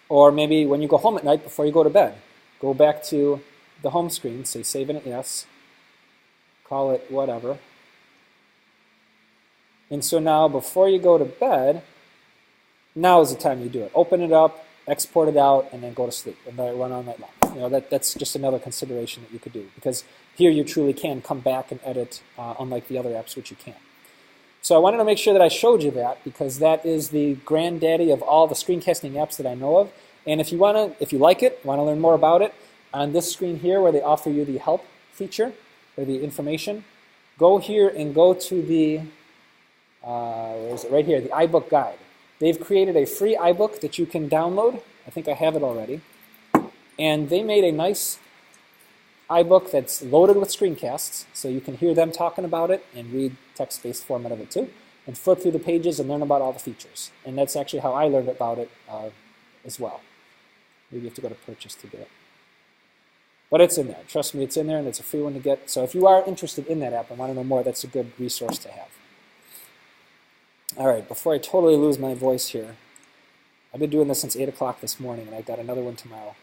A: Or maybe when you go home at night before you go to bed, go back to the home screen, say save it yes, call it whatever. And so now before you go to bed, now is the time you do it. Open it up, export it out, and then go to sleep and let it run all night long. You know, that's just another consideration that you could do, because here you truly can come back and edit, unlike the other apps which you can't. So I wanted to make sure that I showed you that, because that is the granddaddy of all the screencasting apps that I know of. And if you like it, want to learn more about it, on this screen here where they offer you the help feature or the information, go here and go to the where is it? Right here, the iBook Guide. They've created a free iBook that you can download. I think I have it already. And they made a nice iBook that's loaded with screencasts, so you can hear them talking about it and read text-based format of it too, and flip through the pages and learn about all the features. And that's actually how I learned about it as well. Maybe you have to go to purchase to do it. But it's in there. Trust me, it's in there, and it's a free one to get. So if you are interested in that app and want to know more, that's a good resource to have. All right, before I totally lose my voice here, I've been doing this since 8 o'clock this morning, and I got another one tomorrow.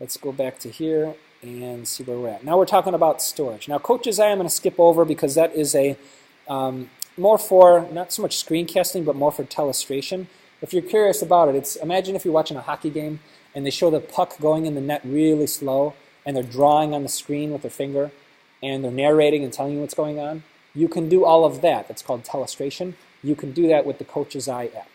A: Let's go back to here and see where we're at. Now we're talking about storage. Now Coach's Eye I'm going to skip over because that is a more for, not so much screencasting, but more for telestration. If you're curious about it, imagine if you're watching a hockey game and they show the puck going in the net really slow, and they're drawing on the screen with their finger, and they're narrating and telling you what's going on. You can do all of that. That's called telestration. You can do that with the Coach's Eye app.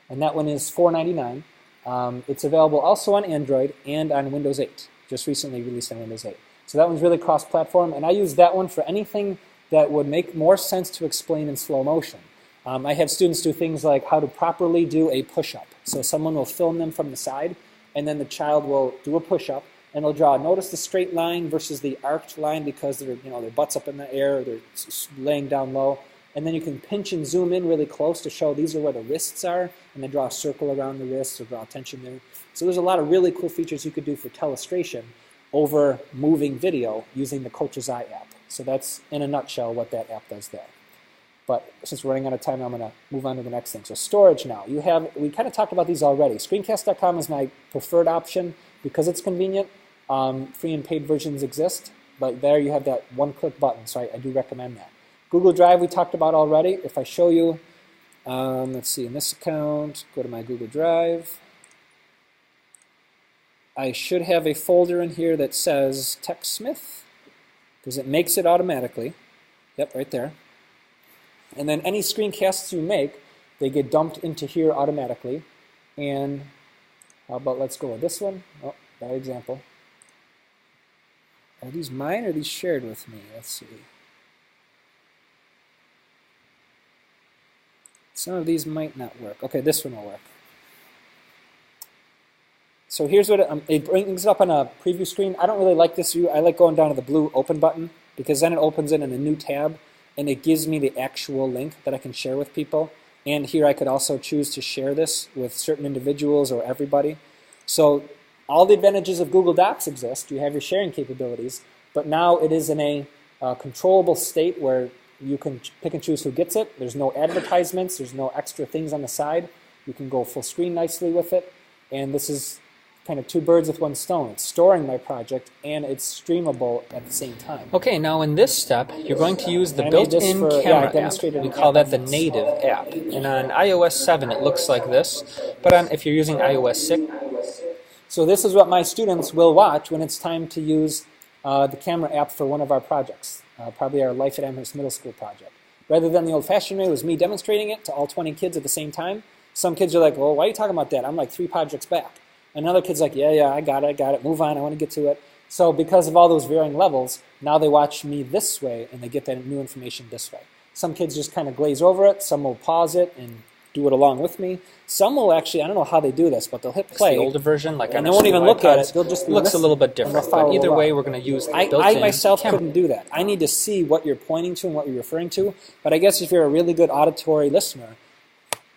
A: And that one is $4.99. It's available also on Android and on Windows 8. Just recently released on Windows 8. So that one's really cross-platform, and I use that one for anything that would make more sense to explain in slow motion. I have students do things like how to properly do a push-up. So someone will film them from the side, and then the child will do a push-up, and they'll draw. Notice the straight line versus the arched line because their butt's up in the air, or they're laying down low. And then you can pinch and zoom in really close to show these are where the wrists are, and then draw a circle around the wrists or draw tension there. So there's a lot of really cool features you could do for telestration over moving video using the Coach's Eye app. So that's, in a nutshell, what that app does there. But since we're running out of time, I'm going to move on to the next thing. So storage now. We kind of talked about these already. Screencast.com is my preferred option because it's convenient. Free and paid versions exist, but there you have that one-click button, so I do recommend that. Google Drive we talked about already. If I show you, let's see, in this account, go to my Google Drive. I should have a folder in here that says TechSmith, because it makes it automatically. Yep, right there. And then any screencasts you make, they get dumped into here automatically. And how about, let's go with this one. Oh, bad example. Are these mine or are these shared with me? Let's see. Some of these might not work. Okay, this one will work. So here's what it brings up on a preview screen. I don't really like this view. I like going down to the blue open button because then it opens it in a new tab and it gives me the actual link that I can share with people. And here I could also choose to share this with certain individuals or everybody. So all the advantages of Google Docs exist. You have your sharing capabilities, but now it is in a controllable state where you can pick and choose who gets it. There's no advertisements. There's no extra things on the side. You can go full screen nicely with it. And this is kind of two birds with one stone. It's storing my project and it's streamable at the same time. Okay, now in this step, you're going to use the built-in camera app. We call that the native app. And on iOS 7, it looks like this. But if you're using iOS 6, so this is what my students will watch when it's time to use the camera app for one of our projects, probably our Life at Amherst Middle School project. Rather than the old-fashioned way, it was me demonstrating it to all 20 kids at the same time. Some kids are like, well, why are you talking about that? I'm like 3 projects back. Another kid's like, yeah, I got it, move on, I want to get to it. So because of all those varying levels, now they watch me this way and they get that new information this way. Some kids just kind of glaze over it, some will pause it and do it along with me. Some will actually, I don't know how they do this, but they'll hit play.
I: The older version, like
A: and they won't even look at it. They'll just
I: looks a little bit different. But either way, we're going to use the built-in
A: I myself
I: camera.
A: couldn't do that. I need to see what you're pointing to and what you're referring to. But I guess if you're a really good auditory listener,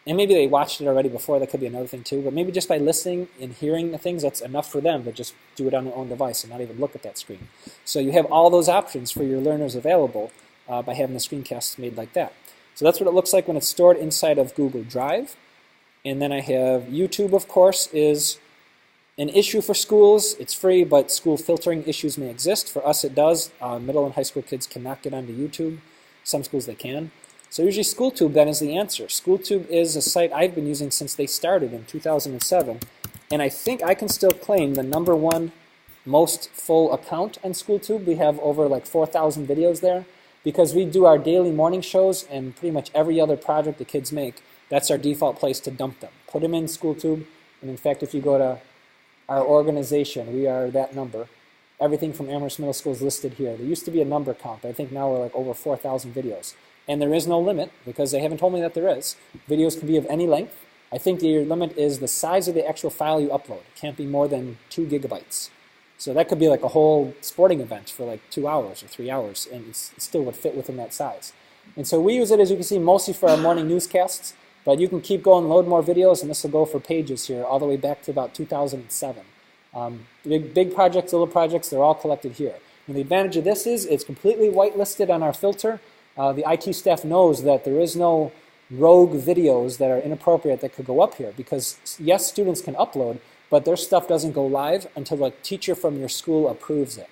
A: and maybe they watched it already before, that could be another thing too, but maybe just by listening and hearing the things, that's enough for them to just do it on their own device and not even look at that screen. So you have all those options for your learners available by having the screencasts made like that. So that's what it looks like when it's stored inside of Google Drive. And then I have YouTube, of course, is an issue for schools. It's free, but school filtering issues may exist. For us, it does. Middle and high school kids cannot get onto YouTube. Some schools they can. So usually SchoolTube then is the answer. SchoolTube is a site I've been using since they started in 2007. And I think I can still claim the #1 most full account on SchoolTube. We have over like 4,000 videos there because we do our daily morning shows and pretty much every other project the kids make. That's our default place to dump them. Put them in SchoolTube. And in fact, if you go to our organization, we are that number. Everything from Amherst Middle School is listed here. There used to be a number count, but I think now we're like over 4,000 videos. and there is no limit because they haven't told me that there is. Videos can be of any length. I think your limit is the size of the actual file you upload. It can't be more than 2 gigabytes. So that could be like a whole sporting event for like 2 hours or 3 hours, and it still would fit within that size. And so we use it, as you can see, mostly for our morning newscasts, but you can keep going, load more videos, and this will go for pages here all the way back to about 2007. Big projects, little projects, they're all collected here. And the advantage of this is it's completely whitelisted on our filter. The IT staff knows that there is no rogue videos that are inappropriate that could go up here because, yes, students can upload, but their stuff doesn't go live until a teacher from your school approves it.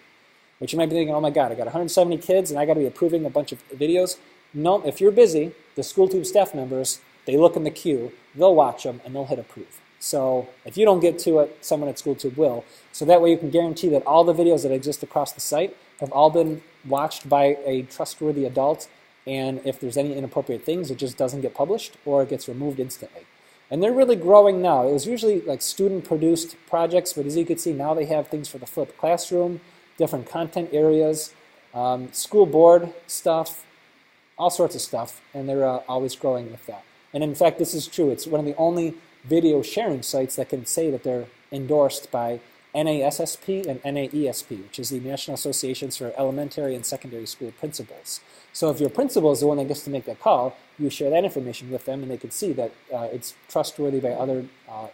A: But you might be thinking, oh my God, I got 170 kids and I got to be approving a bunch of videos. No, if you're busy, the SchoolTube staff members, they look in the queue, they'll watch them, and they'll hit approve. So if you don't get to it, someone at SchoolTube will. So that way you can guarantee that all the videos that exist across the site have all been watched by a trustworthy adult, and if there's any inappropriate things, it just doesn't get published or it gets removed instantly. And they're really growing now. It was usually like student-produced projects, but as you can see, now they have things for the flipped classroom, different content areas, school board stuff, all sorts of stuff, and they're always growing with that. And in fact, this is true. It's one of the only video sharing sites that can say that they're endorsed by NASSP and NAESP, which is the National Associations for Elementary and Secondary School Principals. So if your principal is the one that gets to make that call, you share that information with them and they can see that it's trustworthy by other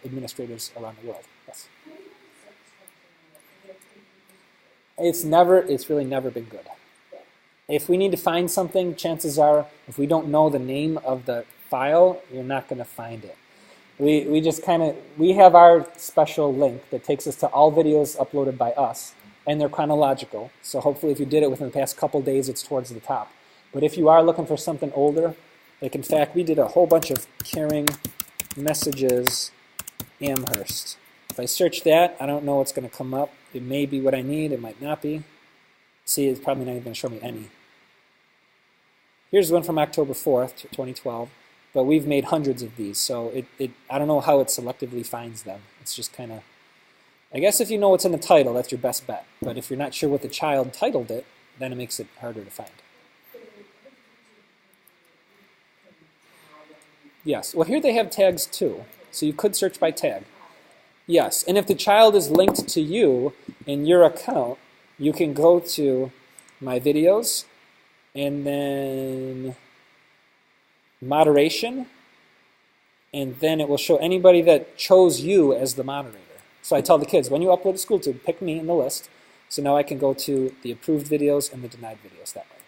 A: administrators around the world. Yes? It's really never been good. If we need to find something, chances are, if we don't know the name of the file, you're not going to find it. We just we have our special link that takes us to all videos uploaded by us, and they're chronological. So hopefully if you did it within the past couple days, it's towards the top. But if you are looking for something older, like in fact, we did a whole bunch of Caring Messages Amherst. If I search that, I don't know what's going to come up. It may be what I need, it might not be. See, it's probably not even going to show me any. Here's one from October 4th, 2012. But we've made hundreds of these, so I don't know how it selectively finds them. It's just kind of, I guess if you know what's in the title, that's your best bet. But if you're not sure what the child titled it, then it makes it harder to find. Yes, well here they have tags too, so you could search by tag. Yes, and if the child is linked to you in your account, you can go to My Videos, and then Moderation, and then it will show anybody that chose you as the moderator. So I tell the kids, when you upload to SchoolTube, pick me in the list, so now I can go to the approved videos and the denied videos that way.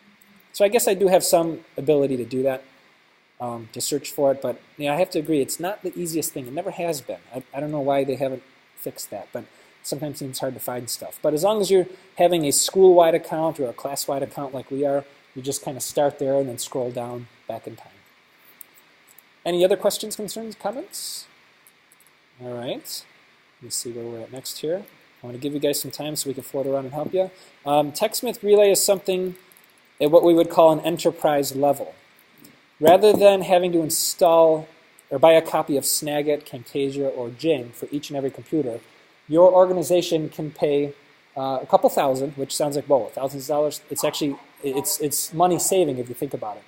A: So I guess I do have some ability to do that, to search for it, but I have to agree, it's not the easiest thing. It never has been. I don't know why they haven't fixed that, but sometimes it seems hard to find stuff. But as long as you're having a school-wide account or a class-wide account like we are, you just kind of start there and then scroll down back in time. Any other questions, concerns, comments? All right. Let's see where we're at next here. I want to give you guys some time so we can float around and help you. TechSmith Relay is something at what we would call an enterprise level. Rather than having to install or buy a copy of Snagit, Camtasia, or Jing for each and every computer, your organization can pay a couple thousand, which sounds like, whoa, thousands of dollars. It's actually, it's money saving if you think about it.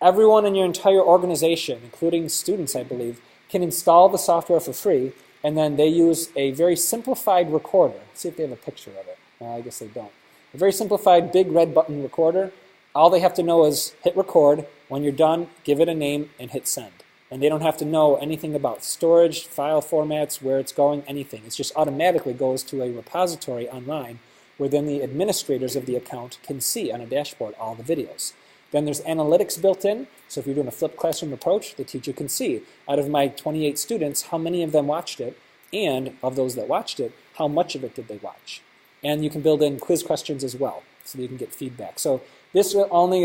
A: Everyone in your entire organization, including students, I believe, can install the software for free, and then they use a very simplified recorder. Let's see if they have a picture of it. I guess they don't. A very simplified big red button recorder. All they have to know is hit record. When you're done, give it a name and hit send. And they don't have to know anything about storage, file formats, where it's going, anything. It just automatically goes to a repository online where then the administrators of the account can see on a dashboard all the videos. Then there's analytics built in, so if you're doing a flipped classroom approach, the teacher can see, out of my 28 students, how many of them watched it, and of those that watched it, how much of it did they watch. And you can build in quiz questions as well, so that you can get feedback. So this will only,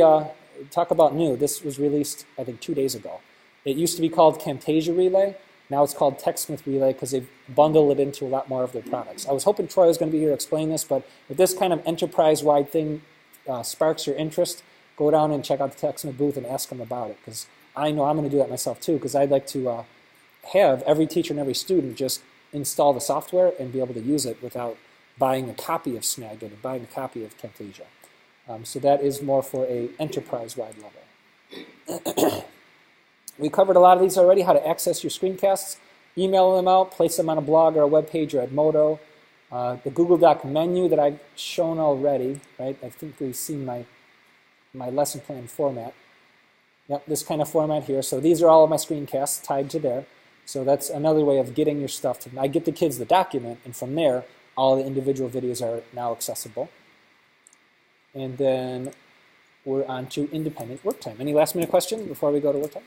A: talk about new, this was released, I think, 2 days ago. It used to be called Camtasia Relay, now it's called TechSmith Relay because they've bundled it into a lot more of their products. I was hoping Troy was going to be here to explain this, but if this kind of enterprise-wide thing sparks your interest, go down and check out the TechSmith booth and ask them about it, because I know I'm going to do that myself too, because I'd like to have every teacher and every student just install the software and be able to use it without buying a copy of Snagit and buying a copy of Camtasia. So that is more for an enterprise-wide level. We covered a lot of these already, how to access your screencasts, email them out, place them on a blog or a web page or Edmodo. The Google Doc menu that I've shown already, right? I think we've seen my lesson plan format. Yep, this kind of format here. So these are all of my screencasts tied to there. So that's another way of getting your stuff to. I get the kids the document, and from there, all the individual videos are now accessible. And then we're on to independent work time. Any last minute questions before we go to work time?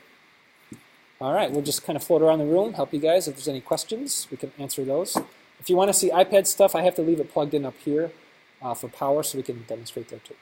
A: All right, we'll just kind of float around the room, help you guys. If there's any questions, we can answer those. If you want to see iPad stuff, I have to leave it plugged in up here for power so we can demonstrate there too.